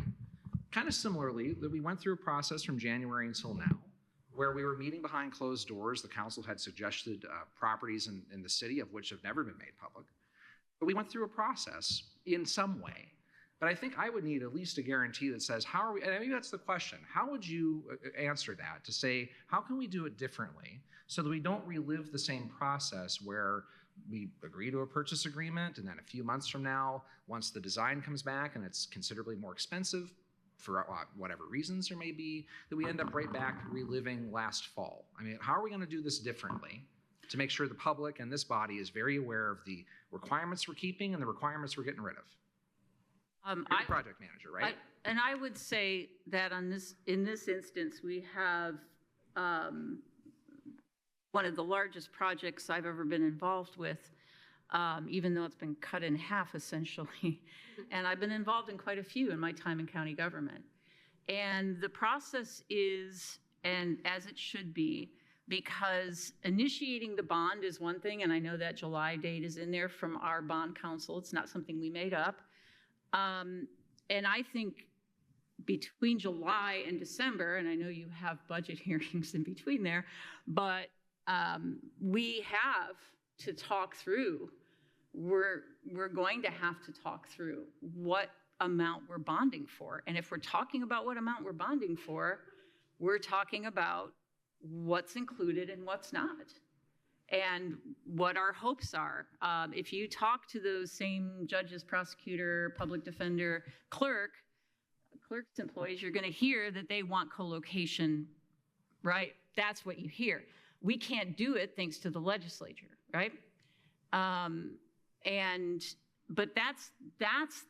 Kind of similarly, that we went through a process from January until now, where we were meeting behind closed doors. The council had suggested properties in the city, of which have never been made public. But we went through a process in some way. But I think I would need at least a guarantee that says, how are we, and maybe that's the question, how would you answer that to say, how can we do it differently so that we don't relive the same process where we agree to a purchase agreement and then a few months from now, once the design comes back and it's considerably more expensive, for whatever reasons there may be, that we end up right back reliving last fall. I mean, how are we going to do this differently to make sure the public and this body is very aware of the requirements we're keeping and the requirements we're getting rid of? You're the project manager, right? And I would say that in this instance, we have one of the largest projects I've ever been involved with, even though it's been cut in half essentially. And I've been involved in quite a few in my time in county government. And the process is, and as it should be, because initiating the bond is one thing, and I know that July date is in there from our bond council. It's not something we made up. And I think between July and December, and I know you have budget hearings in between there, but we have to talk through, we're going to have to talk through what amount we're bonding for. And if we're talking about what amount we're bonding for, we're talking about what's included and what's not, and what our hopes are. If you talk to those same judges, prosecutor, public defender, clerk's employees, you're going to hear that they want co-location, right? That's what you hear. We can't do it thanks to the legislature, right? But that's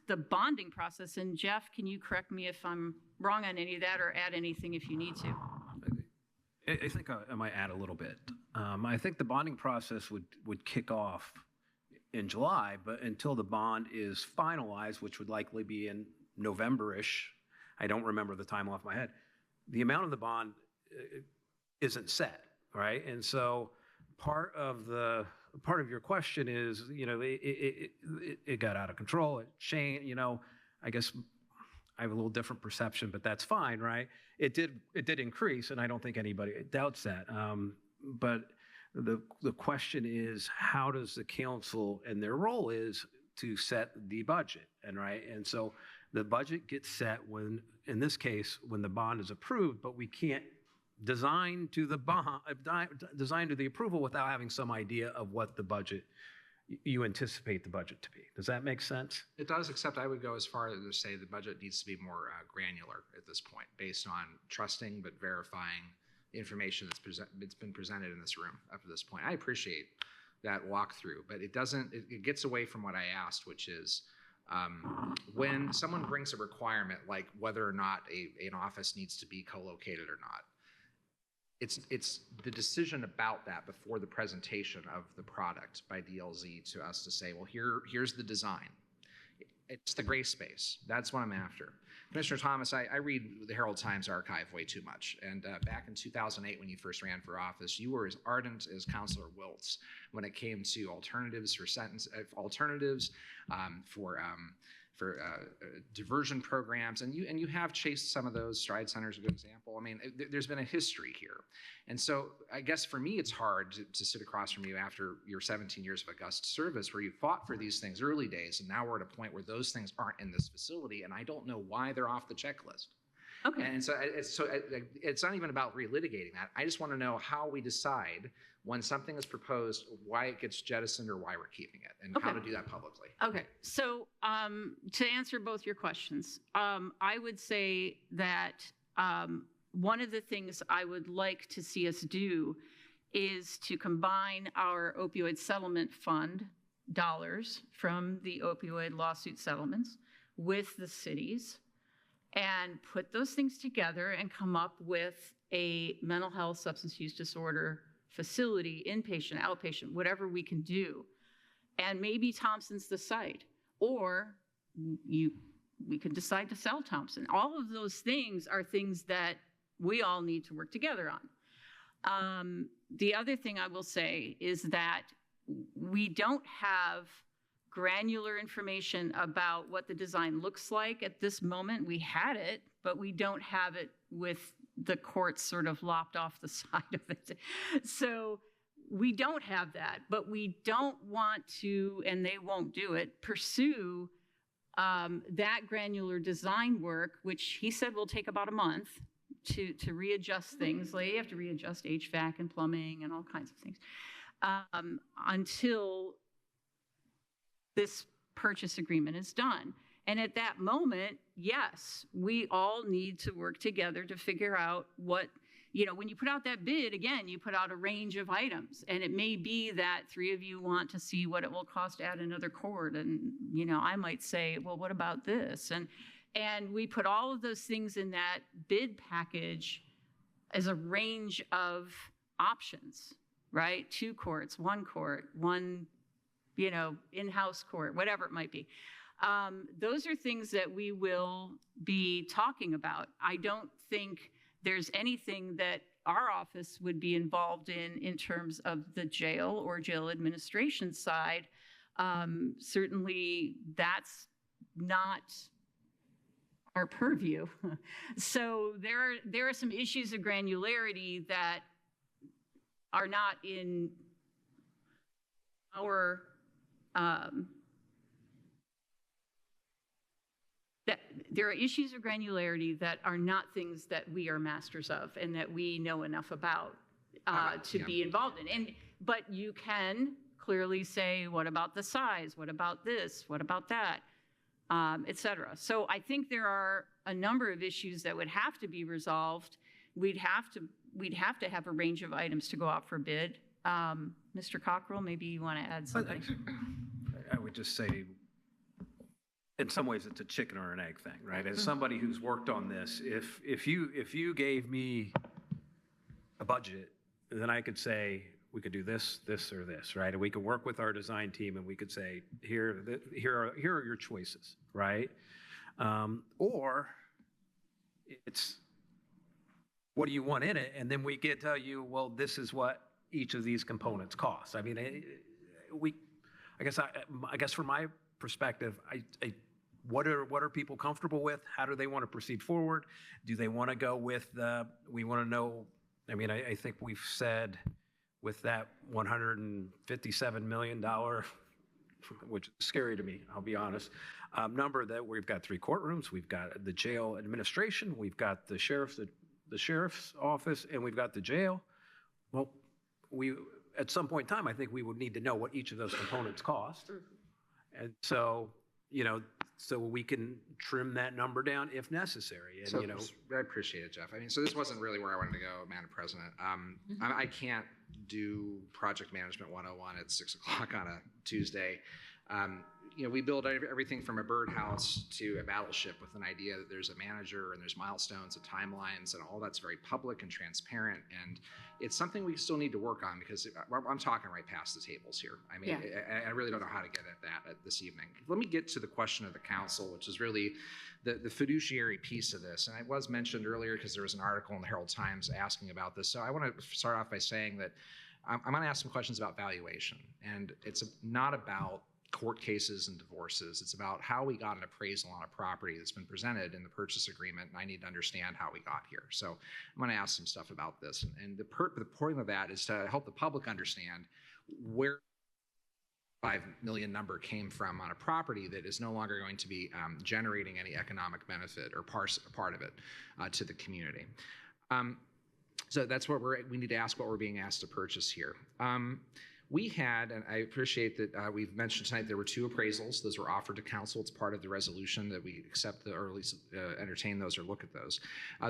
the bonding process. And Jeff, can you correct me if I'm wrong on any of that, or add anything if you need to? I think I might add a little bit. I think the bonding process would kick off in July, but until the bond is finalized, which would likely be in November-ish, I don't remember the time off my head, the amount of the bond isn't set, right? And so part of your question is, it got out of control, it changed, I guess I have a little different perception, but that's fine, right? It did increase, and I don't think anybody doubts that. But the question is, how does the council, and their role is to set the budget, and so the budget gets set when, in this case, when the bond is approved, but we can't design to the approval without having some idea of what the budget you anticipate the budget to be. Does that make sense? It does, except I would go as far as to say the budget needs to be more granular at this point, based on trusting but verifying the information that's been presented in this room up to this point. I appreciate that walkthrough, but it gets away from what I asked, which is when someone brings a requirement like whether or not an office needs to be co-located or not, it's the decision about that before the presentation of the product by DLZ to us to say, well, here's the design. It's the gray space. That's what I'm after. Commissioner Thomas, I read the Herald Times archive way too much. And back in 2008, when you first ran for office, you were as ardent as Councilor Wiltz when it came to alternatives for diversion programs, and you have chased some of those. Stride Center is a good example. I mean, there's been a history here. And so I guess for me, it's hard to sit across from you after your 17 years of august service, where you fought for these things early days, and now we're at a point where those things aren't in this facility, and I don't know why they're off the checklist. Okay. And so it's not even about relitigating that. I just want to know how we decide when something is proposed, why it gets jettisoned or why we're keeping it, and how to do that publicly. Okay, so to answer both your questions, I would say that one of the things I would like to see us do is to combine our opioid settlement fund dollars from the opioid lawsuit settlements with the cities and put those things together and come up with a mental health substance use disorder facility, inpatient, outpatient, whatever we can do. And maybe Thompson's the site, or we can decide to sell Thompson. All of those things are things that we all need to work together on. The other thing I will say is that we don't have granular information about what the design looks like at this moment. We had it, but we don't have it with the courts sort of lopped off the side of it. So we don't have that, but we don't want to, and they won't do it, pursue that granular design work, which he said will take about a month to readjust things. Like you have to readjust HVAC and plumbing and all kinds of things until this purchase agreement is done. And at that moment, yes, we all need to work together to figure out what, when you put out that bid, again, you put out a range of items. And it may be that 3 of you want to see what it will cost to add another cord. And, I might say, well, what about this? And we put all of those things in that bid package as a range of options, right? 2 courts, 1 court, 1, in-house court, whatever it might be. Those are things that we will be talking about. I don't think there's anything that our office would be involved in terms of the jail or jail administration side. Certainly that's not our purview. So there are some issues of granularity that are not in our that there are issues of granularity that are not things that we are masters of and that we know enough about to be involved in. But you can clearly say, what about the size? What about this? What about that? Et cetera. So I think there are a number of issues that would have to be resolved. We'd have to have a range of items to go out for bid. Mr. Cockrell, maybe you want to add something. I would just say, in some ways, it's a chicken or an egg thing, right? As somebody who's worked on this, if you gave me a budget, then I could say we could do this, this, or this, right? And we could work with our design team, and we could say, here are your choices, right? Or it's, what do you want in it? And then we could tell you, well, this is what each of these components cost. I mean, I guess from my perspective, what are people comfortable with? How do they want to proceed forward? Do they want to go with we want to know, I mean, I think we've said with that $157 million, which is scary to me, I'll be honest, number that we've got 3 courtrooms, we've got the jail administration, we've got the sheriff's office, and we've got the jail. Well, at some point in time, I think we would need to know what each of those components cost. And so, so we can trim that number down if necessary. And, So I appreciate it, Jeff. I mean, so this wasn't really where I wanted to go, Madam President. I can't do project management 101 at 6 o'clock on a Tuesday. We build everything from a birdhouse to a battleship with an idea that there's a manager and there's milestones and timelines, and all that's very public and transparent. And it's something we still need to work on, because I'm talking right past the tables here. I mean, I really don't know how to get at that this evening. Let me get to the question of the council, which is really the fiduciary piece of this. And it was mentioned earlier because there was an article in the Herald Times asking about this. So I want to start off by saying that I'm going to ask some questions about valuation. And it's not about court cases and divorces. It's about how we got an appraisal on a property that's been presented in the purchase agreement, and I need to understand how we got here. So I'm going to ask some stuff about this. And the point of that is to help the public understand where the $5 million number came from on a property that is no longer going to be generating any economic benefit or part of it to the community. So that's what we need to ask, what we're being asked to purchase here. We had, and I appreciate that we've mentioned tonight, there were 2 appraisals. Those were offered to council. It's part of the resolution that we accept or at least entertain those or look at those.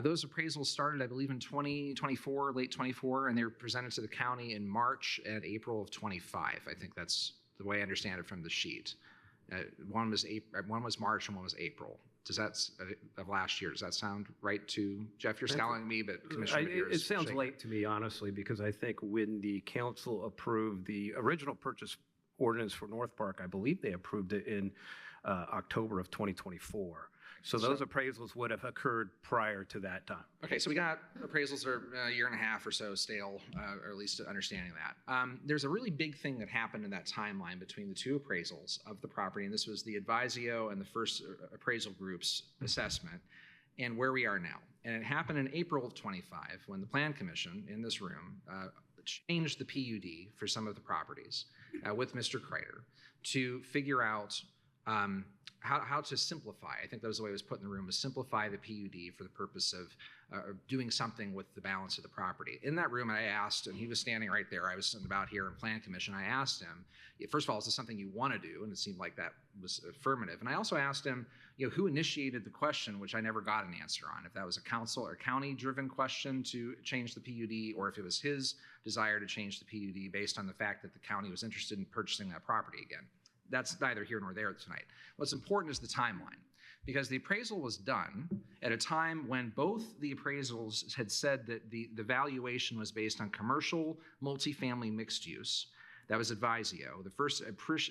Those appraisals started, I believe, in 2024, late 24, and they were presented to the county in March and April of 25. I think that's the way I understand it from the sheet. One was March and one was April. Of last year. Does that sound right to Jeff? You're scowling at me, but Commissioner McGeer is it sounds shaking. late to me, honestly, because I think when the council approved the original purchase ordinance for North Park, I believe they approved it in October of 2024. So those appraisals would have occurred prior to that time. Okay, so we got appraisals are a year and a half or so stale, or at least understanding that. There's a really big thing that happened in that timeline between the 2 appraisals of the property, and this was the Advisio and the first appraisal group's assessment, and where we are now. And it happened in April of 25 when the Plan Commission in this room changed the PUD for some of the properties with Mr. Kreider to figure out how to simplify. I think that was the way it was put in the room, was simplify the PUD for the purpose of doing something with the balance of the property. In that room, I asked, and he was standing right there, I was about here in Plan Commission, I asked him, first of all, is this something you want to do? And it seemed like that was affirmative. And I also asked him, who initiated the question, which I never got an answer on, if that was a council or county-driven question to change the PUD, or if it was his desire to change the PUD based on the fact that the county was interested in purchasing that property again. That's neither here nor there tonight. What's important is the timeline, because the appraisal was done at a time when both the appraisals had said that the valuation was based on commercial, multifamily, mixed use. That was Advisio. The first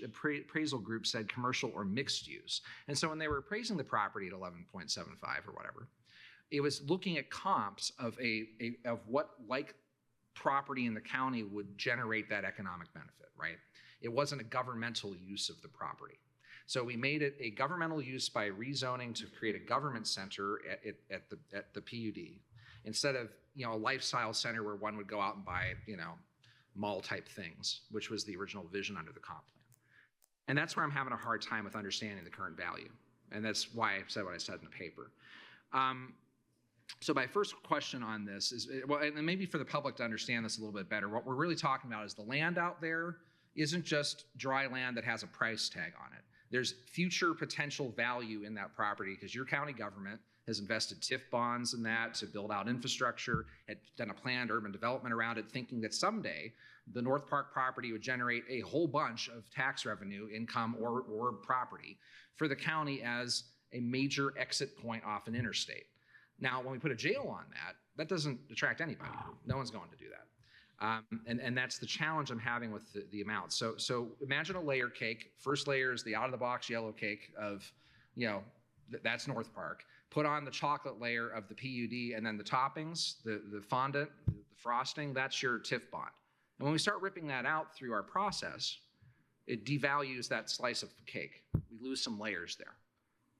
appraisal group said commercial or mixed use. And so when they were appraising the property at 11.75 or whatever, it was looking at comps of what like property in the county would generate that economic benefit, right? It wasn't a governmental use of the property. So we made it a governmental use by rezoning to create a government center at the PUD, instead of, a lifestyle center where one would go out and buy, mall type things, which was the original vision under the comp plan. And that's where I'm having a hard time with understanding the current value. And that's why I said what I said in the paper. So my first question on this is, well, and maybe for the public to understand this a little bit better, what we're really talking about is the land out there isn't just dry land that has a price tag on it. There's future potential value in that property because your county government has invested TIF bonds in that to build out infrastructure, had done a planned urban development around it, thinking that someday the North Park property would generate a whole bunch of tax revenue, income, or property for the county as a major exit point off an interstate. Now, when we put a jail on that, that doesn't attract anybody. No one's going to do that. And that's the challenge I'm having with the amount. So imagine a layer cake. First layer is the out-of-the-box yellow cake of, that's North Park. Put on the chocolate layer of the PUD, and then the toppings, the fondant, the frosting, that's your TIF bond. And when we start ripping that out through our process, it devalues that slice of cake. We lose some layers there.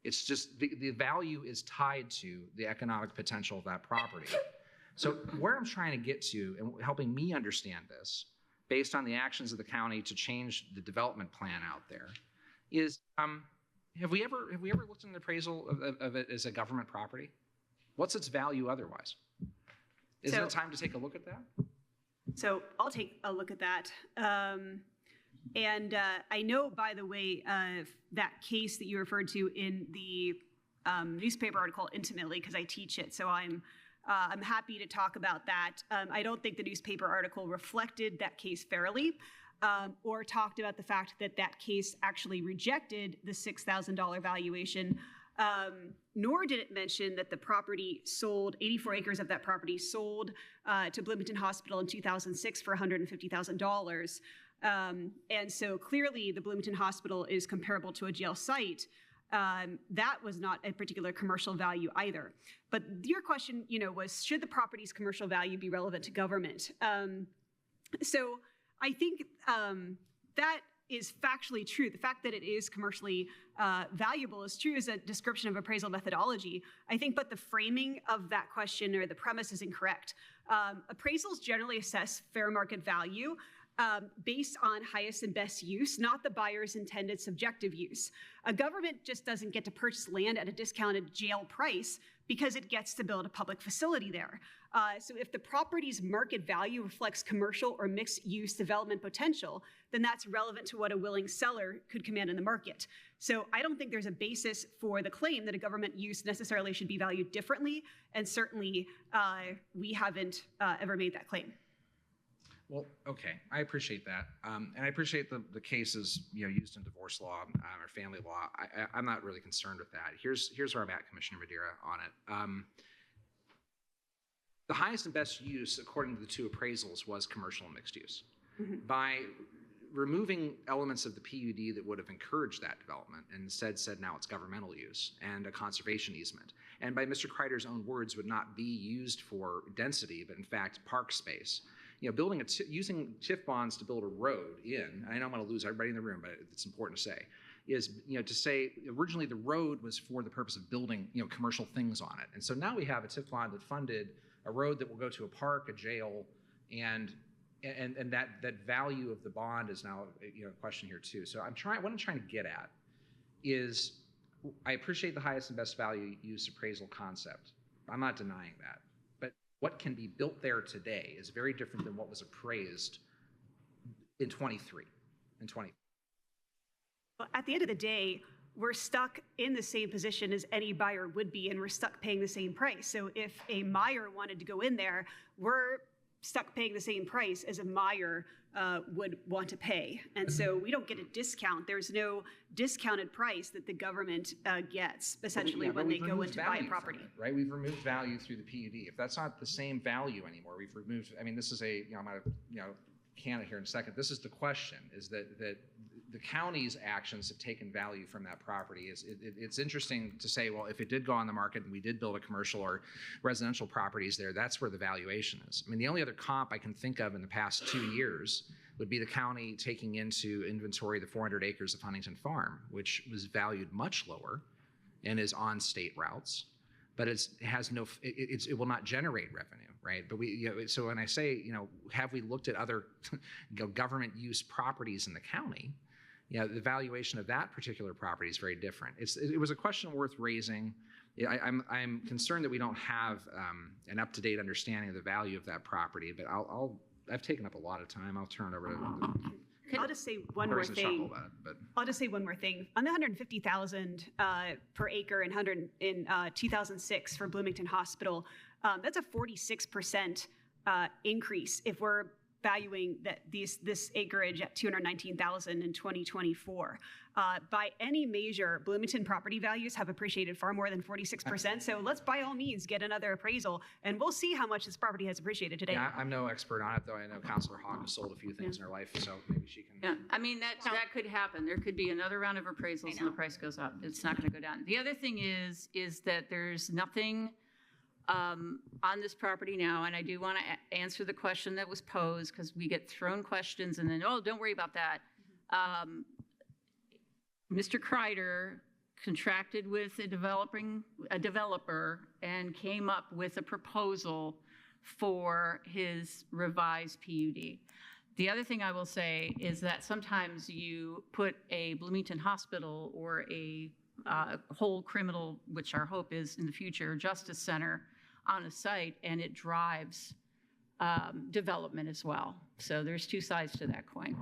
It's just the value is tied to the economic potential of that property. So where I'm trying to get to and helping me understand this, based on the actions of the county to change the development plan out there, is have we ever looked at an appraisal of it as a government property? What's its value otherwise? Isn't it time to take a look at that? So I'll take a look at that. And I know, by the way, that case that you referred to in the newspaper article intimately because I teach it. So I'm happy to talk about that. I don't think the newspaper article reflected that case fairly or talked about the fact that that case actually rejected the $6,000 valuation. Nor did it mention that the property sold, 84 acres of that property sold to Bloomington Hospital in 2006 for $150,000. And so clearly the Bloomington Hospital is comparable to a jail site. That was not a particular commercial value either. But your question, was should the property's commercial value be relevant to government? So I think that is factually true. The fact that it is commercially valuable is true as a description of appraisal methodology, I think, but the framing of that question or the premise is incorrect. Appraisals generally assess fair market value based on highest and best use, not the buyer's intended subjective use. A government just doesn't get to purchase land at a discounted jail price because it gets to build a public facility there. So if the property's market value reflects commercial or mixed use development potential, then that's relevant to what a willing seller could command in the market. So I don't think there's a basis for the claim that a government use necessarily should be valued differently, and certainly we haven't ever made that claim. Well, okay, I appreciate that, and I appreciate the cases used in divorce law or family law. I'm not really concerned with that. Here's where I'm at, Commissioner Madeira, on it. The highest and best use, according to the two appraisals, was commercial and mixed use. Mm-hmm. By removing elements of the PUD that would have encouraged that development and instead said now it's governmental use and a conservation easement, and by Mr. Kreider's own words would not be used for density, but in fact park space. Building using TIF bonds to build a road in, I know I'm going to lose everybody in the room, but it's important to say, is to say originally the road was for the purpose of building commercial things on it, and so now we have a TIF bond that funded a road that will go to a park, a jail, and that value of the bond is now a question here too. So what I'm trying to get at is I appreciate the highest and best value use appraisal concept. I'm not denying that. But what can be built there today is very different than what was appraised in 23 and 20. Well, at the end of the day, we're stuck in the same position as any buyer would be, and we're stuck paying the same price. So if a Meyer wanted to go in there, we're stuck paying the same price as a Meyer would want to pay. And so we don't get a discount. There's no discounted price that the government gets, essentially, when they go in to buy a property. Right? We've removed value through the PUD. If that's not the same value anymore, we've removed, this is a, I'm going to can it here in a second. This is the question, is that the county's actions have taken value from that property. It's interesting to say, well, if it did go on the market and we did build a commercial or residential properties there, that's where the valuation is. The only other comp I can think of in the past 2 years would be the county taking into inventory the 400 acres of Huntington Farm, which was valued much lower and is on state routes, but it will not generate revenue, right? But so when I say, have we looked at other government use properties in the county? The valuation of that particular property is very different. It was a question worth raising. I'm concerned that we don't have an up-to-date understanding of the value of that property, but I've taken up a lot of time. I'll turn it over to I'll just say one more thing. I'll just say one more thing. On the 150,000 per acre in 2006 for Bloomington Hospital, that's a 46% increase if we're valuing this acreage at 219,000 in 2024. By any measure, Bloomington property values have appreciated far more than 46%. So let's by all means get another appraisal, and we'll see how much this property has appreciated today. Yeah, I'm no expert on it, though. I know Councilor Hogg has sold a few things in her life, so maybe she can. Yeah, I mean, that could happen. There could be another round of appraisals and the price goes up. It's not going to go down. The other thing is that there's nothing on this property now, and I do want to answer the question that was posed, because we get thrown questions and then, oh, don't worry about that. Mr. Kreider contracted with a developer and came up with a proposal for his revised PUD. The other thing I will say is that sometimes you put a Bloomington Hospital or a whole criminal, which our hope is in the future, justice center on a site, and it drives development as well. So there's two sides to that coin.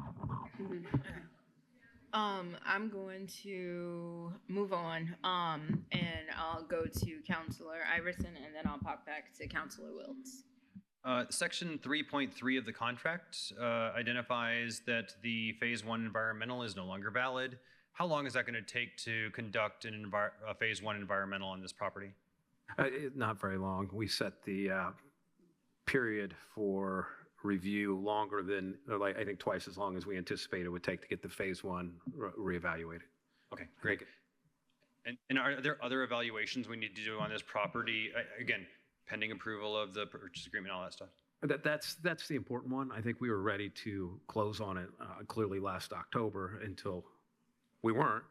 I'm going to move on, and I'll go to Councilor Iverson, and then I'll pop back to Councilor Wiltz. Section 3.3 of the contract identifies that the Phase 1 environmental is no longer valid. How long is that going to take to conduct a Phase 1 environmental on this property? Not very long. We set the period for review longer than, I think twice as long as we anticipated it would take to get the Phase 1 reevaluated. Okay, great. And are there other evaluations we need to do on this property? Again, pending approval of the purchase agreement, all that stuff. That's the important one. I think we were ready to close on it clearly last October until we weren't.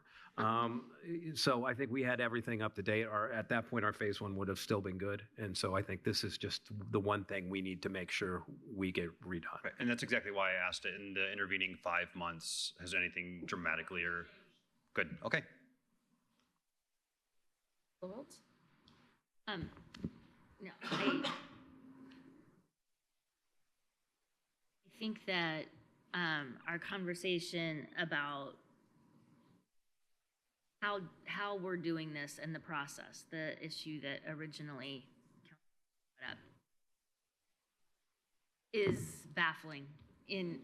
So I think we had everything up to date. At that point, our Phase 1 would have still been good. And so I think this is just the one thing we need to make sure we get redone. Right. And that's exactly why I asked it. In the intervening 5 months, has anything dramatically or good? Okay. No, I think that our conversation about how we're doing this and the process, the issue that originally brought up, is baffling. And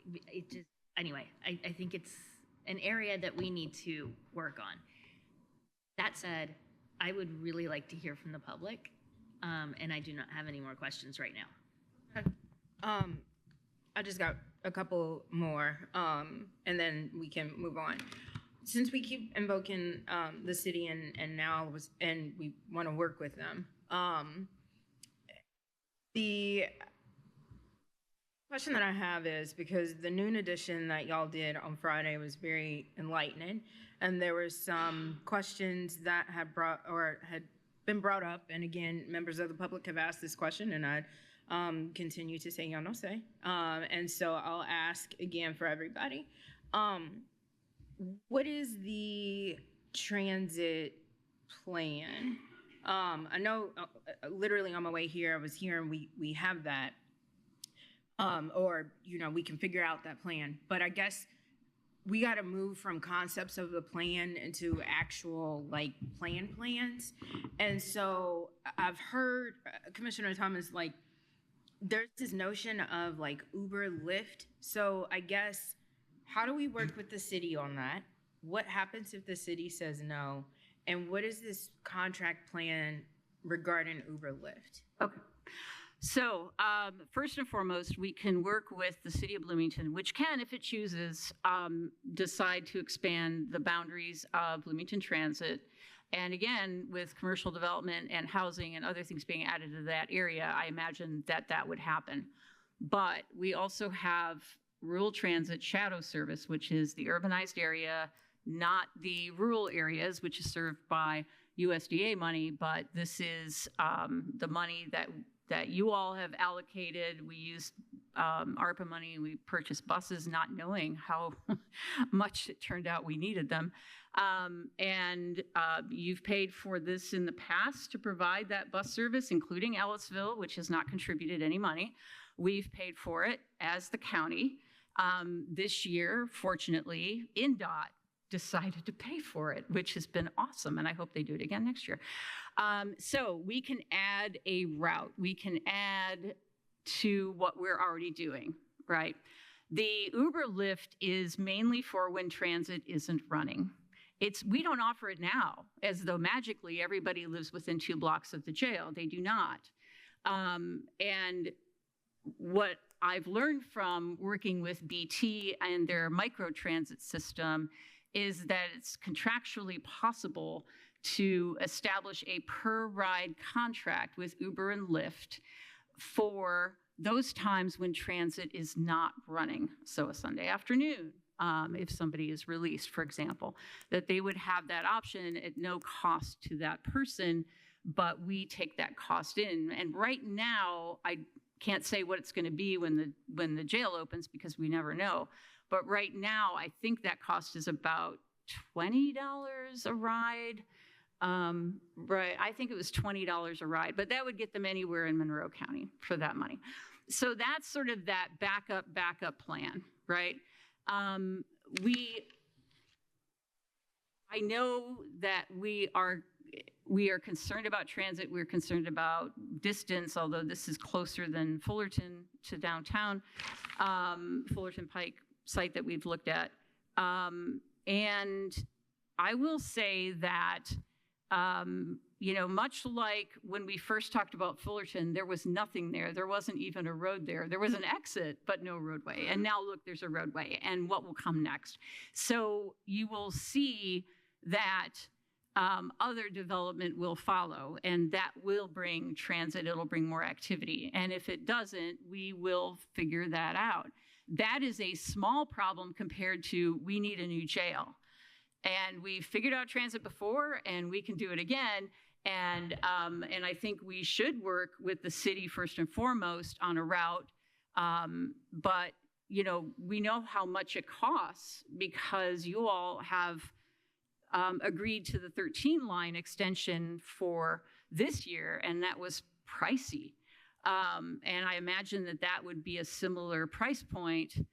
it just, anyway, I think it's an area that we need to work on. That said, I would really like to hear from the public, and I do not have any more questions right now. I just got a couple more, and then we can move on. Since we keep invoking the city and we want to work with them, the question that I have is, because the noon edition that y'all did on Friday was very enlightening, and there were some questions that had been brought up, and again, members of the public have asked this question, and I'd continue to say y'all no say, and so I'll ask again for everybody. What is the transit plan? I know literally on my way here, I was hearing we have that, or, we can figure out that plan. But I guess we got to move from concepts of the plan into actual plans. And so I've heard Commissioner Thomas, there's this notion of Uber Lyft. So I guess, how do we work with the city on that? What happens if the city says no? And what is this contract plan regarding Uber Lyft? Okay. So first and foremost, we can work with the city of Bloomington, which can, if it chooses, decide to expand the boundaries of Bloomington Transit. And again, with commercial development and housing and other things being added to that area, I imagine that would happen. But we also have rural transit shadow service, which is the urbanized area, not the rural areas, which is served by USDA money, but this is the money that you all have allocated. We used ARPA money. We purchased buses not knowing how much it turned out we needed them. And you've paid for this in the past to provide that bus service, including Ellisville, which has not contributed any money. We've paid for it as the county. This year, fortunately, INDOT decided to pay for it, which has been awesome, and I hope they do it again next year. So we can add a route. We can add to what we're already doing, right? The Uber Lyft is mainly for when transit isn't running. We don't offer it now, as though magically everybody lives within 2 blocks of the jail. They do not. And what I've learned from working with BT and their microtransit system is that it's contractually possible to establish a per ride contract with Uber and Lyft for those times when transit is not running. So a Sunday afternoon, if somebody is released, for example, that they would have that option at no cost to that person, but we take that cost in. And right now, I can't say what it's going to be when the jail opens because we never know. But right now, I think that cost is about $20 a ride. Right, I think it was $20 a ride, but that would get them anywhere in Monroe County for that money. So that's sort of that backup plan, right? I know that we are concerned about transit. We're concerned about distance, although this is closer than Fullerton to downtown, Fullerton Pike site that we've looked at. And I will say that, much like when we first talked about Fullerton, there was nothing there. There wasn't even a road there. There was an exit, but no roadway. And now look, there's a roadway. And what will come next? So you will see that other development will follow, and that will bring transit. It'll bring more activity. And if it doesn't, we will figure that out. That is a small problem compared to we need a new jail. And we figured out transit before, and we can do it again. And I think we should work with the city first and foremost on a route. But we know how much it costs because you all have agreed to the 13 line extension for this year, and that was pricey. And I imagine that would be a similar price point.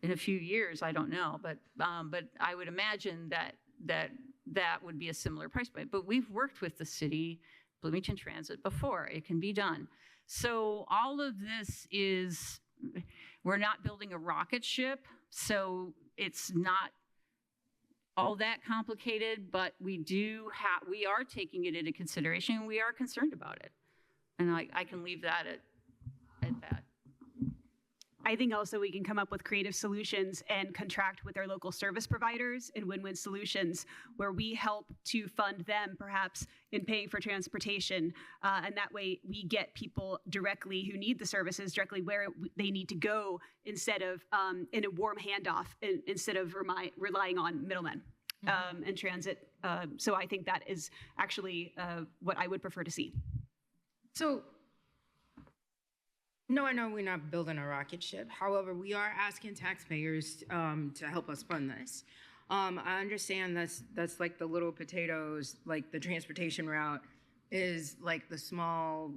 In a few years, I don't know, but I would imagine that would be a similar price point. But we've worked with the city, Bloomington Transit, before. It can be done. So all of this is, we're not building a rocket ship, so it's not all that complicated, but we are taking it into consideration, and we are concerned about it. And I can leave that at that. I think also we can come up with creative solutions and contract with our local service providers and win-win solutions where we help to fund them perhaps in paying for transportation. And that way we get people directly who need the services directly where they need to go instead of in a warm handoff, instead of relying on middlemen and transit. So I think that is actually what I would prefer to see. So, no, I know we're not building a rocket ship. However, we are asking taxpayers to help us fund this. I understand that's like the little potatoes, like the transportation route is like the small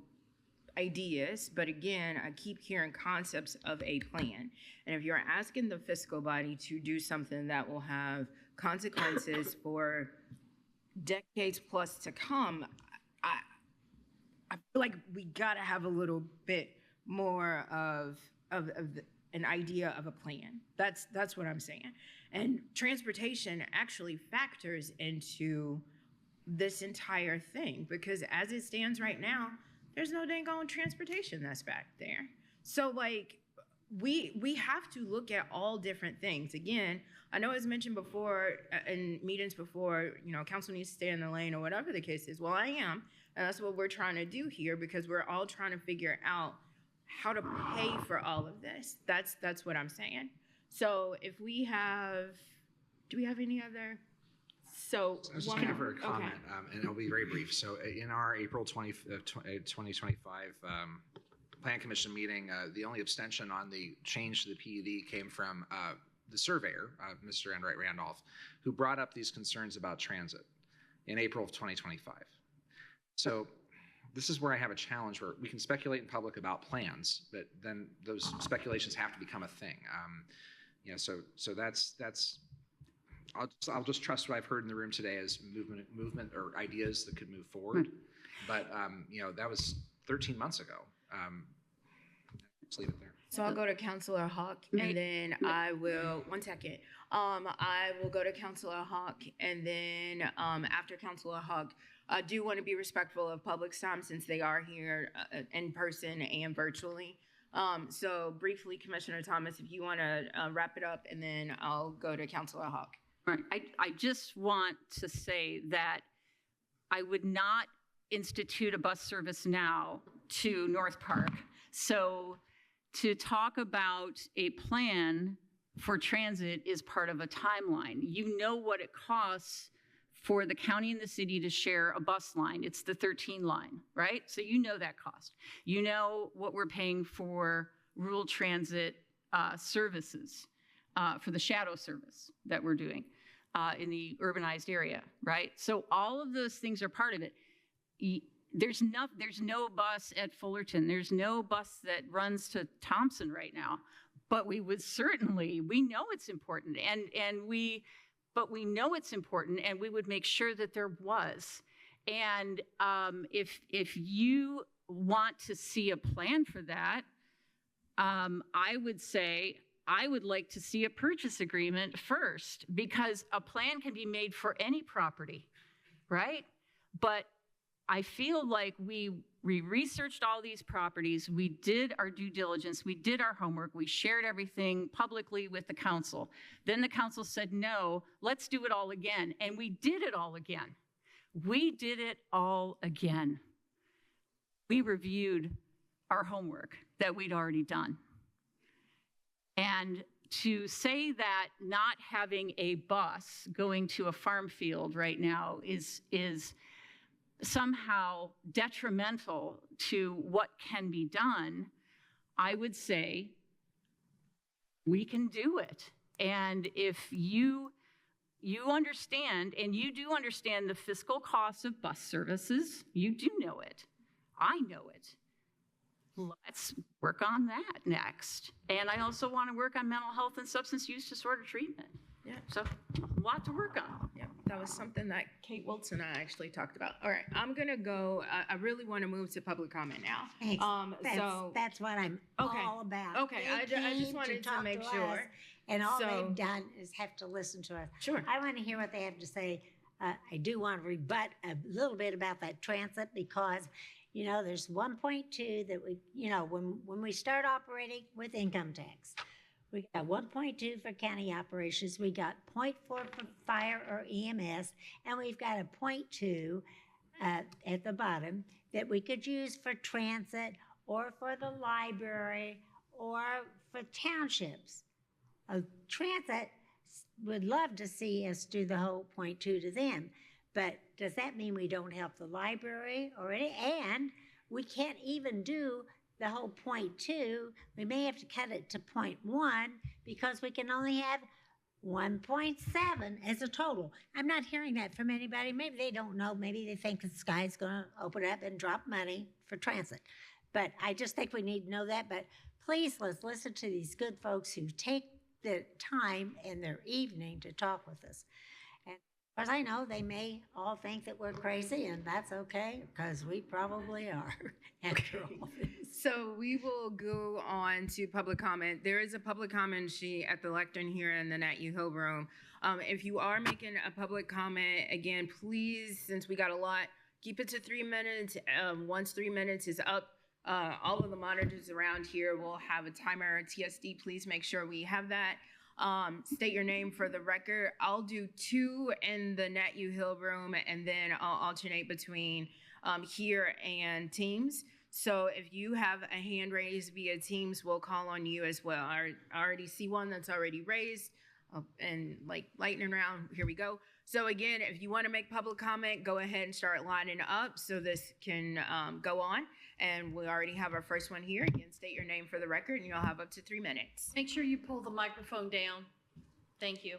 ideas. But again, I keep hearing concepts of a plan. And if you're asking the fiscal body to do something that will have consequences for decades plus to come, I feel like we gotta have a little bit more of an idea of a plan. That's what I'm saying. And transportation actually factors into this entire thing because as it stands right now, there's no dang on transportation that's back there. So like we have to look at all different things. Again, I know it's mentioned before in meetings before, council needs to stay in the lane or whatever the case is. Well, I am, And that's what we're trying to do here, because we're all trying to figure out how to pay for all of this. That's what I'm saying. So if we have, do we have any other? So I was just going to for a comment, and it'll be very brief. So in our April 2025 Plan Commission meeting, the only abstention on the change to the PUD came from the surveyor, Mr. Enright Randolph, who brought up these concerns about transit in April of 2025. So this is where I have a challenge, where we can speculate in public about plans, but then those speculations have to become a thing. So that's I'll just trust what I've heard in the room today as movement or ideas that could move forward. But that was 13 months ago. Let's leave it there. So I'll go to Councilor Hawk, and then I will, one second. I will go to Councilor Hawk, and then after Councilor Hawk, I do want to be respectful of public's time since they are here in person and virtually. So briefly, Commissioner Thomas, if you want to wrap it up, and then I'll go to Councilor Hawk. Right. I just want to say that I would not institute a bus service now to North Park. So to talk about a plan for transit is part of a timeline. You know what it costs for the county and the city to share a bus line. It's the 13 line, right? So you know that cost. You know what we're paying for rural transit services, for the shadow service that we're doing in the urbanized area, right? So all of those things are part of it. There's no bus at Fullerton. There's no bus that runs to Thompson right now. But we would certainly, we know it's important, but we know it's important, and we would make sure that there was. And if you want to see a plan for that, I would say I would like to see a purchase agreement first, because a plan can be made for any property, right? But I feel like we researched all these properties, we did our due diligence, we did our homework, we shared everything publicly with the council. Then the council said, no, let's do it all again. And we did it all again. We did it all again. We reviewed our homework that we'd already done. And to say that not having a bus going to a farm field right now is somehow detrimental to what can be done, I would say we can do it. And if you understand, and you do understand the fiscal costs of bus services, you do know it. I know it. Let's work on that next. And I also want to work on mental health and substance use disorder treatment. Yeah. So a lot to work on. Yeah, that was something that Kate Wilson and I actually talked about. All right, I'm gonna go. I really want to move to public comment now. Thanks. That's what I'm all about. Okay, I just wanted to make sure. Us, and all they've done is have to listen to us. Sure. I want to hear what they have to say. I do want to rebut a little bit about that transit, because there's 1.2 that we, when we start operating with income tax, we got 1.2 for county operations, we got 0.4 for fire or EMS, and we've got a 0.2 at the bottom that we could use for transit or for the library or for townships. Transit would love to see us do the whole 0.2 to them, but does that mean we don't help the library or any? And we can't even do the whole 0.2. We may have to cut it to 0.1 because we can only have 1.7 as a total. I'm not hearing that from anybody. Maybe they don't know. Maybe they think the sky's going to open up and drop money for transit. But I just think we need to know that. But please, let's listen to these good folks who take the time in their evening to talk with us. And as I know, they may all think that we're crazy, and that's okay, because we probably are after all this. So we will go on to public comment. There is a public comment sheet at the lectern here in the Nat U Hill room. If you are making a public comment, again, please, since we got a lot, keep it to 3 minutes. Once 3 minutes is up, all of the monitors around here will have a timer, TSD. Please make sure we have that. State your name for the record. I'll do 2 in the Nat U Hill room, and then I'll alternate between here and Teams. So if you have a hand raised via Teams, we'll call on you as well. I already see one that's already raised and like lightning round. Here we go. So again, if you want to make public comment, go ahead and start lining up so this can go on. And we already have our first one here. Again, state your name for the record and you'll have up to 3 minutes. Make sure you pull the microphone down. Thank you.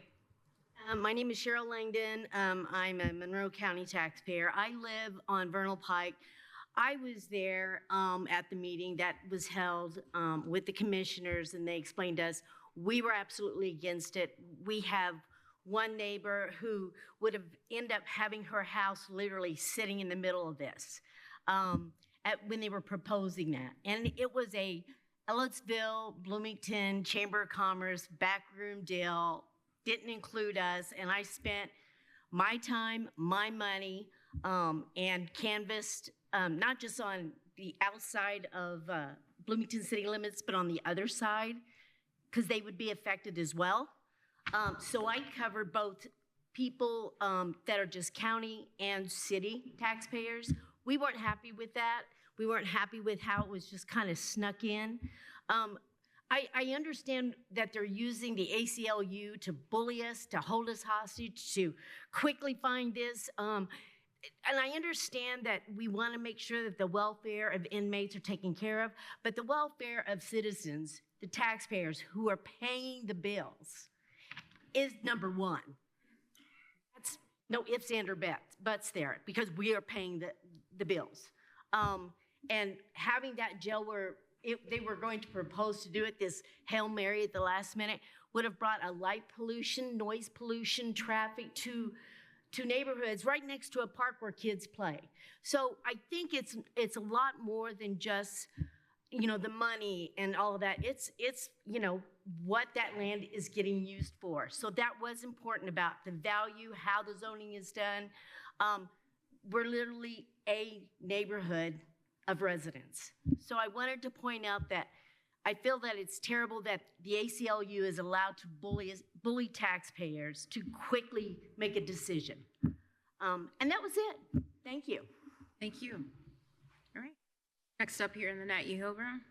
My name is Cheryl Langdon. I'm a Monroe County taxpayer. I live on Vernal Pike. I was there at the meeting that was held with the commissioners, and they explained to us we were absolutely against it. We have one neighbor who would have ended up having her house literally sitting in the middle of this when they were proposing that. And it was a Ellettsville, Bloomington, Chamber of Commerce, backroom deal, didn't include us, and I spent my time, my money, and canvassed not just on the outside of Bloomington city limits, but on the other side, because they would be affected as well. So I covered both people that are just county and city taxpayers. We weren't happy with that. We weren't happy with how it was just kind of snuck in. I understand that they're using the ACLU to bully us, to hold us hostage, to quickly find this. And I understand that we want to make sure that the welfare of inmates are taken care of, but the welfare of citizens, the taxpayers who are paying the bills, is number one. That's no ifs, ands, or buts there, because we are paying the bills. And having that jail where they were going to propose to do it, this Hail Mary at the last minute, would have brought a light pollution, noise pollution, traffic to neighborhoods right next to a park where kids play. So I think it's a lot more than just, the money and all of that. It's what that land is getting used for. So that was important about the value, how the zoning is done. We're literally a neighborhood of residents. So I wanted to point out that I feel that it's terrible that the ACLU is allowed to bully taxpayers to quickly make a decision. And that was it. Thank you. Thank you. All right. Next up here in the Nat Yeho room.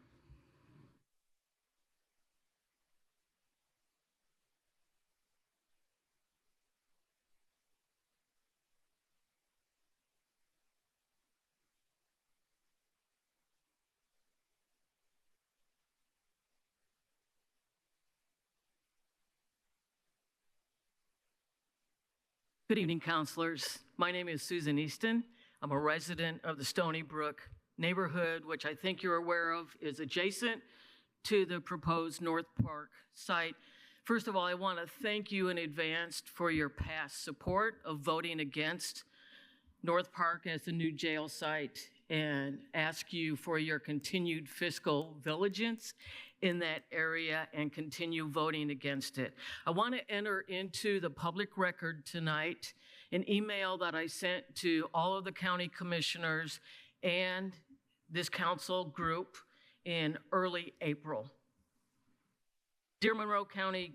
Good evening, counselors. My name is Susan Easton. I'm a resident of the Stony Brook neighborhood, which I think you're aware of is adjacent to the proposed North Park site. First of all, I want to thank you in advance for your past support of voting against North Park as the new jail site, and ask you for your continued fiscal diligence in that area and continue voting against it. I want to enter into the public record tonight an email that I sent to all of the county commissioners and this council group in early April. Dear Monroe County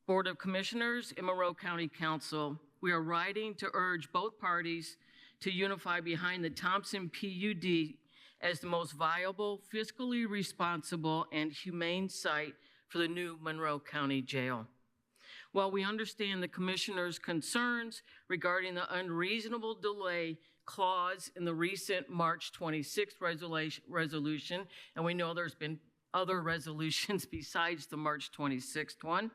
Board of Commissioners and Monroe County Council, we are writing to urge both parties to unify behind the Thompson PUD as the most viable, fiscally responsible, and humane site for the new Monroe County Jail. While we understand the commissioners' concerns regarding the unreasonable delay clause in the recent March 26th resolution, and we know there's been other resolutions besides the March 26th one,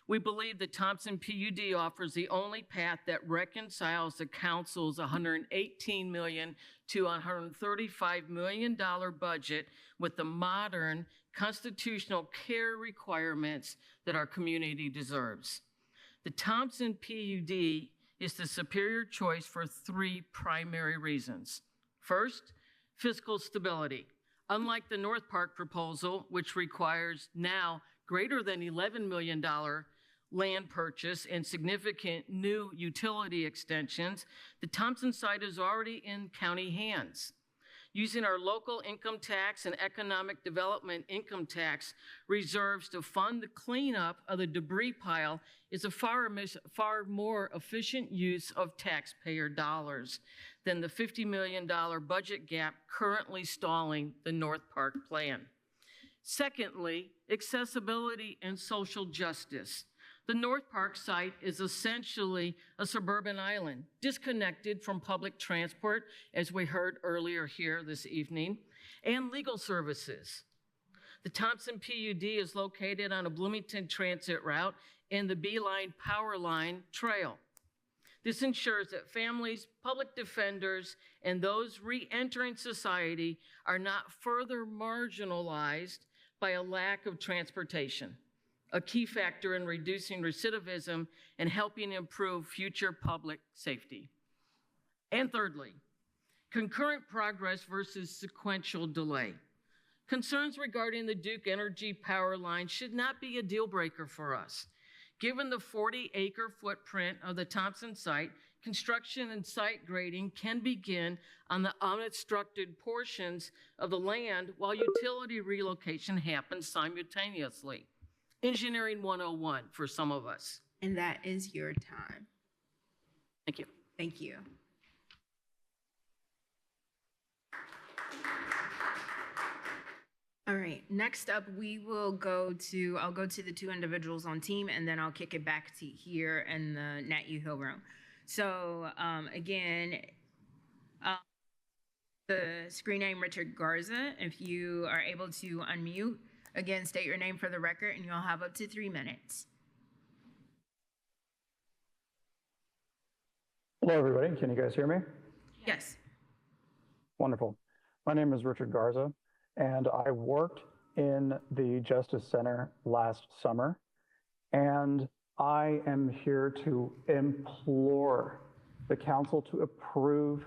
we believe the Thompson PUD offers the only path that reconciles the council's $118 million to $135 million budget with the modern constitutional care requirements that our community deserves. The Thompson PUD is the superior choice for 3 primary reasons. First, fiscal stability. Unlike the North Park proposal, which requires now greater than $11 million land purchase and significant new utility extensions, the Thompson site is already in county hands. Using our local income tax and economic development income tax reserves to fund the cleanup of the debris pile is a far more efficient use of taxpayer dollars. than the $50 million budget gap currently stalling the North Park plan. Secondly, accessibility and social justice. The North Park site is essentially a suburban island, disconnected from public transport, as we heard earlier here this evening, and legal services. The Thompson PUD is located on a Bloomington transit route and the Beeline Power Line Trail. This ensures that families, public defenders, and those re-entering society are not further marginalized by a lack of transportation, a key factor in reducing recidivism and helping improve future public safety. And thirdly, concurrent progress versus sequential delay. Concerns regarding the Duke Energy power line should not be a deal breaker for us. Given the 40-acre footprint of the Thompson site, construction and site grading can begin on the unobstructed portions of the land while utility relocation happens simultaneously. Engineering 101 for some of us. And that is your time. Thank you. Thank you. All right, next up I'll go to the two individuals on team, and then I'll kick it back to here in the Nat U Hill room. So again, the screen name Richard Garza. If you are able to unmute, again, state your name for the record, and you'll have up to 3 minutes. Hello, everybody. Can you guys hear me? Yes. Wonderful. My name is Richard Garza, and I worked in the Justice Center last summer, and I am here to implore the council to approve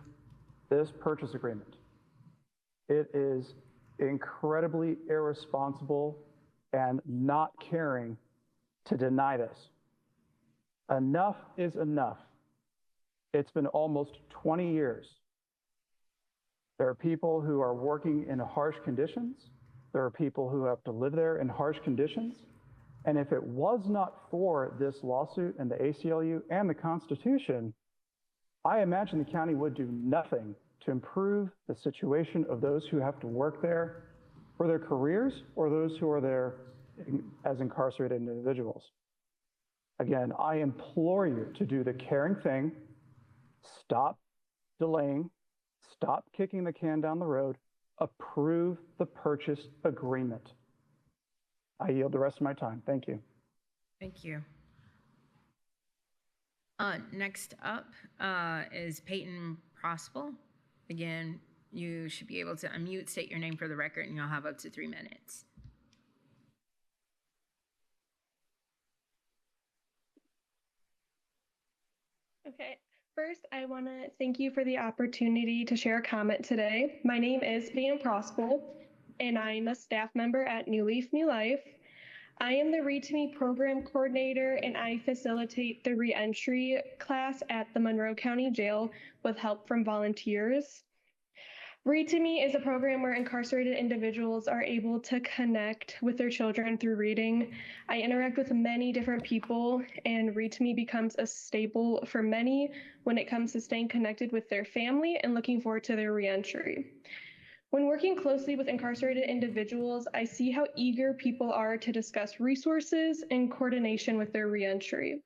this purchase agreement. It is incredibly irresponsible and not caring to deny this. Enough is enough. It's been almost 20 years. There are people who are working in harsh conditions. There are people who have to live there in harsh conditions. And if it was not for this lawsuit and the ACLU and the Constitution, I imagine the county would do nothing to improve the situation of those who have to work there for their careers or those who are there as incarcerated individuals. Again, I implore you to do the caring thing, stop delaying, stop kicking the can down the road, approve the purchase agreement. I yield the rest of my time. Thank you. Thank you. Next up is Peyton Prospel. Again, you should be able to unmute, state your name for the record, and you'll have up to 3 minutes. Okay. First, I want to thank you for the opportunity to share a comment today. My name is Peyton Prospel, and I'm a staff member at New Leaf New Life. I am the Read to Me program coordinator, and I facilitate the reentry class at the Monroe County Jail with help from volunteers. Read to Me is a program where incarcerated individuals are able to connect with their children through reading. I interact with many different people, and Read to Me becomes a staple for many when it comes to staying connected with their family and looking forward to their reentry. When working closely with incarcerated individuals, I see how eager people are to discuss resources and coordination with their reentry.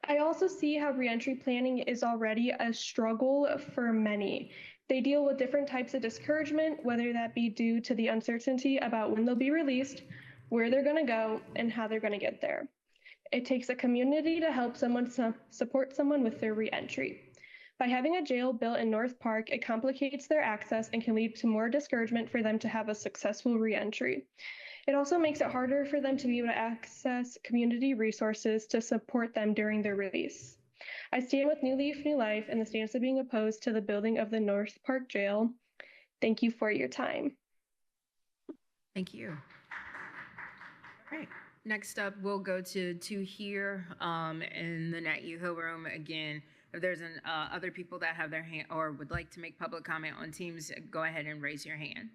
I also see how reentry planning is already a struggle for many. They deal with different types of discouragement, whether that be due to the uncertainty about when they'll be released, where they're going to go, and how they're going to get there. It takes a community to help someone support someone with their reentry. By having a jail built in North Park, it complicates their access and can lead to more discouragement for them to have a successful reentry. It also makes it harder for them to be able to access community resources to support them during their release. I stand with New Leaf New Life in the stance of being opposed to the building of the North Park Jail. Thank you for your time. Thank you. All right. Next up, we'll go to here in the Nat U Hill room. Again, if there's other people that have their hand or would like to make public comment on teams, go ahead and raise your hand.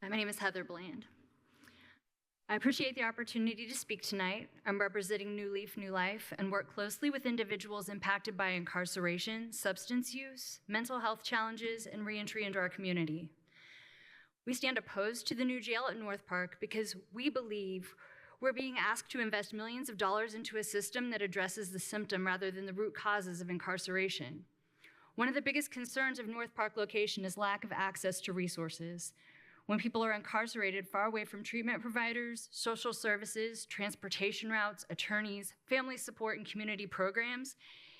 Hi, my name is Heather Bland. I appreciate the opportunity to speak tonight. I'm representing New Leaf, New Life, and work closely with individuals impacted by incarceration, substance use, mental health challenges, and reentry into our community. We stand opposed to the new jail at North Park because we believe we're being asked to invest millions of dollars into a system that addresses the symptom rather than the root causes of incarceration. One of the biggest concerns of North Park location is lack of access to resources. When people are incarcerated far away from treatment providers, social services, transportation routes, attorneys, family support, and community programs,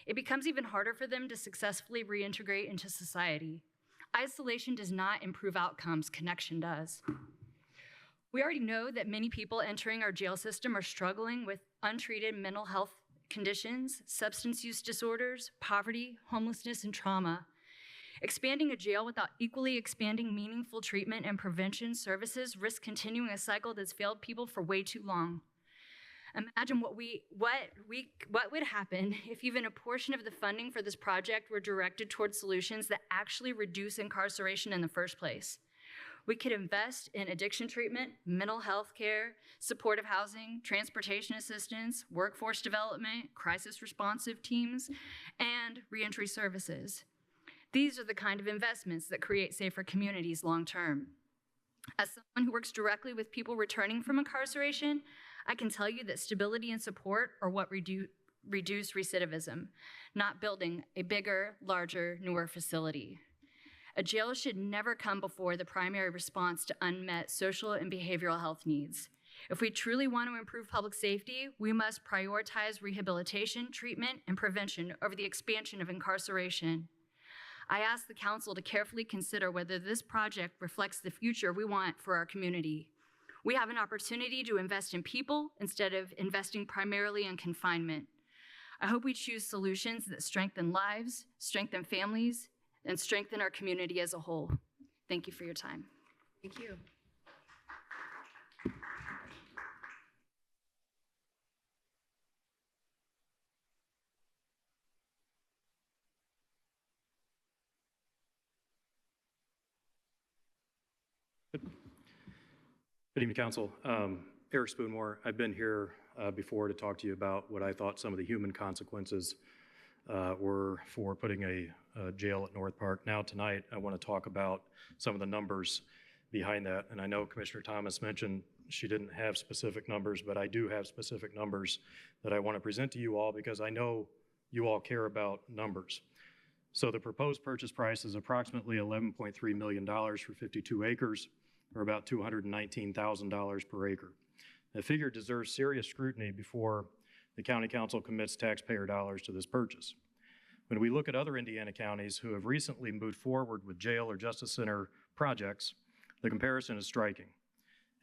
it becomes even harder for them to successfully reintegrate into society. Isolation does not improve outcomes, connection does. We already know that many people entering our jail system are struggling with untreated mental health conditions, substance use disorders, poverty, homelessness, and trauma. Expanding a jail without equally expanding meaningful treatment and prevention services risks continuing a cycle that's failed people for way too long. Imagine what would happen if even a portion of the funding for this project were directed towards solutions that actually reduce incarceration in the first place. We could invest in addiction treatment, mental health care, supportive housing, transportation assistance, workforce development, crisis responsive teams, and reentry services. These are the kind of investments that create safer communities long term. As someone who works directly with people returning from incarceration, I can tell you that stability and support are what reduce recidivism, not building a bigger, larger, newer facility. A jail should never come before the primary response to unmet social and behavioral health needs. If we truly want to improve public safety, we must prioritize rehabilitation, treatment, and prevention over the expansion of incarceration. I ask the council to carefully consider whether this project reflects the future we want for our community. We have an opportunity to invest in people instead of investing primarily in confinement. I hope we choose solutions that strengthen lives, strengthen families, and strengthen our community as a whole. Thank you for your time. Thank you. Good evening, Council. Eric Spoonmore. I've been here before to talk to you about what I thought some of the human consequences were for putting a jail at North Park. Now tonight, I want to talk about some of the numbers behind that. And I know Commissioner Thomas mentioned she didn't have specific numbers, but I do have specific numbers that I want to present to you all because I know you all care about numbers. So the proposed purchase price is approximately $11.3 million for 52 acres, or about $219,000 per acre. The figure deserves serious scrutiny before the County Council commits taxpayer dollars to this purchase. When we look at other Indiana counties who have recently moved forward with jail or justice center projects, the comparison is striking.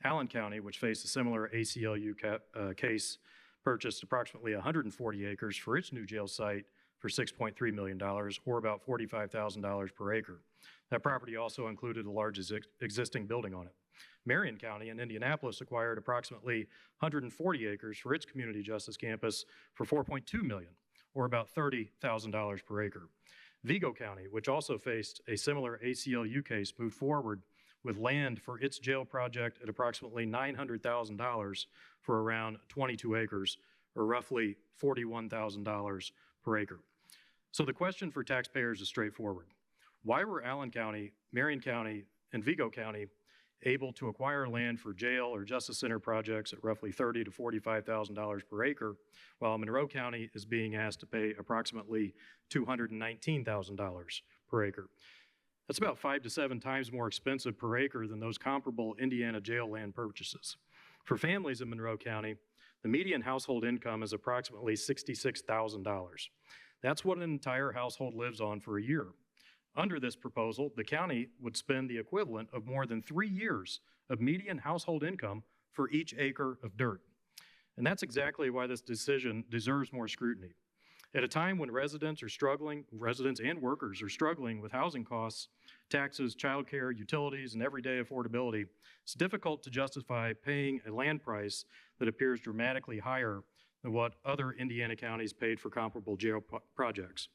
Allen County, which faced a similar ACLU case, purchased approximately 140 acres for its new jail site for $6.3 million, or about $45,000 per acre. That property also included a large existing building on it. Marion County in Indianapolis acquired approximately 140 acres for its community justice campus for $4.2 million, or about $30,000 per acre. Vigo County, which also faced a similar ACLU case, moved forward with land for its jail project at approximately $900,000 for around 22 acres, or roughly $41,000 per acre. So the question for taxpayers is straightforward. Why were Allen County, Marion County, and Vigo County able to acquire land for jail or justice center projects at roughly $30,000 to $45,000 per acre, while Monroe County is being asked to pay approximately $219,000 per acre? That's about 5 to 7 times more expensive per acre than those comparable Indiana jail land purchases. For families in Monroe County, the median household income is approximately $66,000. That's what an entire household lives on for a year. Under this proposal, the county would spend the equivalent of more than 3 years of median household income for each acre of dirt. And that's exactly why this decision deserves more scrutiny. At a time when residents and workers are struggling with housing costs, taxes, childcare, utilities, and everyday affordability, it's difficult to justify paying a land price that appears dramatically higher than what other Indiana counties paid for comparable jail projects.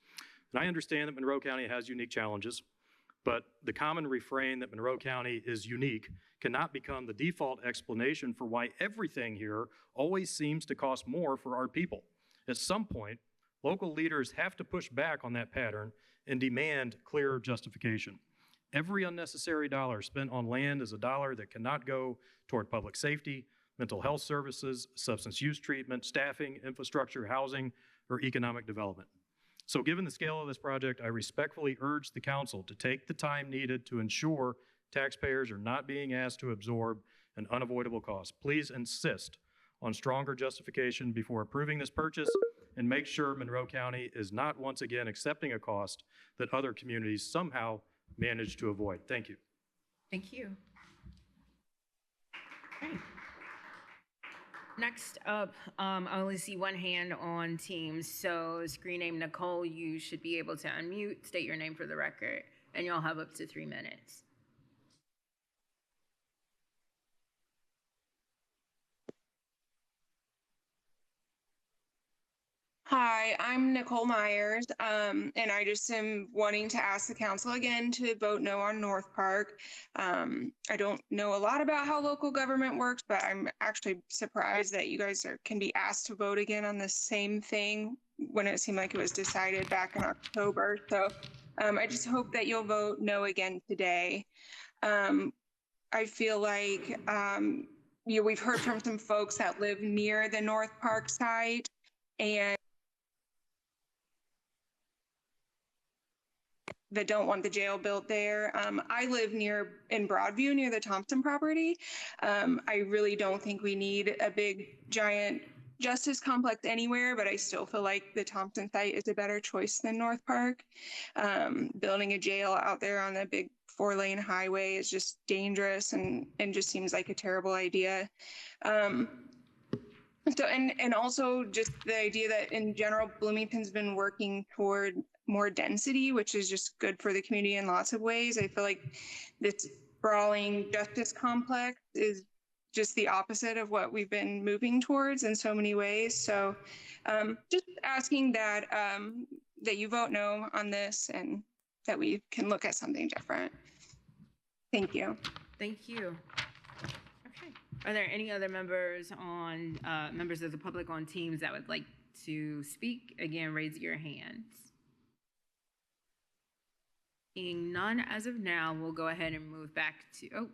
And I understand that Monroe County has unique challenges, But the common refrain that Monroe County is unique cannot become the default explanation for why everything here always seems to cost more for our people. At some point, local leaders have to push back on that pattern and demand clear justification. Every unnecessary dollar spent on land is a dollar that cannot go toward public safety, mental health services, substance use treatment, staffing, infrastructure, housing, or economic development. So given the scale of this project, I respectfully urge the council to take the time needed to ensure taxpayers are not being asked to absorb an unavoidable cost. Please insist on stronger justification before approving this purchase and make sure Monroe County is not once again accepting a cost that other communities somehow manage to avoid. Thank you. Thank you. Okay. Next up, I only see one hand on Teams, so screen name Nicole, you should be able to unmute, state your name for the record, and you'll have up to 3 minutes. Hi, I'm Nicole Myers, and I just am wanting to ask the council again to vote no on North Park. I don't know a lot about how local government works, but I'm actually surprised that you guys can be asked to vote again on the same thing when it seemed like it was decided back in October. So I just hope that you'll vote no again today. I feel like we've heard from some folks that live near the North Park site, and that don't want the jail built there. I live in Broadview near the Thompson property. I really don't think we need a big giant justice complex anywhere, but I still feel like the Thompson site is a better choice than North Park. Building a jail out there on a big 4-lane highway is just dangerous and just seems like a terrible idea. So, and also just the idea that in general, Bloomington's been working toward more density, which is just good for the community in lots of ways. I feel like this sprawling justice complex is just the opposite of what we've been moving towards in so many ways. So just asking that that you vote no on this and that we can look at something different. Thank you. Thank you. Okay. Are there any other members of the public on Teams that would like to speak? Again, raise your hands. Seeing none as of now, we'll go ahead and move back to,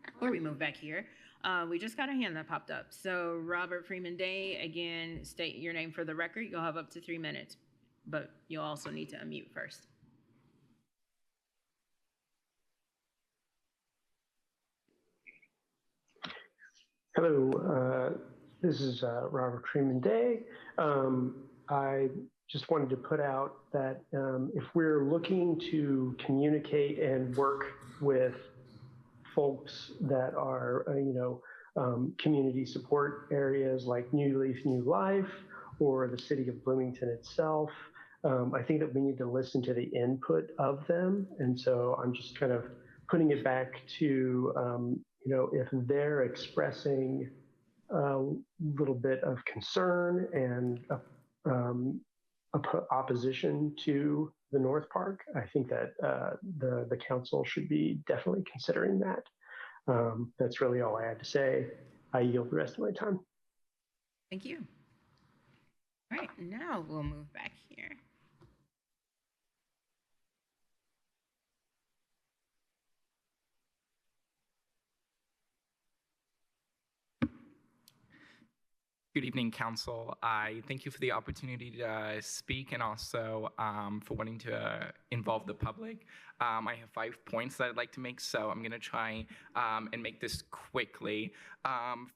before we move back here, we just got a hand that popped up. So Robert Freeman Day, again, state your name for the record. You'll have up to 3 minutes, but you'll also need to unmute first. Hello, this is Robert Freeman Day. I just wanted to put out that if we're looking to communicate and work with folks that are, community support areas like New Leaf, New Life, or the city of Bloomington itself, I think that we need to listen to the input of them. And so I'm just kind of putting it back to, if they're expressing a little bit of concern and opposition to the North Park, I think that the council should be definitely considering that. That's really all I had to say. I yield the rest of my time. Thank you. All right, now we'll move back here. Good evening, Council. I thank you for the opportunity to speak and also for wanting to involve the public. I have 5 points that I'd like to make, so I'm going to try and make this quickly.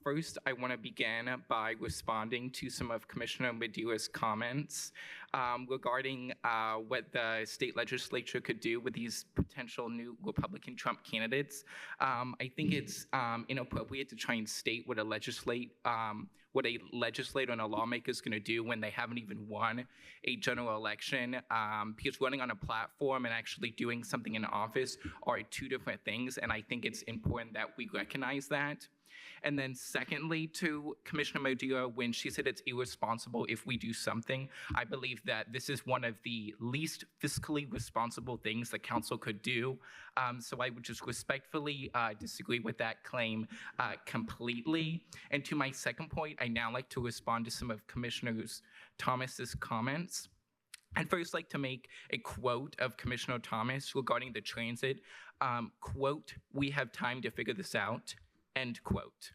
First, I want to begin by responding to some of Commissioner Medua's comments regarding what the state legislature could do with these potential new Republican Trump candidates. I think it's inappropriate to try and state what a legislator and a lawmaker is going to do when they haven't even won a general election, because running on a platform and actually doing something in office are two different things, and I think it's important that we recognize that. And then secondly, to Commissioner Modillo, when she said it's irresponsible if we do something, I believe that this is one of the least fiscally responsible things the council could do. So I would just respectfully disagree with that claim completely. And to my second point, I now like to respond to some of Commissioner Thomas's comments. I'd first like to make a quote of Commissioner Thomas regarding the transit. Quote, "We have time to figure this out." End quote.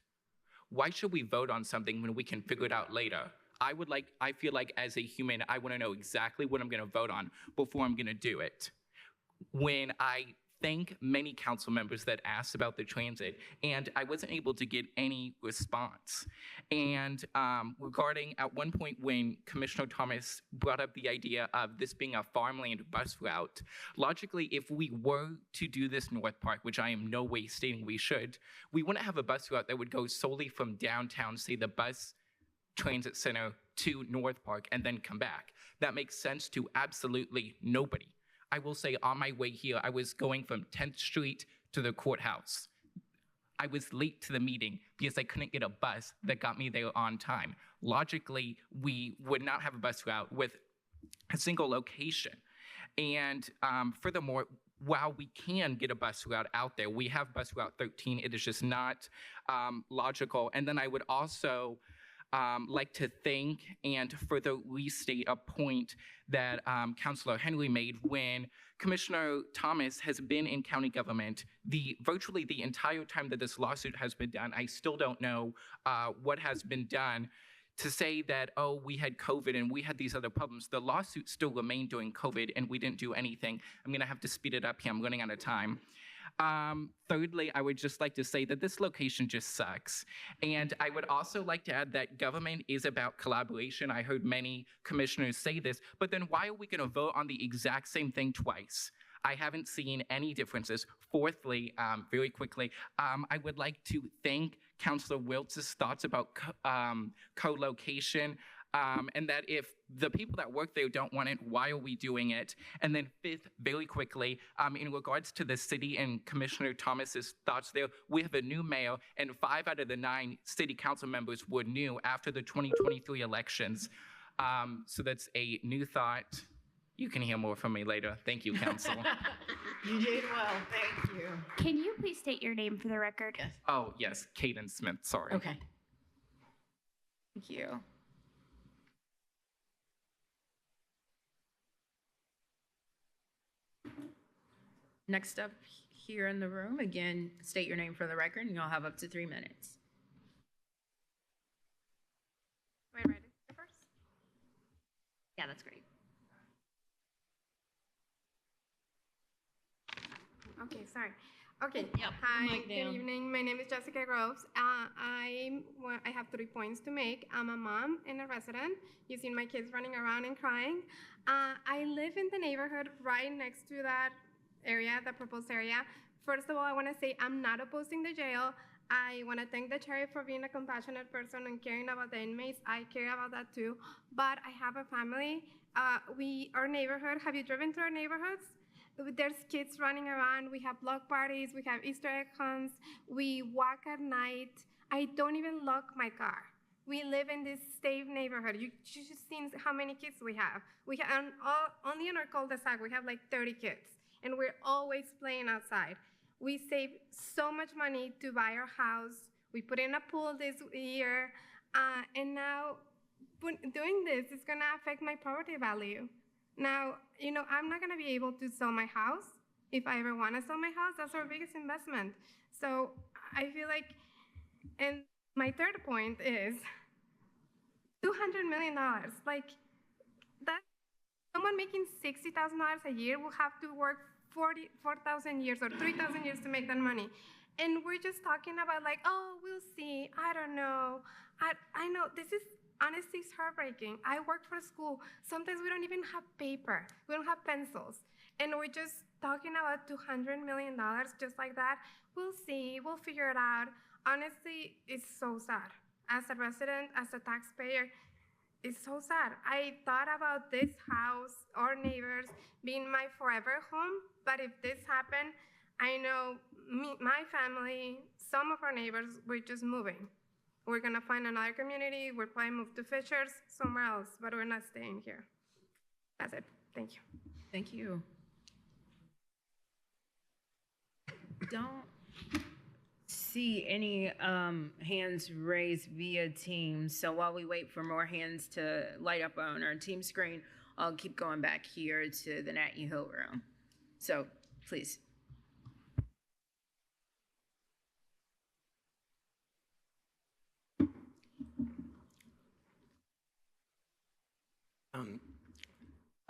Why should we vote on something when we can figure it out later? I feel like as a human, I want to know exactly what I'm going to vote on before I'm going to do it. When I thank many council members that asked about the transit, and I wasn't able to get any response. And regarding at one point when Commissioner Thomas brought up the idea of this being a farmland bus route, logically, if we were to do this North Park, which I am no way stating we should, we wouldn't have a bus route that would go solely from downtown, say the bus transit center, to North Park and then come back. That makes sense to absolutely nobody. I will say on my way here, I was going from 10th Street to the courthouse. I was late to the meeting because I couldn't get a bus that got me there on time. Logically, we would not have a bus route with a single location. And furthermore, while we can get a bus route out there, we have bus route 13, it is just not logical. And then I would also like to thank and further restate a point that Councilor Henry made when Commissioner Thomas has been in county government virtually the entire time that this lawsuit has been done. I still don't know what has been done to say that, oh, we had COVID and we had these other problems. The lawsuit still remained during COVID and we didn't do anything. I'm gonna have to speed it up here, I'm running out of time. Thirdly, I would just like to say that this location just sucks. And I would also like to add that government is about collaboration. I heard many commissioners say this, but then why are we going to vote on the exact same thing twice? I haven't seen any differences. Fourthly, very quickly, I would like to thank Councilor Wiltz's thoughts about co-location. And that if the people that work there don't want it, why are we doing it? And then fifth, very quickly, in regards to the city and Commissioner Thomas's thoughts there, we have a new mayor and 5 out of the 9 city council members were new after the 2023 elections. So that's a new thought. You can hear more from me later. Thank you, council. You did well, thank you. Can you please state your name for the record? Yes. Oh, yes, Caden Smith, sorry. Okay. Thank you. Next up here in the room, again, state your name for the record, and you'll have up to 3 minutes. Am I ready first? Yeah, that's great. Okay, sorry. Okay. Yep. Hi. Good evening. My name is Jessica Groves. I have 3 points to make. I'm a mom and a resident. You've seen my kids running around and crying. I live in the neighborhood right next to that area, the proposed area. First of all, I want to say I'm not opposing the jail. I want to thank the sheriff for being a compassionate person and caring about the inmates. I care about that too. But I have a family. Our neighborhood, have you driven through our neighborhoods? There's kids running around. We have block parties. We have Easter egg hunts. We walk at night. I don't even lock my car. We live in this safe neighborhood. You just seen how many kids we have. Only in our cul-de-sac, we have like 30 kids. And we're always playing outside. We save so much money to buy our house. We put in a pool this year. And now doing this is gonna affect my property value. Now, I'm not gonna be able to sell my house. If I ever wanna sell my house, that's our biggest investment. So I feel like, and my third point is $200 million. Like, that, someone making $60,000 a year will have to work 4,000 years or 3,000 years to make that money. And we're just talking about like, oh, we'll see, I don't know. I know, this is, honestly, it's heartbreaking. I worked for a school. Sometimes we don't even have paper. We don't have pencils. And we're just talking about $200 million just like that. We'll see, we'll figure it out. Honestly, it's so sad. As a resident, as a taxpayer, it's so sad. I thought about this house, our neighbors, being my forever home, but if this happened, I know me, my family, some of our neighbors, we're just moving. We're gonna find another community, we'll probably move to Fishers, somewhere else, but we're not staying here. That's it, thank you. Thank you. Don't see any hands raised via Teams. So while we wait for more hands to light up on our team screen, I'll keep going back here to the Nat U Hill room. So please.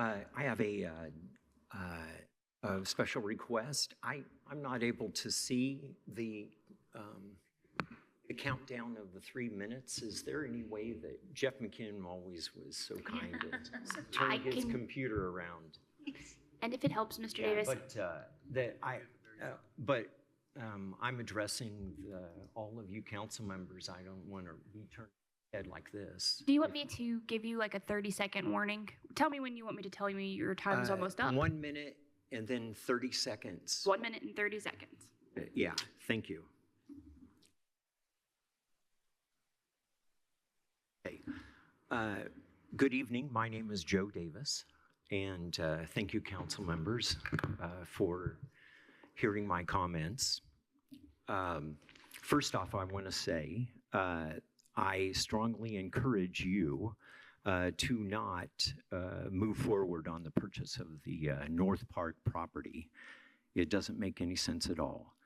I have a special request. I'm not able to see the countdown of the 3 minutes. Is there any way that Jeff McKinnon always was so kind to turn his computer around? And if it helps, Mr. Davis. But I'm addressing all of you council members. I don't want to be turned head like this. Do you want me to give you like a 30-second warning? Tell me when you want me to tell me your time is almost up. 1 minute and then 30 seconds. 1 minute and 30 seconds. Yeah, thank you. Okay. Good evening. My name is Joe Davis, and thank you, council members, for hearing my comments. First off, I want to say I strongly encourage you to not move forward on the purchase of the North Park property. It doesn't make any sense at all.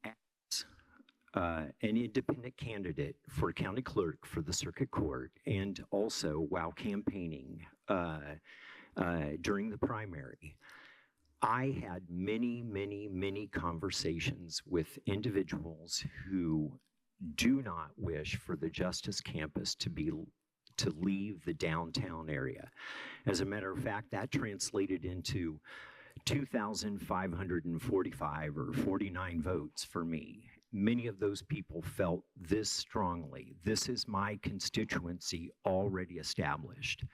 As an independent candidate for county clerk for the circuit court, and also while campaigning during the primary, I had many conversations with individuals who do not wish for the Justice Campus to leave the downtown area. As a matter of fact, that translated into 2,545 or 49 votes for me. Many of those people felt this strongly. This is my constituency already established.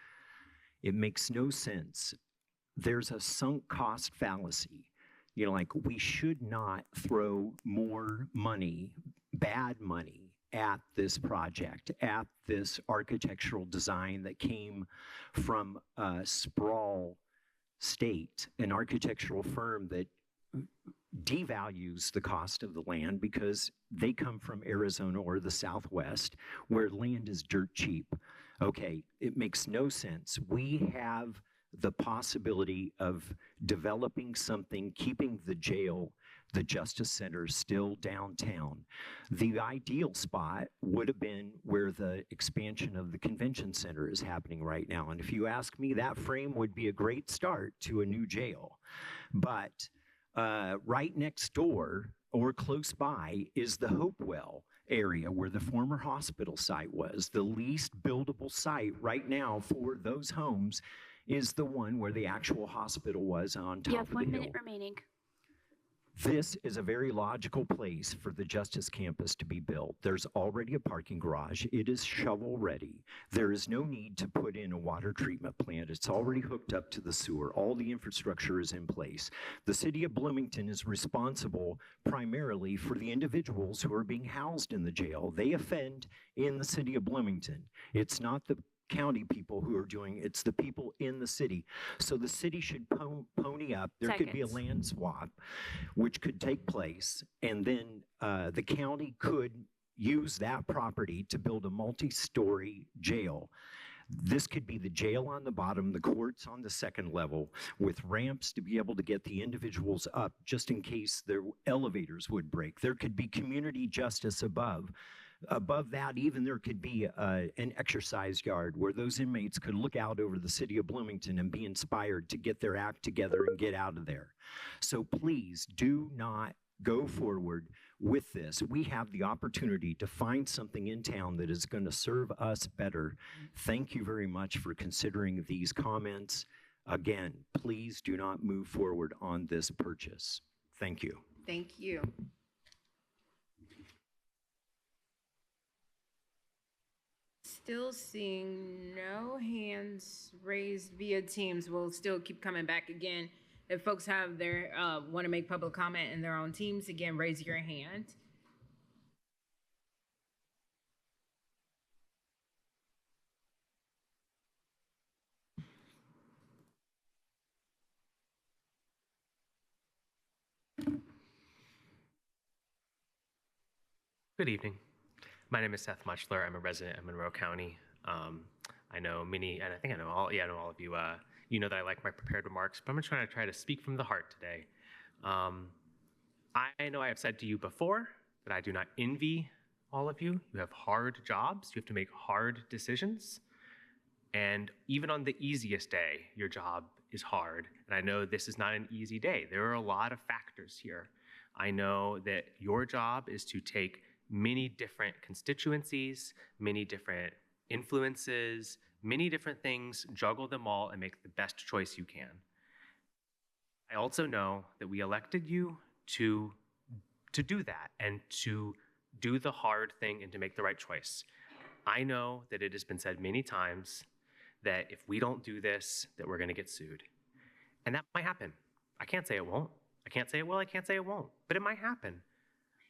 It makes no sense. There's a sunk cost fallacy. You know, like, we should not throw more money, bad money, at this project, at this architectural design that came from Sprawl State, an architectural firm that devalues the cost of the land because they come from Arizona or the Southwest, where land is dirt cheap. Okay, it makes no sense. We have the possibility of developing something, keeping the jail, the Justice Center, still downtown. The ideal spot would have been where the expansion of the convention center is happening right now. And if you ask me, that frame would be a great start to a new jail. But right next door or close by is the Hopewell area where the former hospital site was. The least buildable site right now for those homes is the one where the actual hospital was on top of the hill. You have 1 minute remaining. This is a very logical place for the Justice Campus to be built. There's already a parking garage. It is shovel ready. There is no need to put in a water treatment plant. It's already hooked up to the sewer. All the infrastructure is in place. The city of Bloomington is responsible primarily for the individuals who are being housed in the jail. They offend in the city of Bloomington. It's not the county people who are doing it, it's the people in the city. So the city should pony up. There could be a land swap, which could take place, and then the county could use that property to build a multi-story jail. This could be the jail on the bottom, the courts on the second level, with ramps to be able to get the individuals up just in case their elevators would break. There could be community justice above. Above that, even there could be an exercise yard where those inmates could look out over the city of Bloomington and be inspired to get their act together and get out of there. So please do not go forward with this. We have the opportunity to find something in town that is going to serve us better. Thank you very much for considering these comments. Again, please do not move forward on this purchase. Thank you. Thank you. still seeing no hands raised via Teams. We'll still keep coming back again. If folks have their want to make public comment in their own Teams, again, raise your hand. Good evening. My name is Seth Muchler. I'm a resident of Monroe County. I know many, and I think I know all. Yeah, I know all of you. You know that I like my prepared remarks, but I'm going to try to speak from the heart today. I know I have said to you before that I do not envy all of you. You have hard jobs. You have to make hard decisions, and even on the easiest day, your job is hard. And I know this is not an easy day. There are a lot of factors here. I know that your job is to take many different constituencies, many different influences, many different things, juggle them all and make the best choice you can. I also know that we elected you to do that and to do the hard thing and to make the right choice. I know that it has been said many times that if we don't do this, that we're gonna get sued. And that might happen. I can't say it won't. I can't say it will, I can't say it won't, but it might happen.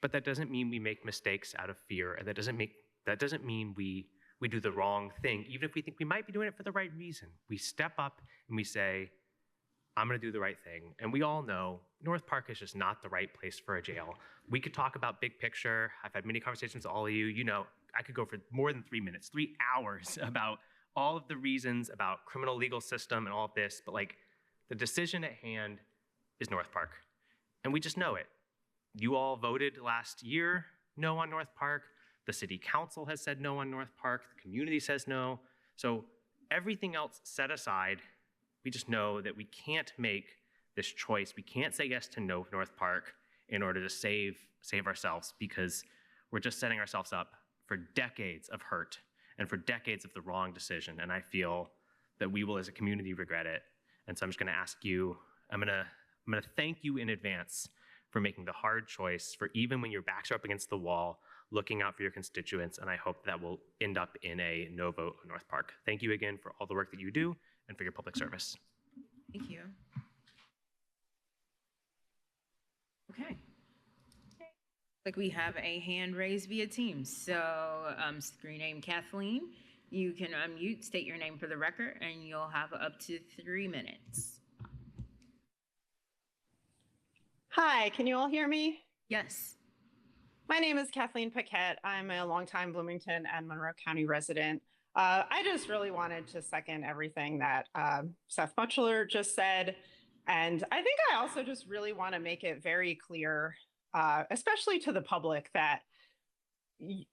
But that doesn't mean we make mistakes out of fear, and that doesn't mean we do the wrong thing, even if we think we might be doing it for the right reason. We step up and we say, I'm gonna do the right thing. And we all know North Park is just not the right place for a jail. We could talk about big picture. I've had many conversations with all of you. You know, I could go for more than 3 minutes, 3 hours about all of the reasons about criminal legal system and all of this, but like the decision at hand is North Park. And we just know it. You all voted last year no on North Park. The city council has said no on North Park. The community says no. So everything else set aside, we just know that we can't make this choice. We can't say yes to no North Park in order to save ourselves, because we're just setting ourselves up for decades of hurt and for decades of the wrong decision. And I feel that we will as a community regret it. And so I'm just gonna ask you, I'm gonna thank you in advance for making the hard choice, for even when your backs are up against the wall, looking out for your constituents, and I hope that will end up in a no vote on North Park. Thank you again for all the work that you do and for your public service. Thank you. Okay. Like we have a hand raised via Teams. So screen name Kathleen. You can unmute, state your name for the record, and you'll have up to 3 minutes. Hi, can you all hear me? Yes. My name is Kathleen Paquette. I'm a longtime Bloomington and Monroe County resident. I just really wanted to second everything that Seth Muchler just said. And I think I also just really want to make it very clear, especially to the public, that we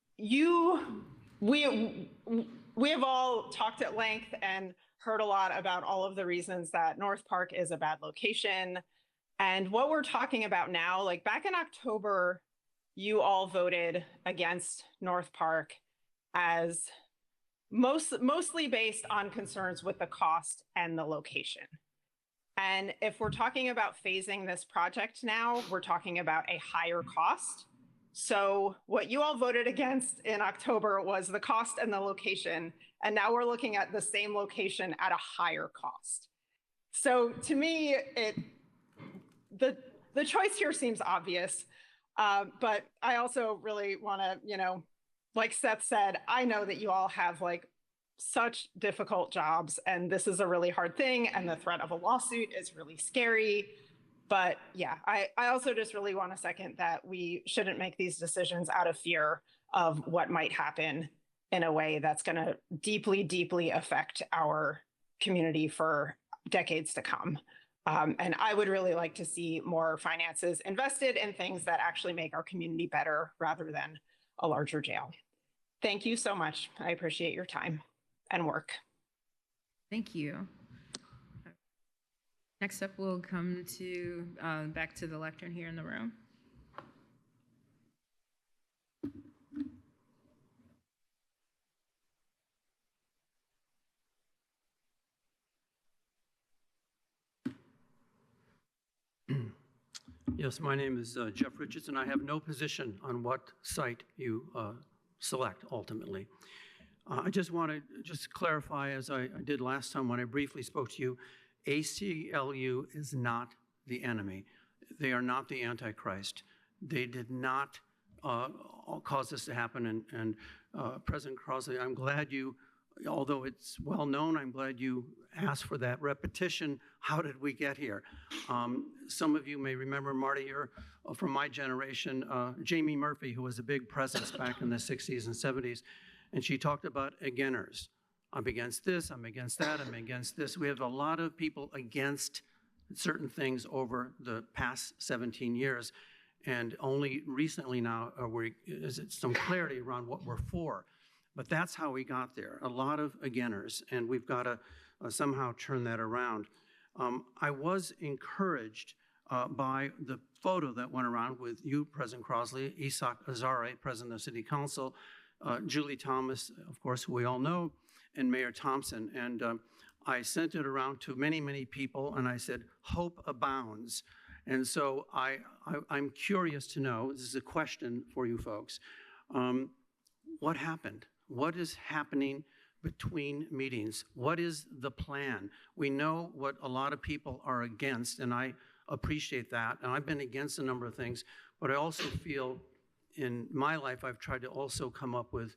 have all talked at length and heard a lot about all of the reasons that North Park is a bad location. And what we're talking about now, like back in October, you all voted against North Park as mostly based on concerns with the cost and the location. And if we're talking about phasing this project now, we're talking about a higher cost. So what you all voted against in October was the cost and the location. And now we're looking at the same location at a higher cost. So to me, the choice here seems obvious, but I also really want to, like Seth said, I know that you all have like such difficult jobs, and this is a really hard thing, and the threat of a lawsuit is really scary. But yeah, I also just really want to second that we shouldn't make these decisions out of fear of what might happen in a way that's going to deeply, deeply affect our community for decades to come. And I would really like to see more finances invested in things that actually make our community better rather than a larger jail. Thank you so much. I appreciate your time and work. Thank you. Next up, we'll come to back to the lectern here in the room. Yes, my name is Jeff Richardson. I have no position on what site you select ultimately. I just want to just clarify, as I did last time when I briefly spoke to you, ACLU is not the enemy. They are not the Antichrist. They did not cause this to happen. And President Crosley, I'm glad you, although it's well known, I'm glad you asked for that repetition. How did we get here? Some of you may remember, Marty, you're from my generation, Jamie Murphy, who was a big presence back in the 60s and 70s. And she talked about againers. I'm against this, I'm against that, I'm against this. We have a lot of people against certain things over the past 17 years. And only recently now is it some clarity around what we're for. But that's how we got there, a lot of againers. And we've got to somehow turn that around. I was encouraged by the photo that went around with you, President Crosley, Isaac Azare, President of City Council, Julie Thomas, of course, who we all know, and Mayor Thompson. And I sent it around to many, many people, and I said, hope abounds. And so I'm curious to know, this is a question for you folks, what happened? What is happening between meetings? What is the plan? We know what a lot of people are against, and I appreciate that. And I've been against a number of things, but I also feel in my life, I've tried to also come up with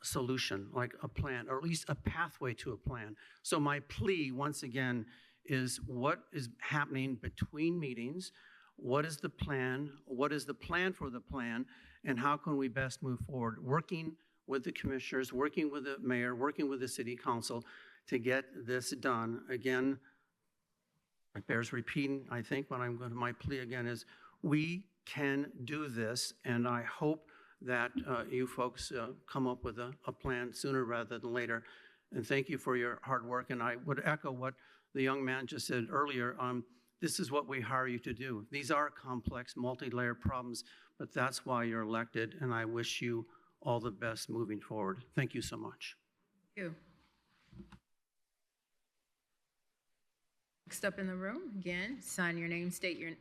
a solution, like a plan, or at least a pathway to a plan. So my plea, once again, is what is happening between meetings? What is the plan? What is the plan for the plan? And how can we best move forward? Working with the commissioners, working with the mayor, working with the city council to get this done. Again, it bears repeating, I think, when I'm going to my plea again is we can do this, and I hope that you folks come up with a plan sooner rather than later. And thank you for your hard work. And I would echo what the young man just said earlier. This is what we hire you to do. These are complex, multi-layered problems, but that's why you're elected, and I wish you all the best moving forward. Thank you so much. Thank you. Next up in the room, again, sign your name, state your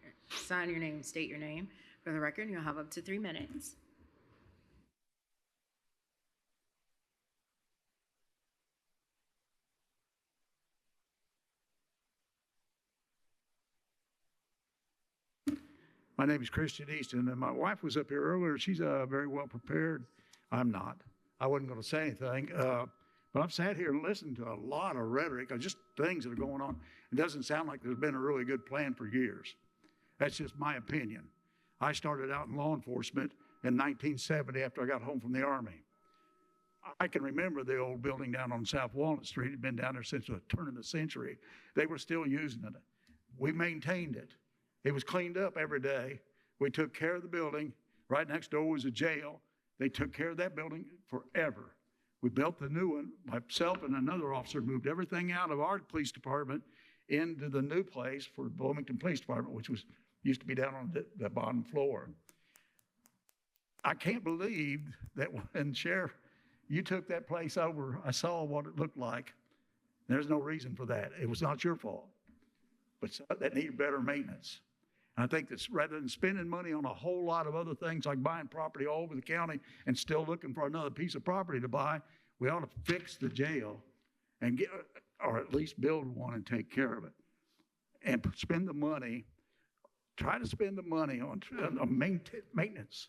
name. For the record, you'll have up to 3 minutes. My name is Christian Easton, and my wife was up here earlier. She's very well prepared. I'm not. I wasn't going to say anything, but I've sat here and listened to a lot of rhetoric, just things that are going on. It doesn't sound like there's been a really good plan for years. That's just my opinion. I started out in law enforcement in 1970 after I got home from the Army. I can remember the old building down on South Walnut Street. It had been down there since the turn of the century. They were still using it. We maintained it. It was cleaned up every day. We took care of the building. Right next door was a jail. They took care of that building forever. We built the new one. Myself and another officer moved everything out of our police department into the new place for Bloomington Police Department, which used to be down on the bottom floor. I can't believe that when Sheriff, you took that place over, I saw what it looked like. There's no reason for that. It was not your fault, but that needed better maintenance. And I think that rather than spending money on a whole lot of other things like buying property all over the county and still looking for another piece of property to buy, we ought to fix the jail and get, or at least build one and take care of it. And spend the money, try to spend the money on maintenance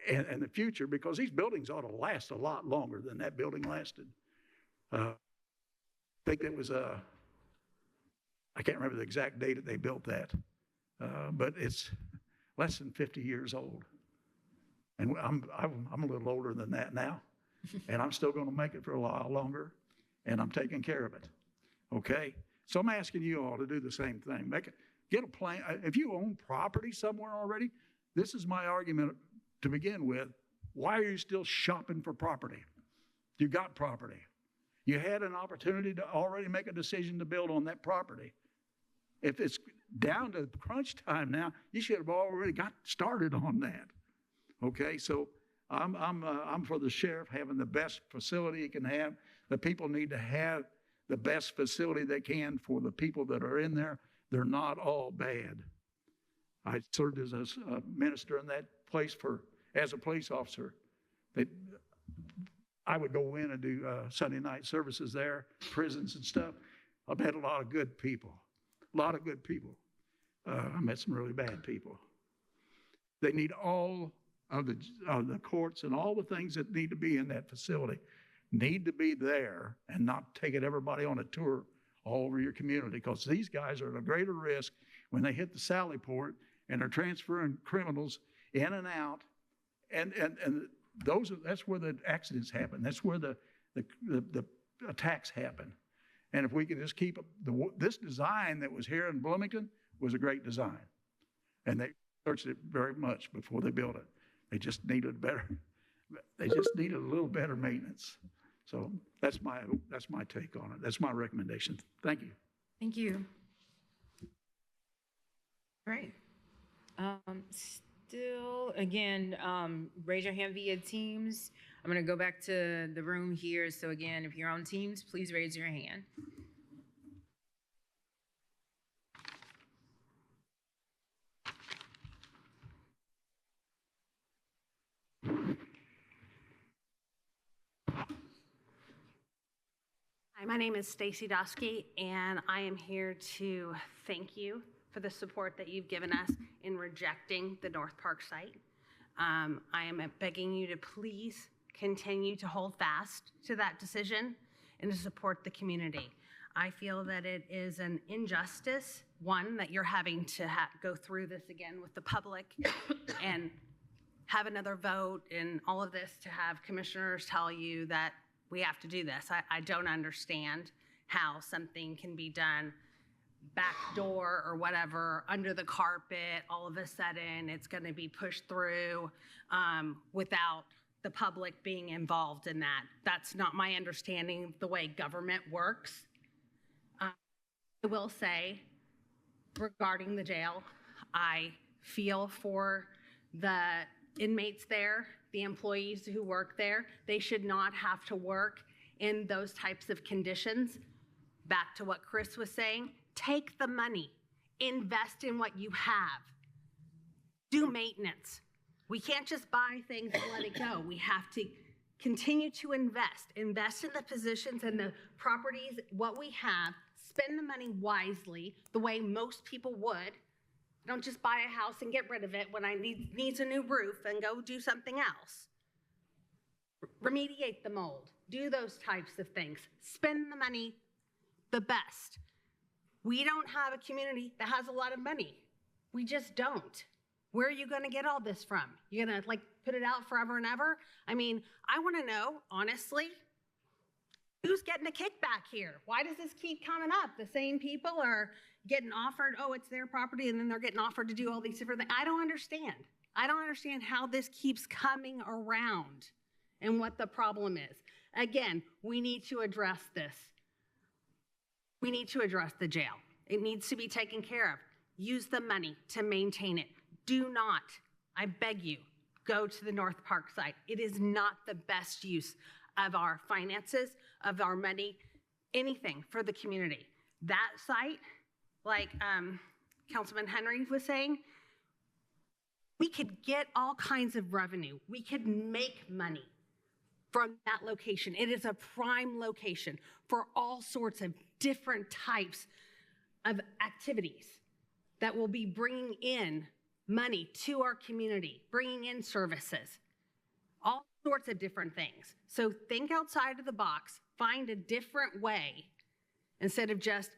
in the future, because these buildings ought to last a lot longer than that building lasted. I think it was I can't remember the exact date that they built that, but it's less than 50 years old. And I'm a little older than that now, and I'm still going to make it for a while longer, and I'm taking care of it. Okay? So I'm asking you all to do the same thing. Get a plan. If you own property somewhere already, this is my argument to begin with. Why are you still shopping for property? You got property. You had an opportunity to already make a decision to build on that property. If it's down to crunch time now, you should have already got started on that. Okay, so I'm for the sheriff having the best facility he can have. The people need to have the best facility they can for the people that are in there. They're not all bad. I served as a I would go in and do Sunday night services there, prisons and stuff. I've met a lot of good people, a lot of good people. I met some really bad people. They need all of the courts and all the things that need to be in that facility need to be there and not taking everybody on a tour all over your community, because these guys are at a greater risk when they hit the Sally Port and are transferring criminals in and out. And that's where the accidents happen. That's where the attacks happen. And if we can just keep this design that was here in Bloomington was a great design. And they researched it very much before they built it. They just needed a little better maintenance. So that's my take on it. That's my recommendation. Thank you. Thank you. Great. Still, again, raise your hand via Teams. I'm going to go back to the room here. So again, if you're on Teams, please raise your hand. Hi, my name is Stacy Dosky, and I am here to thank you for the support that you've given us in rejecting the North Park site. I am begging you to please continue to hold fast to that decision and to support the community. I feel that it is an injustice, one, that you're having to go through this again with the public and have another vote and all of this, to have commissioners tell you that we have to do this. I don't understand how something can be done backdoor or whatever, under the carpet, all of a sudden it's going to be pushed through without the public being involved in that. That's not my understanding of the way government works. I will say, regarding the jail, I feel for the inmates there, the employees who work there. They should not have to work in those types of conditions. Back to what Chris was saying, take the money, invest in what you have, do maintenance. We can't just buy things and let it go. We have to continue to invest in the positions and the properties, what we have, spend the money wisely the way most people would. Don't just buy a house and get rid of it when needs a new roof and go do something else. Remediate the mold, do those types of things. Spend the money the best. We don't have a community that has a lot of money. We just don't. Where are you gonna get all this from? You're gonna put it out forever and ever? I mean, I wanna know, honestly, who's getting a kickback here? Why does this keep coming up? The same people are getting offered, oh, it's their property, and then they're getting offered to do all these different things. I don't understand. I don't understand how this keeps coming around and what the problem is. Again, we need to address this. We need to address the jail. It needs to be taken care of. Use the money to maintain it. Do not, I beg you, go to the North Park site. It is not the best use of our finances, of our money, anything for the community. That site, like Councilman Henry was saying, we could get all kinds of revenue. We could make money from that location. It is a prime location for all sorts of different types of activities that will be bringing in money to our community, bringing in services, all sorts of different things. So think outside of the box, find a different way instead of just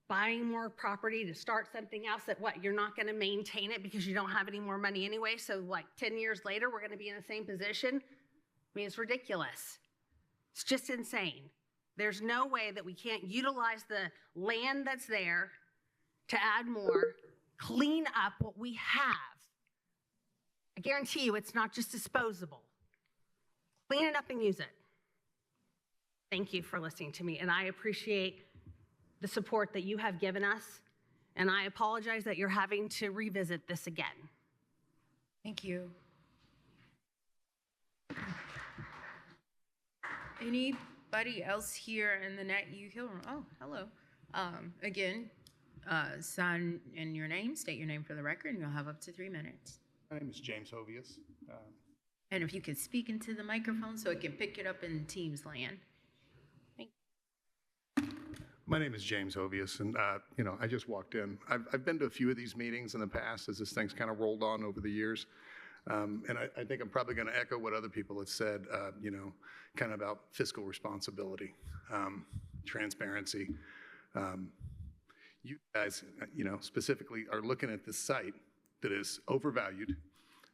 buying more property to start something else that you're not going to maintain it because you don't have any more money anyway. So 10 years later, we're going to be in the same position. I mean, it's ridiculous. It's just insane. There's no way that we can't utilize the land that's there to add more, clean up what we have. I guarantee you it's not just disposable. Clean it up and use it. Thank you for listening to me, and I appreciate the support that you have given us, and I apologize that you're having to revisit this again. Thank you. Anybody else here in the Net U Hill room? Oh, hello. Again, sign in your name, state your name for the record, and you'll have up to 3 minutes. My name is James Hovius. And if you could speak into the microphone so it can pick it up in Teams land. My name is James Hovius, and I just walked in. I've been to a few of these meetings in the past as this thing's kind of rolled on over the years, and I think I'm probably going to echo what other people have said. Kind of about fiscal responsibility, transparency. You guys, specifically are looking at this site that is overvalued.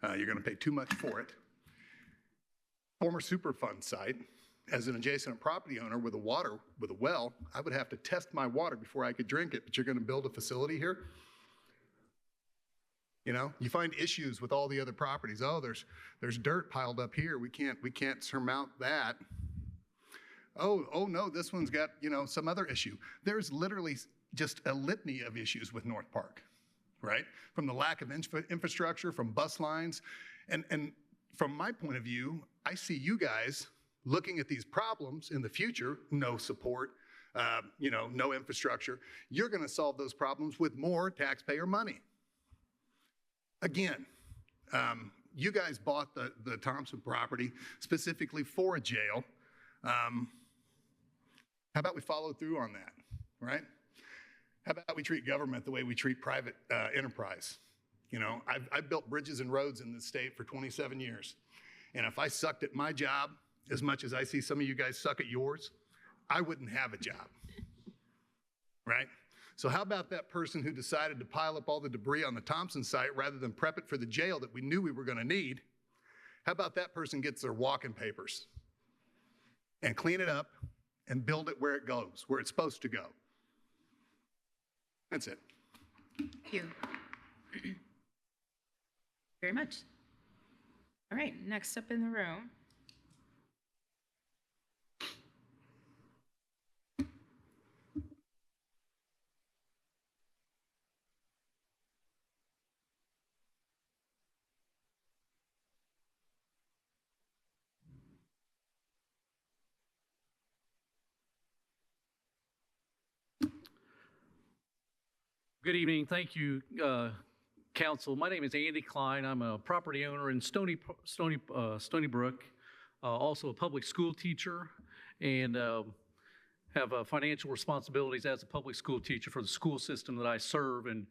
You're going to pay too much for it. Former Superfund site. As an adjacent property owner with a well, I would have to test my water before I could drink it, but you're going to build a facility here? You find issues with all the other properties. Oh, there's dirt piled up here. We can't surmount that. Oh no, this one's got, some other issue. There's literally just a litany of issues with North Park, right? From the lack of infrastructure, from bus lines, and from my point of view, I see you guys looking at these problems in the future, no support, no infrastructure. You're going to solve those problems with more taxpayer money. Again, you guys bought the Thompson property specifically for a jail. How about we follow through on that, right? How about we treat government the way we treat private enterprise? I've built bridges and roads in this state for 27 years. And if I sucked at my job as much as I see some of you guys suck at yours, I wouldn't have a job, right? So how about that person who decided to pile up all the debris on the Thompson site rather than prep it for the jail that we knew we were going to need? How about that person gets their walking papers and clean it up and build it where it goes, where it's supposed to go? That's it. Thank you. Very much. All right, next up in the room. Good evening. Thank you, Council. My name is Andy Klein. I'm a property owner in Stony Brook, also a public school teacher, and have financial responsibilities as a public school teacher for the school system that I serve. And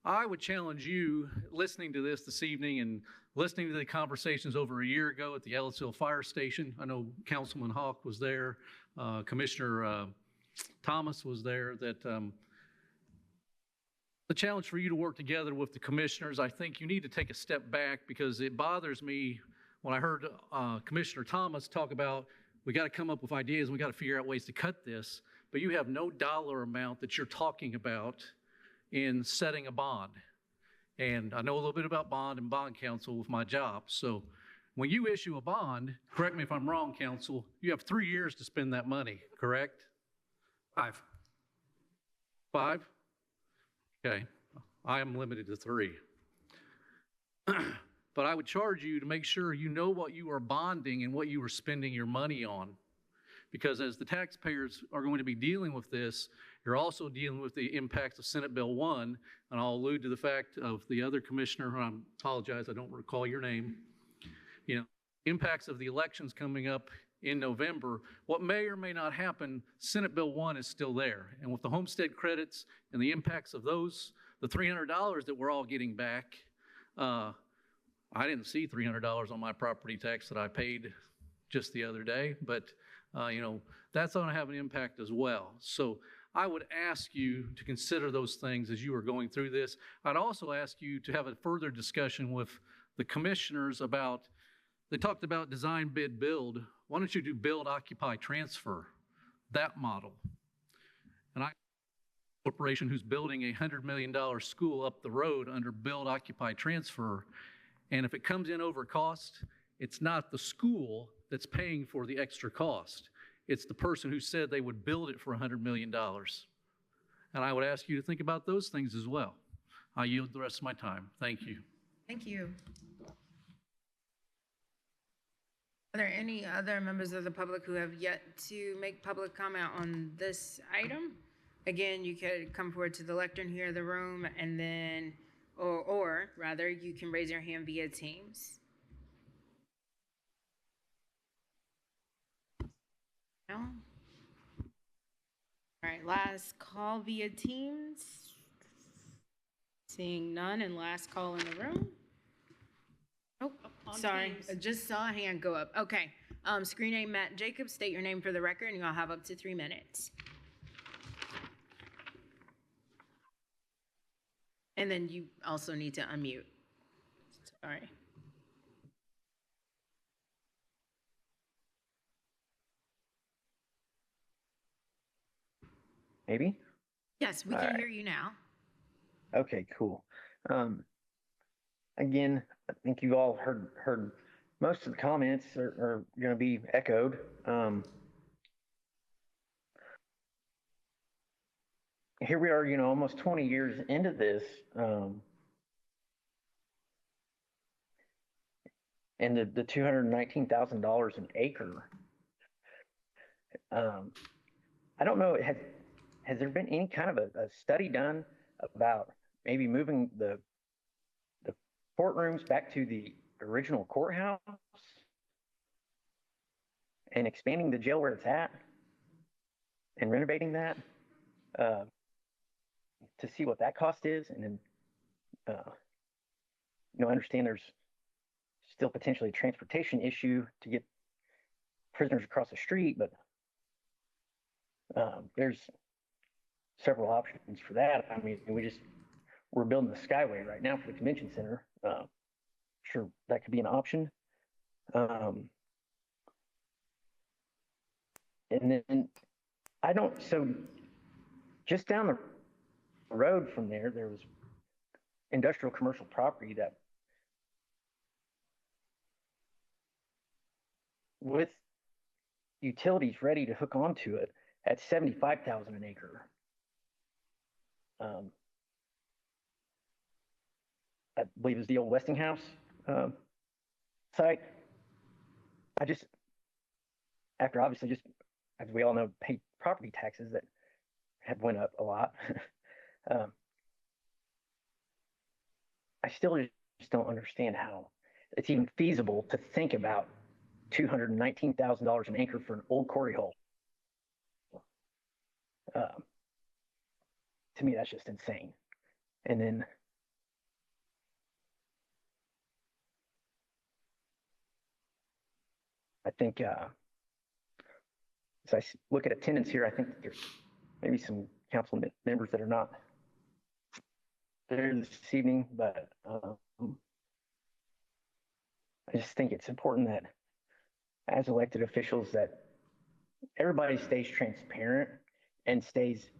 I would challenge you, listening to this evening and listening to the conversations over a year ago at the Ellisville Fire Station. I know Councilman Hawk was there, Commissioner Thomas was there, that the challenge for you to work together with the commissioners. I think you need to take a step back, because it bothers me when I heard Commissioner Thomas talk about we got to come up with ideas and we got to figure out ways to cut this, but you have no dollar amount that you're talking about in setting a bond. And I know a little bit about bond and bond counsel with my job. So when you issue a bond, correct me if I'm wrong, counsel, you have 3 years to spend that money, correct? 5. 5? Okay, I am limited to 3. But I would charge you to make sure you know what you are bonding and what you are spending your money on. Because as the taxpayers are going to be dealing with this, you're also dealing with the impacts of Senate Bill 1, and I'll allude to the fact of the other commissioner, I apologize, I don't recall your name, impacts of the elections coming up in November. What may or may not happen, Senate Bill 1 is still there. And with the homestead credits and the impacts of those, the $300 that we're all getting back, I didn't see $300 on my property tax that I paid just the other day, but that's going to have an impact as well. So I would ask you to consider those things as you are going through this. I'd also ask you to have a further discussion with the commissioners about, they talked about design, bid, build. Why don't you do build, occupy, transfer, that model? And I corporation who's building a $100 million school up the road under build, occupy, transfer. And if it comes in over cost, it's not the school that's paying for the extra cost. It's the person who said they would build it for $100 million. And I would ask you to think about those things as well. I yield the rest of my time. Thank you. Thank you. Are there any other members of the public who have yet to make public comment on this item? Again, you could come forward to the lectern here in the room, and then, or rather, you can raise your hand via Teams. All right, last call via Teams. Seeing none, and last call in the room. Oh, sorry, I just saw a hand go up. Okay, screen name Matt Jacobs, state your name for the record, and you'll have up to 3 minutes. And then you also need to unmute. Sorry. Maybe? Yes, we can hear you now. Okay, cool. Again, I think you all heard most of the comments are going to be echoed. Here we are, almost 20 years into this, and the $219,000 an acre. I don't know, has there been any kind of a study done about maybe moving the courtrooms back to the original courthouse and expanding the jail where it's at and renovating that to see what that cost is? And then, I understand there's still potentially a transportation issue to get prisoners across the street, but there's several options for that. I mean, we're building the Skyway right now for the convention center. Sure, that could be an option. And then so just down the road from there was industrial commercial property that, with utilities ready to hook onto it, at $75,000 an acre. I believe is the old Westinghouse site. After obviously just, as we all know, pay property taxes that have went up a lot. I still just don't understand how it's even feasible to think about $219,000 an acre for an old quarry hole. To me, that's just insane. And then I think, as I look at attendance here, I think that there's maybe some council members that are not there this evening, but I just think it's important that as elected officials that everybody stays transparent and stays,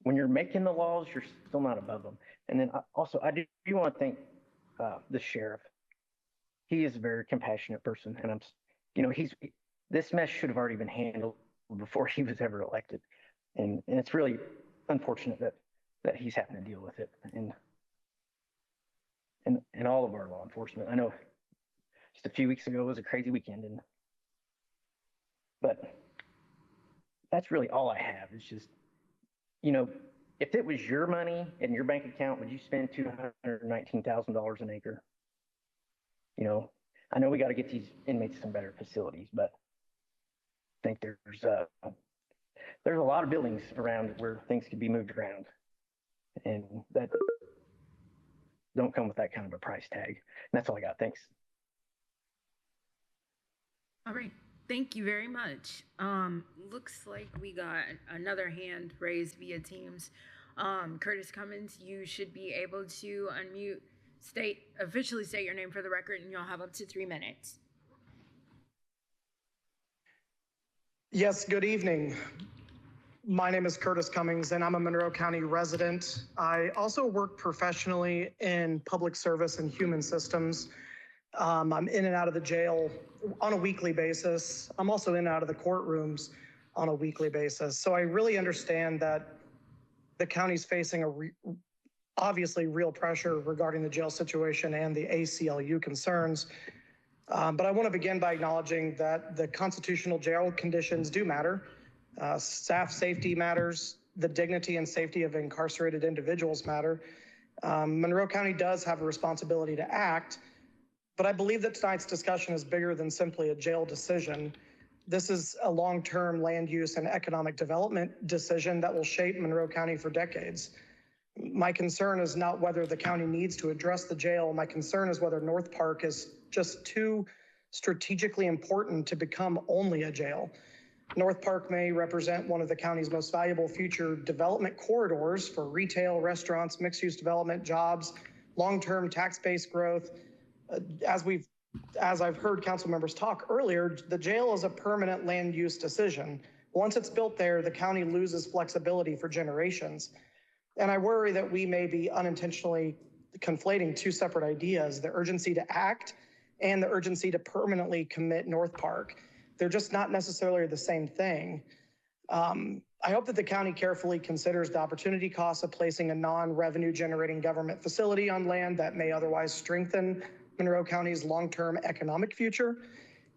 when you're making the laws, you're still not above them. And then also, I do want to thank the sheriff. He is a very compassionate person, and this mess should have already been handled before he was ever elected, and it's really unfortunate that he's having to deal with it, and all of our law enforcement. I know just a few weeks ago was a crazy weekend, but that's really all I have. It's just, if it was your money in your bank account, would you spend $219,000 an acre? I know we got to get these inmates some better facilities, but I think there's a lot of buildings around where things could be moved around, and that don't come with that kind of a price tag. And that's all I got. Thanks. All right. Thank you very much. Looks like we got another hand raised via Teams. Curtis Cummins, you should be able to unmute, officially state your name for the record, and you'll have up to 3 minutes. Yes, good evening. My name is Curtis Cummings, and I'm a Monroe County resident. I also work professionally in public service and human systems. I'm in and out of the jail on a weekly basis. I'm also in and out of the courtrooms on a weekly basis. So I really understand that the county's facing obviously real pressure regarding the jail situation and the ACLU concerns. But I want to begin by acknowledging that the constitutional jail conditions do matter. Staff safety matters. The dignity and safety of incarcerated individuals matter. Monroe County does have a responsibility to act, but I believe that tonight's discussion is bigger than simply a jail decision. This is a long-term land use and economic development decision that will shape Monroe County for decades. My concern is not whether the county needs to address the jail. My concern is whether North Park is just too strategically important to become only a jail. North Park may represent one of the county's most valuable future development corridors for retail, restaurants, mixed-use development, jobs, long-term tax-based growth. As I've heard council members talk earlier, the jail is a permanent land use decision. Once it's built there, the county loses flexibility for generations. And I worry that we may be unintentionally conflating two separate ideas, the urgency to act and the urgency to permanently commit North Park. They're just not necessarily the same thing. I hope that the county carefully considers the opportunity costs of placing a non-revenue generating government facility on land that may otherwise strengthen Monroe County's long-term economic future.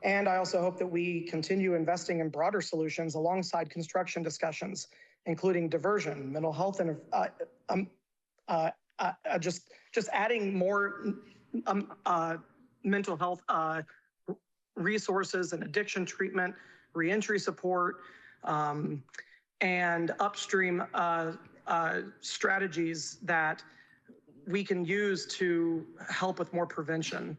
And I also hope that we continue investing in broader solutions alongside construction discussions, including diversion, mental health, and just adding more mental health resources and addiction treatment, reentry support, and upstream strategies that we can use to help with more prevention.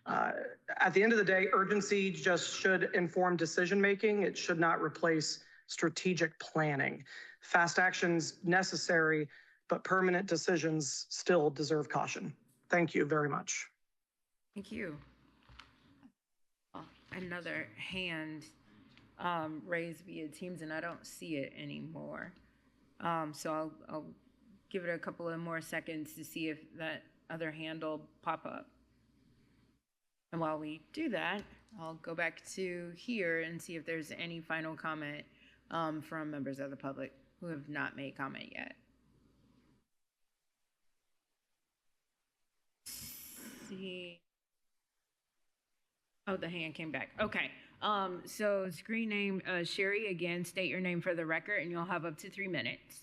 At the end of the day, urgency just should inform decision-making. It should not replace strategic planning. Fast actions necessary, but permanent decisions still deserve caution. Thank you very much. Thank you. Another hand raised via Teams, and I don't see it anymore. So I'll give it a couple of more seconds to see if that other hand will pop up. And while we do that, I'll go back to here and see if there's any final comment from members of the public who have not made comment yet. See. Oh, the hand came back. Okay. So screen name Sherry, again, state your name for the record, and you'll have up to 3 minutes.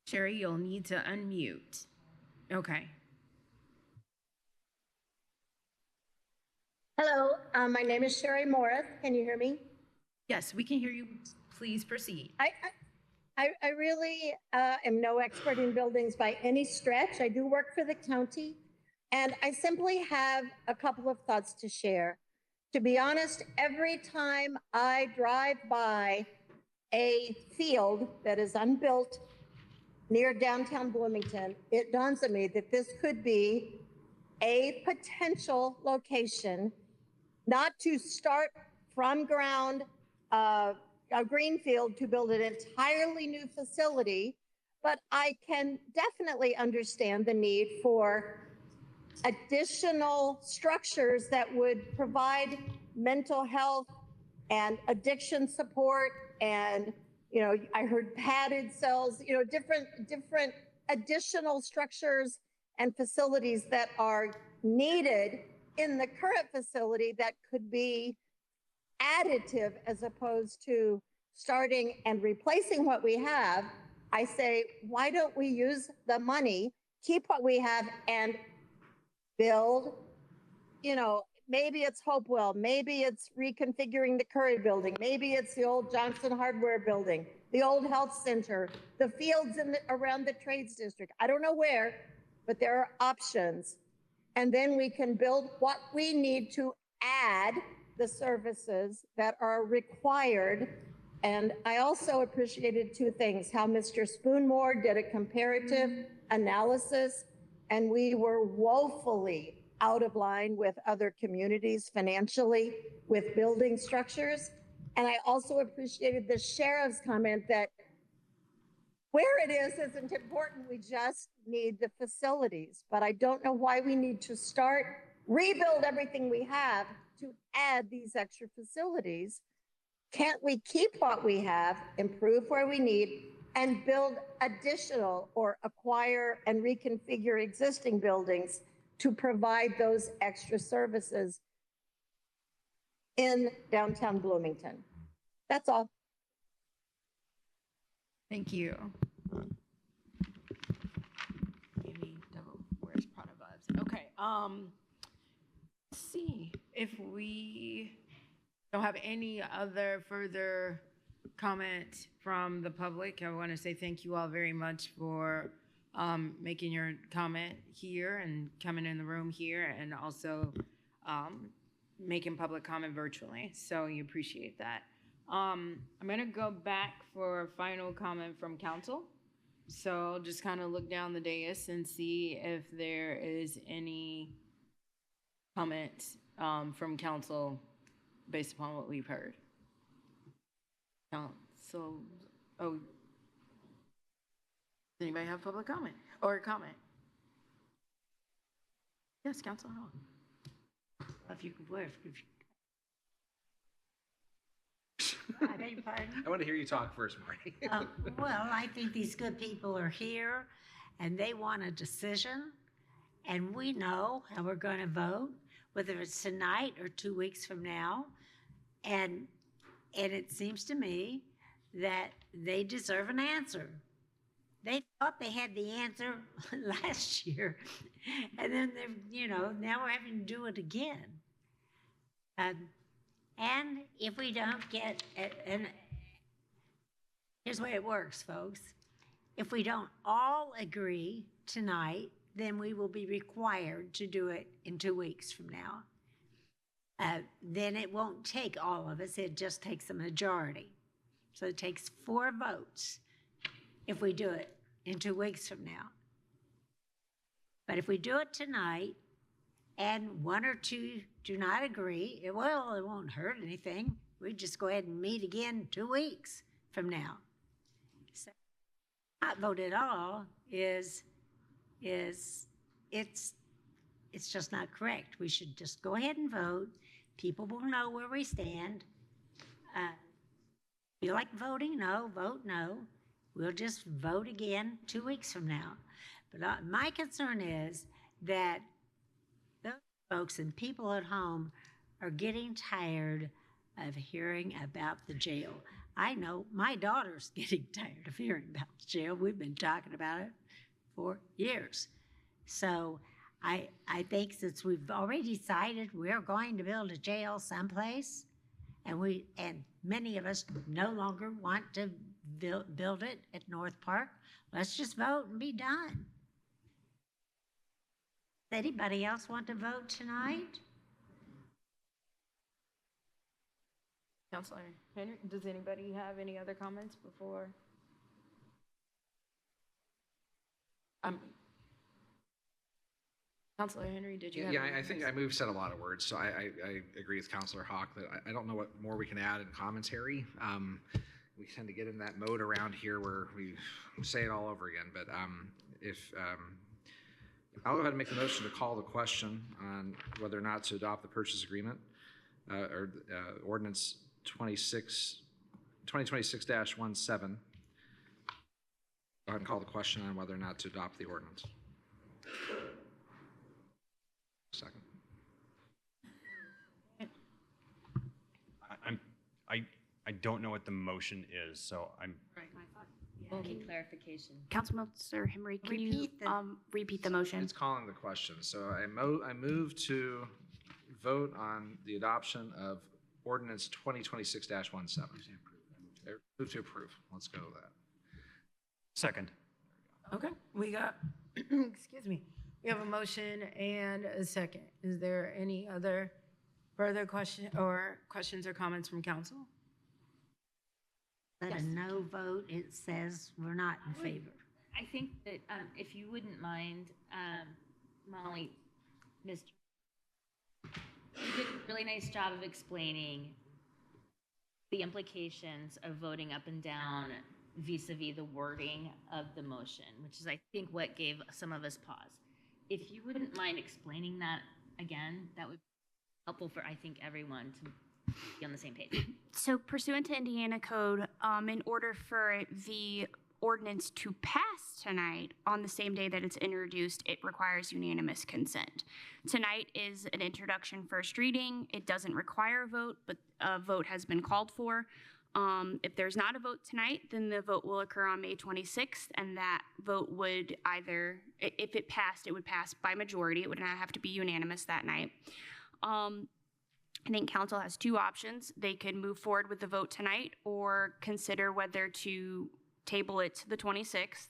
Sherry, you'll need to unmute. Okay. Hello, my name is Sherry Morris. Can you hear me? Yes, we can hear you. Please proceed. I really am no expert in buildings by any stretch. I do work for the county, and I simply have a couple of thoughts to share. To be honest, every time I drive by a field that is unbuilt near downtown Bloomington, it dawns on me that this could be a potential location, not to start from ground a greenfield to build an entirely new facility, but I can definitely understand the need for additional structures that would provide mental health and addiction support, and I heard padded cells, different additional structures and facilities that are needed in the current facility that could be additive as opposed to starting and replacing what we have. I say, why don't we use the money, keep what we have, and build, maybe it's Hopewell, maybe it's reconfiguring the Curry building, maybe it's the old Johnson Hardware building, the old health center, the fields around the trades district. I don't know where, but there are options. And then we can build what we need to add the services that are required. And I also appreciated two things: how Mr. Spoonmore did a comparative analysis, and we were woefully out of line with other communities financially with building structures. And I also appreciated the sheriff's comment that where it is isn't important, we just need the facilities. But I don't know why we need to rebuild everything we have to add these extra facilities. Can't we keep what we have, improve where we need, and build additional or acquire and reconfigure existing buildings to provide those extra services in downtown Bloomington? That's all. Thank you. Amy double, where's product vibes? Okay, let's see if we don't have any other further comment from the public. I want to say thank you all very much for making your comment here and coming in the room here, and also making public comment virtually. So you appreciate that. I'm gonna go back for final comment from council. So I'll just kind of look down the dais and see if there is any comment from council based upon what we've heard. So, oh, does anybody have public comment or a comment? Yes, Council Hall. If you could, if you I beg your pardon? I want to hear you talk first, Marty. Well, I think these good people are here and they want a decision, and we know how we're going to vote, whether it's tonight or 2 weeks from now. And it seems to me that they deserve an answer. They thought they had the answer last year, and then they're, now we're having to do it again. And if we don't get, and here's the way it works, folks. If we don't all agree tonight, then we will be required to do it in 2 weeks from now. Then it won't take all of us, it just takes a majority. So it takes 4 votes if we do it in 2 weeks from now. But if we do it tonight and 1 or 2 do not agree, it won't hurt anything. We just go ahead and meet again 2 weeks from now. So not vote at all is it's just not correct. We should just go ahead and vote. People will know where we stand. You like voting? No, vote no. We'll just vote again 2 weeks from now. But my concern is that those folks and people at home are getting tired of hearing about the jail. I know my daughter's getting tired of hearing about the jail. We've been talking about it for years. So I think since we've already decided we're going to build a jail someplace, and many of us no longer want to build it at North Park, let's just vote and be done. Does anybody else want to vote tonight? Councilor Henry, does anybody have any other comments before? Councilor Henry, did you have Yeah, any I think I said a lot of words, so I agree with Councilor Hawk that I don't know what more we can add in commentary. We tend to get in that mode around here where we say it all over again, but I'll go ahead and make the motion to call the question on whether or not to adopt the purchase agreement or ordinance 2026-17. Go ahead and call the question on whether or not to adopt the ordinance. Second. I don't know what the motion is, so I'm. Right. Okay, clarification. Councilman Henry, can you repeat the motion? It's calling the question. So I move to vote on the adoption of ordinance 2026-17. Move to approve. Let's go with that. Second. Okay, we got, excuse me. We have a motion and a second. Is there any other further questions or comments from council? But a no vote, it says we're not in favor. I think that if you wouldn't mind, Molly, you did a really nice job of explaining the implications of voting up and down vis-a-vis the wording of the motion, which is, I think, what gave some of us pause. If you wouldn't mind explaining that again, that would be helpful for, I think, everyone to be on the same page. So pursuant to Indiana code, in order for the ordinance to pass tonight on the same day that it's introduced, it requires unanimous consent. Tonight is an introduction first reading. It doesn't require a vote, but a vote has been called for. If there's not a vote tonight, then the vote will occur on May 26th, and that vote would either, if it passed, it would pass by majority. It would not have to be unanimous that night. I think council has two options. They could move forward with the vote tonight or consider whether to table it to the 26th.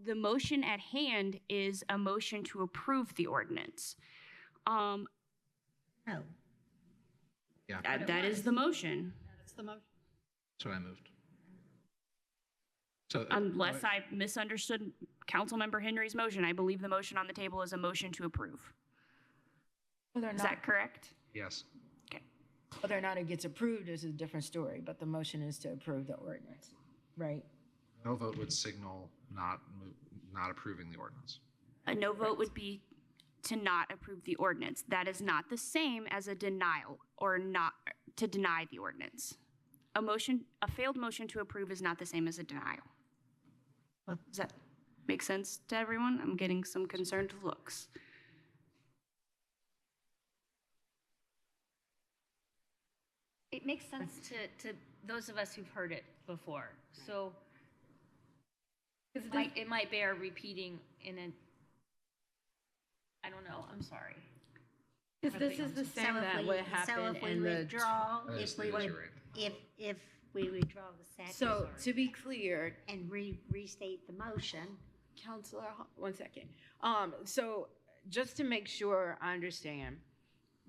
The motion at hand is a motion to approve the ordinance. No. Yeah. That is the motion. That's the motion. That's what I moved. So Unless I misunderstood Councilmember Henry's motion, I believe the motion on the table is a motion to approve. Is that correct? Yes. Whether or not it gets approved is a different story, but the motion is to approve the ordinance, right? No vote would signal not approving the ordinance. A no vote would be to not approve the ordinance. That is not the same as a denial or not to deny the ordinance. A failed motion to approve is not the same as a denial. Does that make sense to everyone? I'm getting some concerned looks. It makes sense to those of us who've heard it before. So it might bear repeating in a, I don't know, I'm sorry. Because this is the same that would happen So if we in the. withdraw, That is if we, right. if we withdraw the second. So to be clear, And restate the motion. Counselor, one second. So just to make sure I understand,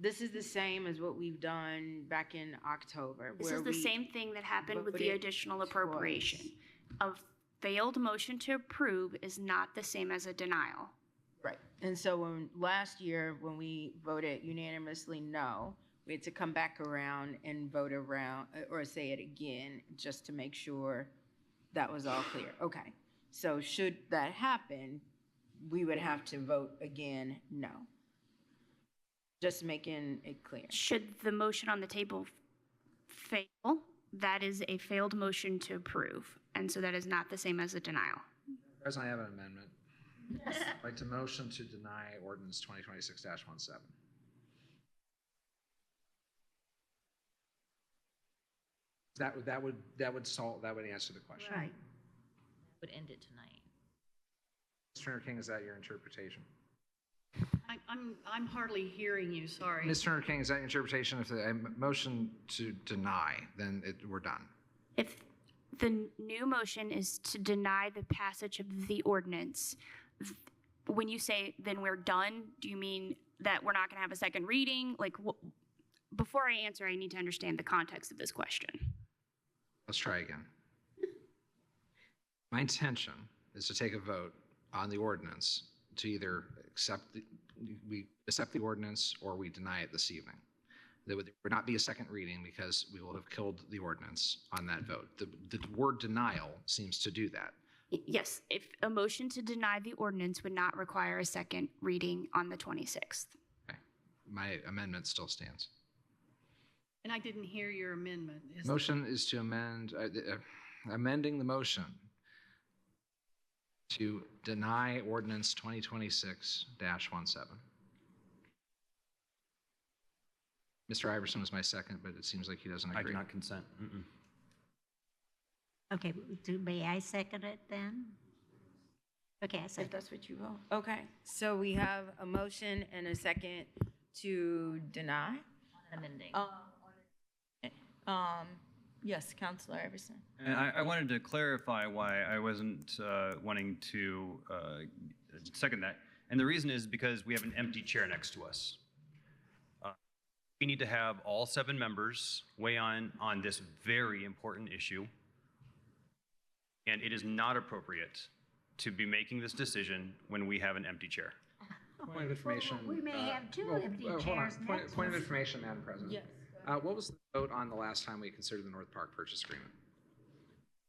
this is the same as what we've done back in October. This where is the we same thing that happened with the voted additional appropriation. A failed motion to approve is not the same as a denial. Right. And so when last year, when we voted unanimously no, we had to come back around and vote around or say it again just to make sure that was all clear. Okay. So should that happen, we would have to vote again no. Just making it clear. Should the motion on the table fail, that is a failed motion to approve. And so that is not the same as a denial. President, I have an amendment. I'd like to motion to deny ordinance 2026-17. That would answer the question. Right. Would end it tonight. Ms. Turner King, is that your interpretation? I'm hardly hearing you, sorry. Ms. Turner King, is that your interpretation? If the motion to deny, then we're done. If the new motion is to deny the passage of the ordinance, when you say then we're done, do you mean that we're not going to have a second reading? Like, before I answer, I need to understand the context of this question. Let's try again. My intention is to take a vote on the ordinance to either we accept the ordinance or we deny it this evening. There would not be a second reading because we will have killed the ordinance on that vote. The word denial seems to do that. Yes, if a motion to deny the ordinance would not require a second reading on the 26th. Okay. My amendment still stands. And I didn't hear your amendment. Motion is to amending the motion to deny ordinance 2026-17. Mr. Iverson was my second, but it seems like he doesn't agree. I do not consent. Okay, may I second it then? Okay, I second. If that's what you will. Okay, so we have a motion and a second to deny. Amending. Yes, Councilor Iverson. And I wanted to clarify why I wasn't wanting to second that. And the reason is because we have an empty chair next to us. We need to have all 7 members weigh on this very important issue. And it is not appropriate to be making this decision when we have an empty chair. Point of information. We may have two empty hold on. chairs next Point of to us. information, Madam President. Yes. What was the vote on the last time we considered the North Park purchase agreement?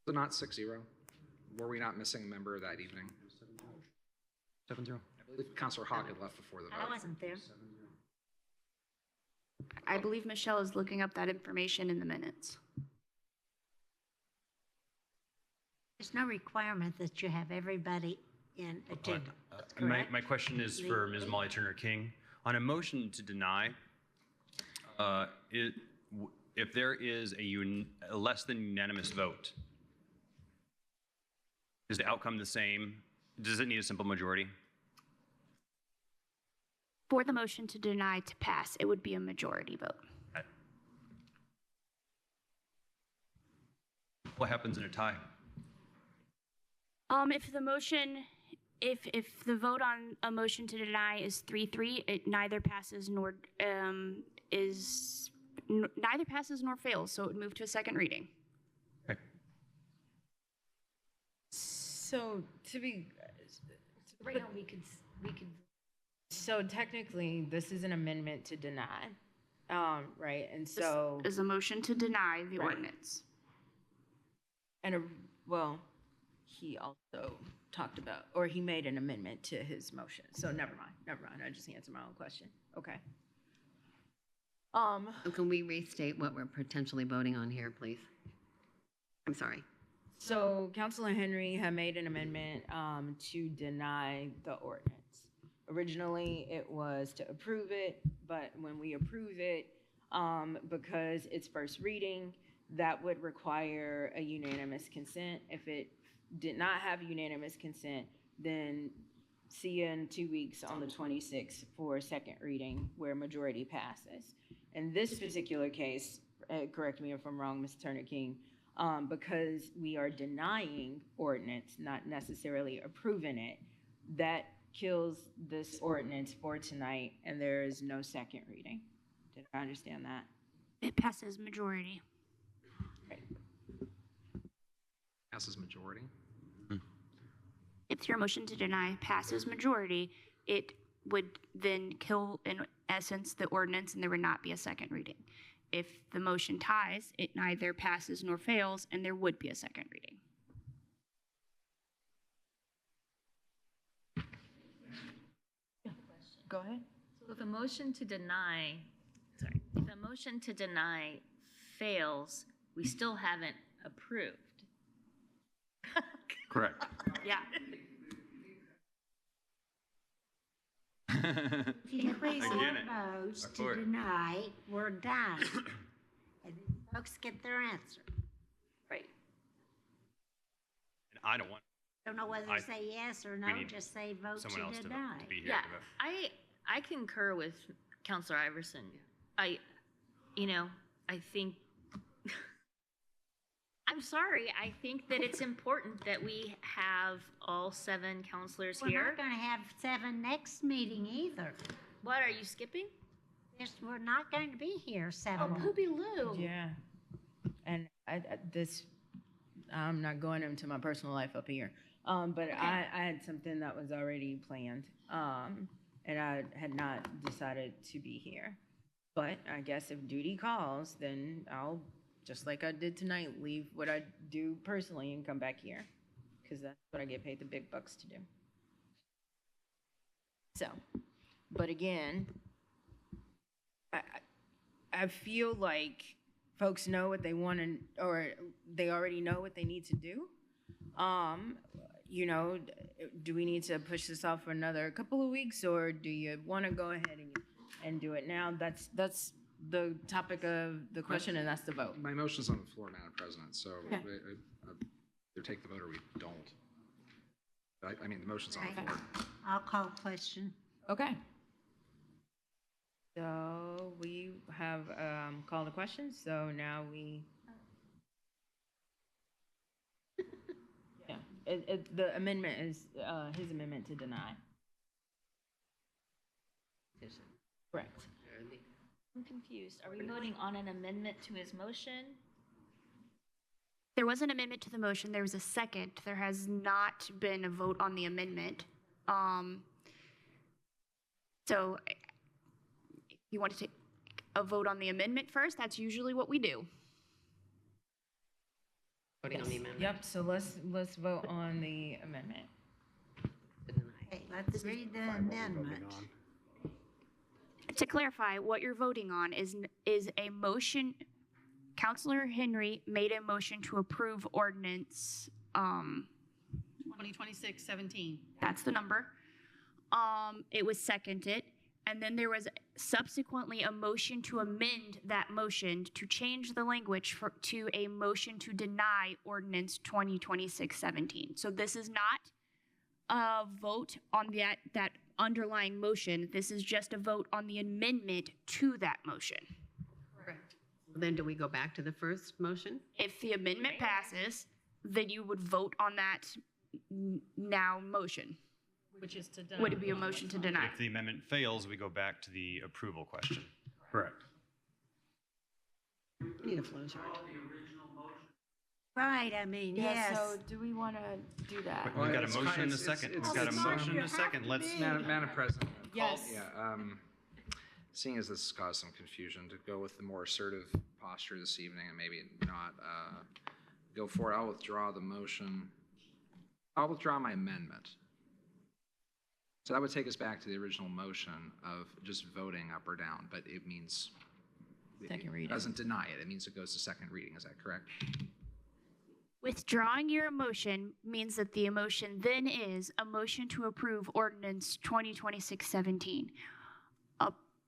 Was it not 6-0? Were we not missing a member that evening? 7-0. I believe Councilor Hawk had left before the vote. I wasn't there. I believe Michelle is looking up that information in the minutes. There's no requirement that you have everybody in attendance. My question is for Ms. Molly Turner King. On a motion to deny, if if there is a less than unanimous vote, is the outcome the same? Does it need a simple majority? For the motion to deny to pass, it would be a majority vote. What happens in a tie? If the motion, if the vote on a motion to deny is 3-3, it neither passes nor neither passes nor fails, so it would move to a second reading. So to be, Right now, we could. so technically, this is an amendment to deny, right? And so. This is a motion to deny the Right. ordinance. And, well, he also talked about, or he made an amendment to his motion. So never mind. I just answered my own question. Okay. So can we restate what we're potentially voting on here, please? I'm sorry. So Councilor Henry had made an amendment to deny the ordinance. Originally, it was to approve it, but when we approve it, because it's first reading, that would require a unanimous consent. If it did not have unanimous consent, then see you in 2 weeks on the 26th for a second reading where majority passes. In this particular case, correct me if I'm wrong, Ms. Turner King, because we are denying ordinance, not necessarily approving it, that kills this ordinance for tonight, and there is no second reading. Did I understand that? It passes majority. Passes majority. If your motion to deny passes majority, it would then kill, in essence, the ordinance, and there would not be a second reading. If the motion ties, it neither passes nor fails, and there would be a second reading. Go ahead. So if a motion to deny, if a motion to deny fails, we still haven't approved. Correct. Yeah. If you please Again, vote of to course. deny, we're done. And then folks get their answer. Right. And I don't want Don't know whether I- to say yes or no, we need just say vote someone else to to deny. be here. Yeah, to vote. I concur with Counselor Iverson. I think, I'm sorry, I think that it's important that we have all 7 counselors We're here. not going to have 7 next meeting either. What, are you skipping? Yes, we're not going to be here 7. Oh, poopy loo. Yeah. And I'm not going into my personal life up here. But I had something that was already planned. And I had not decided to be here. But I guess if duty calls, then I'll, just like I did tonight, leave what I do personally and come back here. Because that's what I get paid the big bucks to do. So, but again, I feel like folks know what they want to, or they already know what they need to do. Do we need to push this off for another couple of weeks, or do you want to go ahead and do it now? That's the topic of the question, and that's the vote. My motion's on the floor, Madam President, so Okay. either take the vote or we don't. I mean, the motion's on the Right. floor. I'll call question. Okay. So we have called the question, so now we. Yeah, the amendment is his amendment to deny. Correct. I'm confused. Are we voting on an amendment to his motion? There was an amendment to the motion. There was a second. There has not been a vote on the amendment. So if you want to take a vote on the amendment first, that's usually what we do. Voting on the amendment. Yep, so let's vote on the amendment. Okay, let's read the amendment. To clarify, what you're voting on is a motion. Counselor Henry made a motion to approve ordinance. 2026-17. That's the number. It was seconded, and then there was subsequently a motion to amend that motion to change the language to a motion to deny ordinance 2026-17. So this is not a vote on that underlying motion. This is just a vote on the amendment to that motion. Correct. Then do we go back to the first motion? If the amendment passes, then you would vote on that now motion. Which is to deny. Would it be a motion to deny? If the amendment fails, we go back to the approval question. Correct. Need a flow chart. Right, I mean, yes. So do we want to do that? We've got a motion and a second. We've got a motion and a second. Let's. Madam President. Yes. Yeah, seeing as this has caused some confusion, to go with the more assertive posture this evening and maybe not go for it, I'll withdraw the motion. I'll withdraw my amendment. So that would take us back to the original motion of just voting up or down, but it means Second reading. It doesn't deny it. It means it goes to second reading. Is that correct? Withdrawing your emotion means that the emotion then is a motion to approve ordinance 2026-17.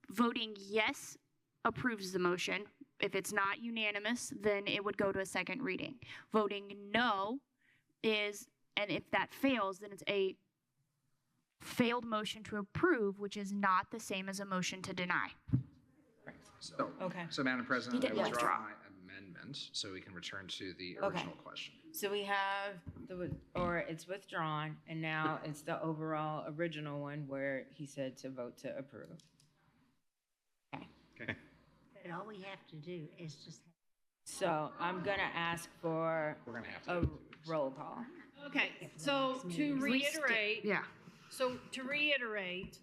Voting yes approves the motion. If it's not unanimous, then it would go to a second reading. Voting no is, and if that fails, then it's a failed motion to approve, which is not the same as a motion to deny. So, okay. So Madam President, You I did withdraw withdraw. my amendment so we can return to the Okay. original question. So we have it's withdrawn, and now it's the overall original one where he said to vote to approve. Okay. But all we have to do is just. So I'm gonna ask for We're gonna have a roll call. Okay, so to reiterate. Yeah. So to reiterate,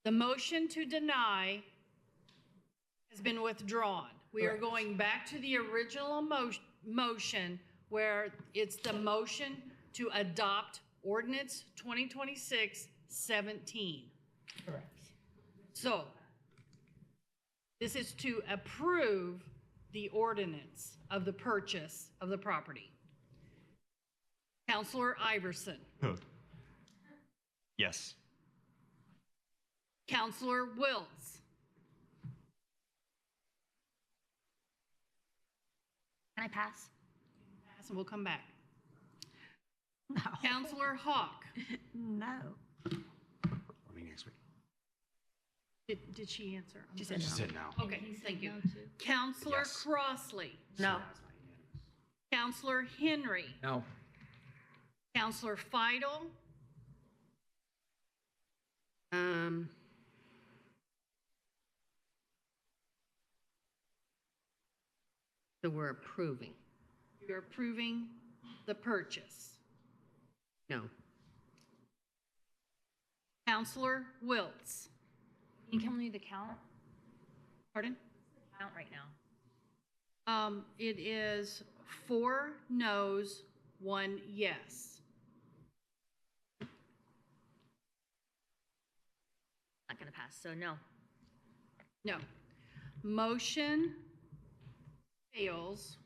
the motion to deny has been withdrawn. We are going back to the original motion where it's the motion to adopt ordinance 2026-17. Correct. So this is to approve the ordinance of the purchase of the property. Counselor Iverson. Yes. Counselor Wiltz. Can I pass? Pass and we'll come back. No. Counselor Hawk. No. Next week. Did she answer? I'm She sorry. said She said no. Okay, thank you. Counselor Yes. Crossley. No. Counselor Henry. No. Counselor Fidel. So we're approving. You're approving the purchase. No. Counselor Wiltz. Can you tell me the count? Pardon? Count right now. It is 4 noes, 1 yes. Not gonna pass, so no. No. Motion fails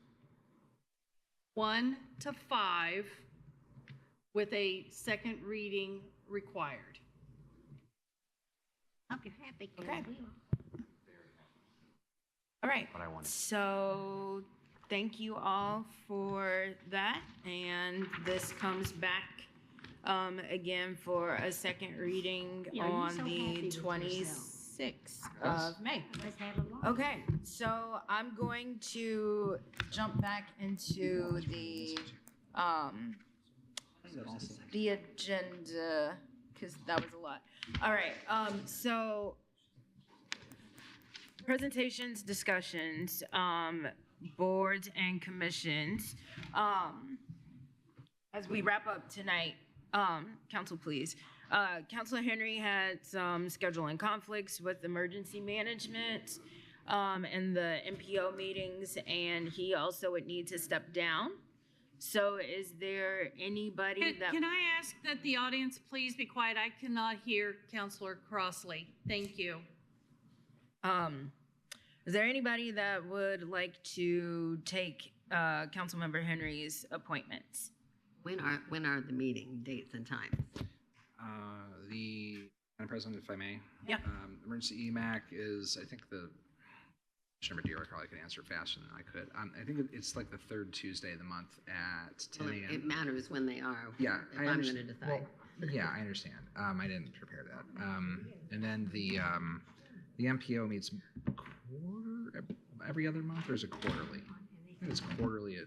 1 to 5 with a second reading required. Hope you're happy. 'Cause Okay. we are. All right. What I wanted. So thank you all for that. And this comes back again for a second reading Yeah, are you on so the happy with 26th Yes. of May. Let's have a long. Okay, so I'm going to jump back into the agenda because that was a lot. All right, so presentations, discussions, boards and commissions. As we wrap up tonight, council, please. Councilor Henry had some scheduling conflicts with emergency management and the MPO meetings, and he also would need to step down. So is there anybody that? Can I ask that the audience please be quiet? I cannot hear Counselor Crossley. Thank you. Is there anybody that would like to take Councilmember Henry's appointments? When are the meeting dates and times? The Madam President, if I may. Yeah. Emergency EMAC is, I think Commissioner Madeira probably could answer faster than I could. I think it's like the third Tuesday of the month at 10 Well, a.m. it matters when they are. Yeah, If I'm going to decide. Well, yeah, I understand. I didn't prepare that. And then the MPO meets every other month, or is it quarterly? I think it's quarterly.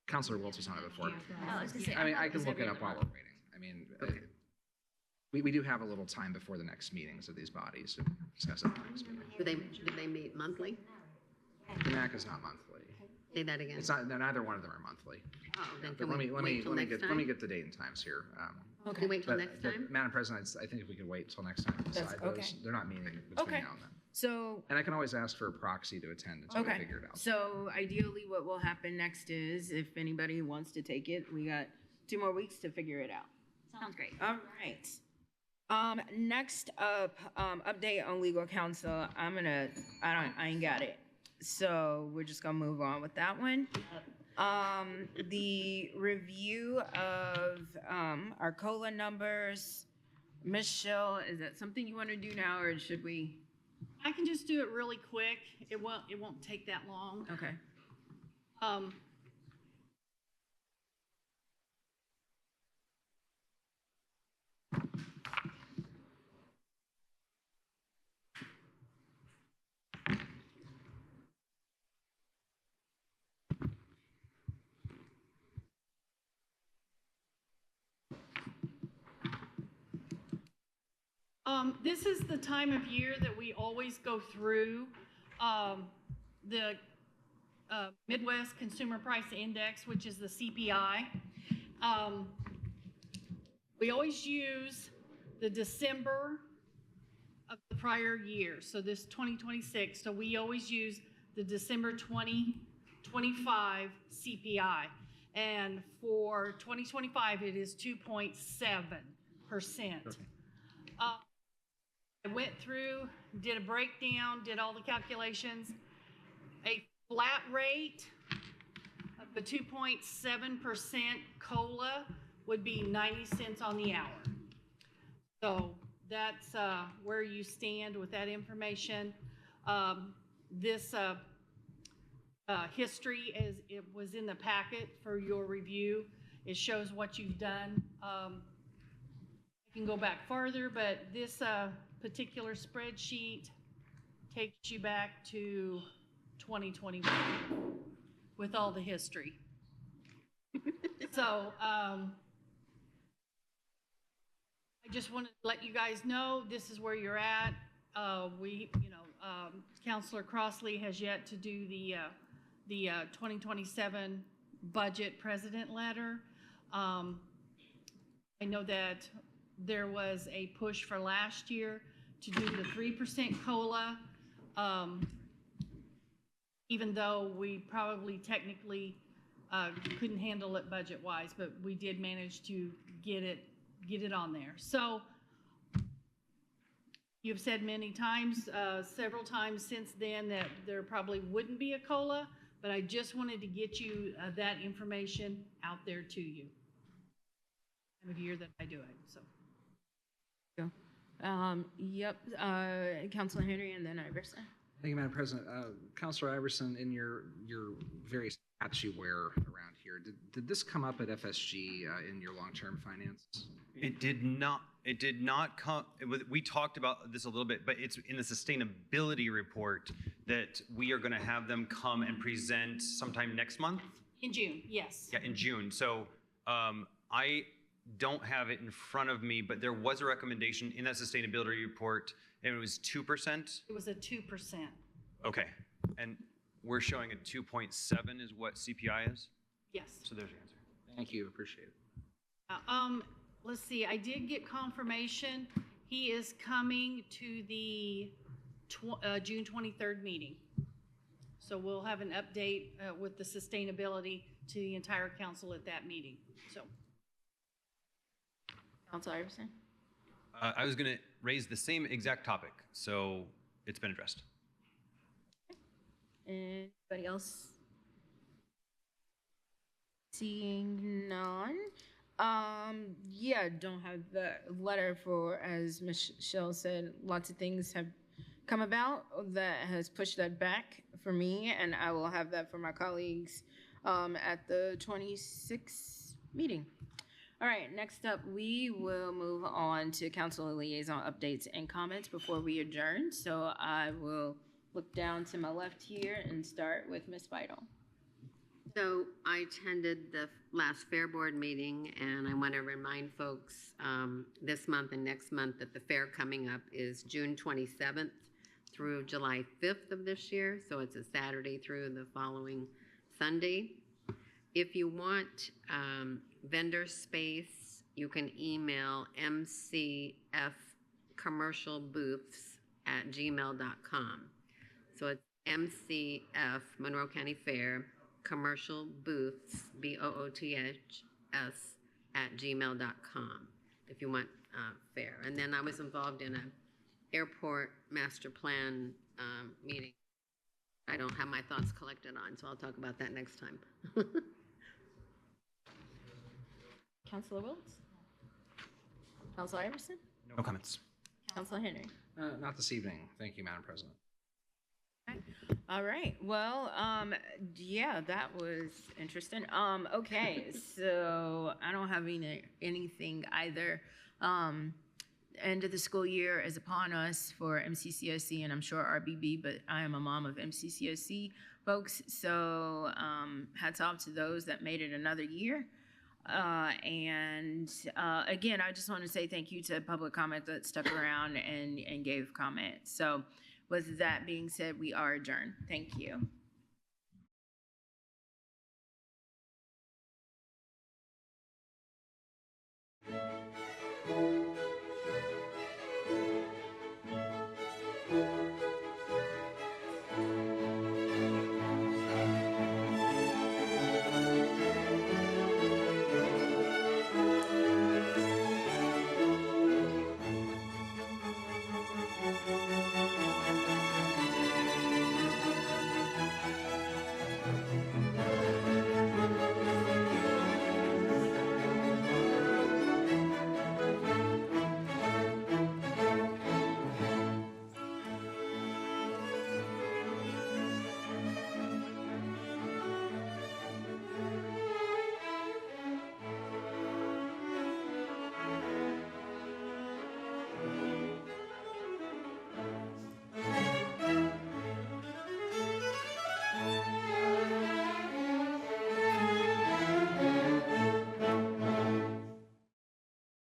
Councilor Wiltz was on it before. I mean, I can look it up while we're waiting. I mean, we do have a little time before the next meetings of these bodies to discuss it at the next meeting. Do they meet monthly? EMAC is not monthly. Say that again. It's not. Neither one of them are monthly. Oh, then But can let we me wait till next let time? me get the date and times here. Okay. Wait till But- next but time? Madam President, I think if we could wait till next time to That's- decide those, okay. they're not meeting between Okay. now and then. So, And I can always ask for a proxy to attend until we okay. figure it out. So ideally what will happen next is if anybody wants to take it, we got 2 more weeks to figure it out. Sounds great. All right. Next up, update on legal counsel. I ain't got it. So we're just gonna move on with that one. The review of our COLA numbers. Michelle, is that something you want to do now, or should we? I can just do it really quick. It won't take that long. Okay. This is the time of year that we always go through the Midwest Consumer Price Index, which is the CPI. We always use the December of the prior year, so this 2026. So we always use the December 2025 CPI. And for 2025, it is 2.7%. I went through, did a breakdown, did all the calculations. A flat rate of the 2.7% COLA would be 90 cents on the hour. So that's where you stand with that information. This history, as it was in the packet for your review, it shows what you've done. I can go back farther, but this particular spreadsheet takes you back to 2021 with all the history. So I just wanted to let you guys know this is where you're at. Councilor Crossley has yet to do the 2027 budget president letter. I know that there was a push for last year to do the 3% COLA, even though we probably technically couldn't handle it budget-wise, but we did manage to get it on there. So you've said many times, several times since then, that there probably wouldn't be a COLA, but I just wanted to get you that information out there to you. Time of year that I do it, so. Yep, Councilor Henry and then Iverson. Thank you, Madam President. Councilor Iverson, in your various hats you wear around here, did this come up at FSG in your long-term finance? It did not. It did not come. We talked about this a little bit, but it's in the sustainability report that we are going to have them come and present sometime next month. In June, yes. Yeah, in June. So I don't have it in front of me, but there was a recommendation in that sustainability report, and it was 2%. It was a 2%. Okay, and we're showing a 2.7 is what CPI is. Yes. So there's your answer. Thank you, appreciate it. Let's see, I did get confirmation. He is coming to the June 23rd meeting. So we'll have an update with the sustainability to the entire council at that meeting, so. Councilor Iverson? I was going to raise the same exact topic, so it's been addressed. Anybody else? Seeing none. Yeah, don't have the letter for, as Michelle said, lots of things have come about that has pushed that back for me, and I will have that for my colleagues at the 26th meeting. All right, next up, we will move on to council liaison updates and comments before we adjourn. So I will look down to my left here and start with Ms. Vital. So I attended the last Fair Board meeting, and I want to remind folks this month and next month that the fair coming up is June 27th through July 5th of this year. So it's a Saturday through the following Sunday. If you want vendor space, you can email mcfcommercialbooths@gmail.com. So it's MCF, Monroe County Fair, commercial booths, BOOTHS, @gmail.com if you want fair. And then I was involved in an airport master plan meeting. I don't have my thoughts collected on, so I'll talk about that next time. Councilor Wiltz? Councilor Iverson? No comments. Councilor Henry? Not this evening. Thank you, Madam President. All right. Well, yeah, that was interesting. Okay, so I don't have anything either. End of the school year is upon us for MCCSC and I'm sure RBB, but I am a mom of MCCSC folks, so hats off to those that made it another year. Again, I just want to say thank you to public comment that stuck around and gave comment. So with that being said, we are adjourned. Thank you.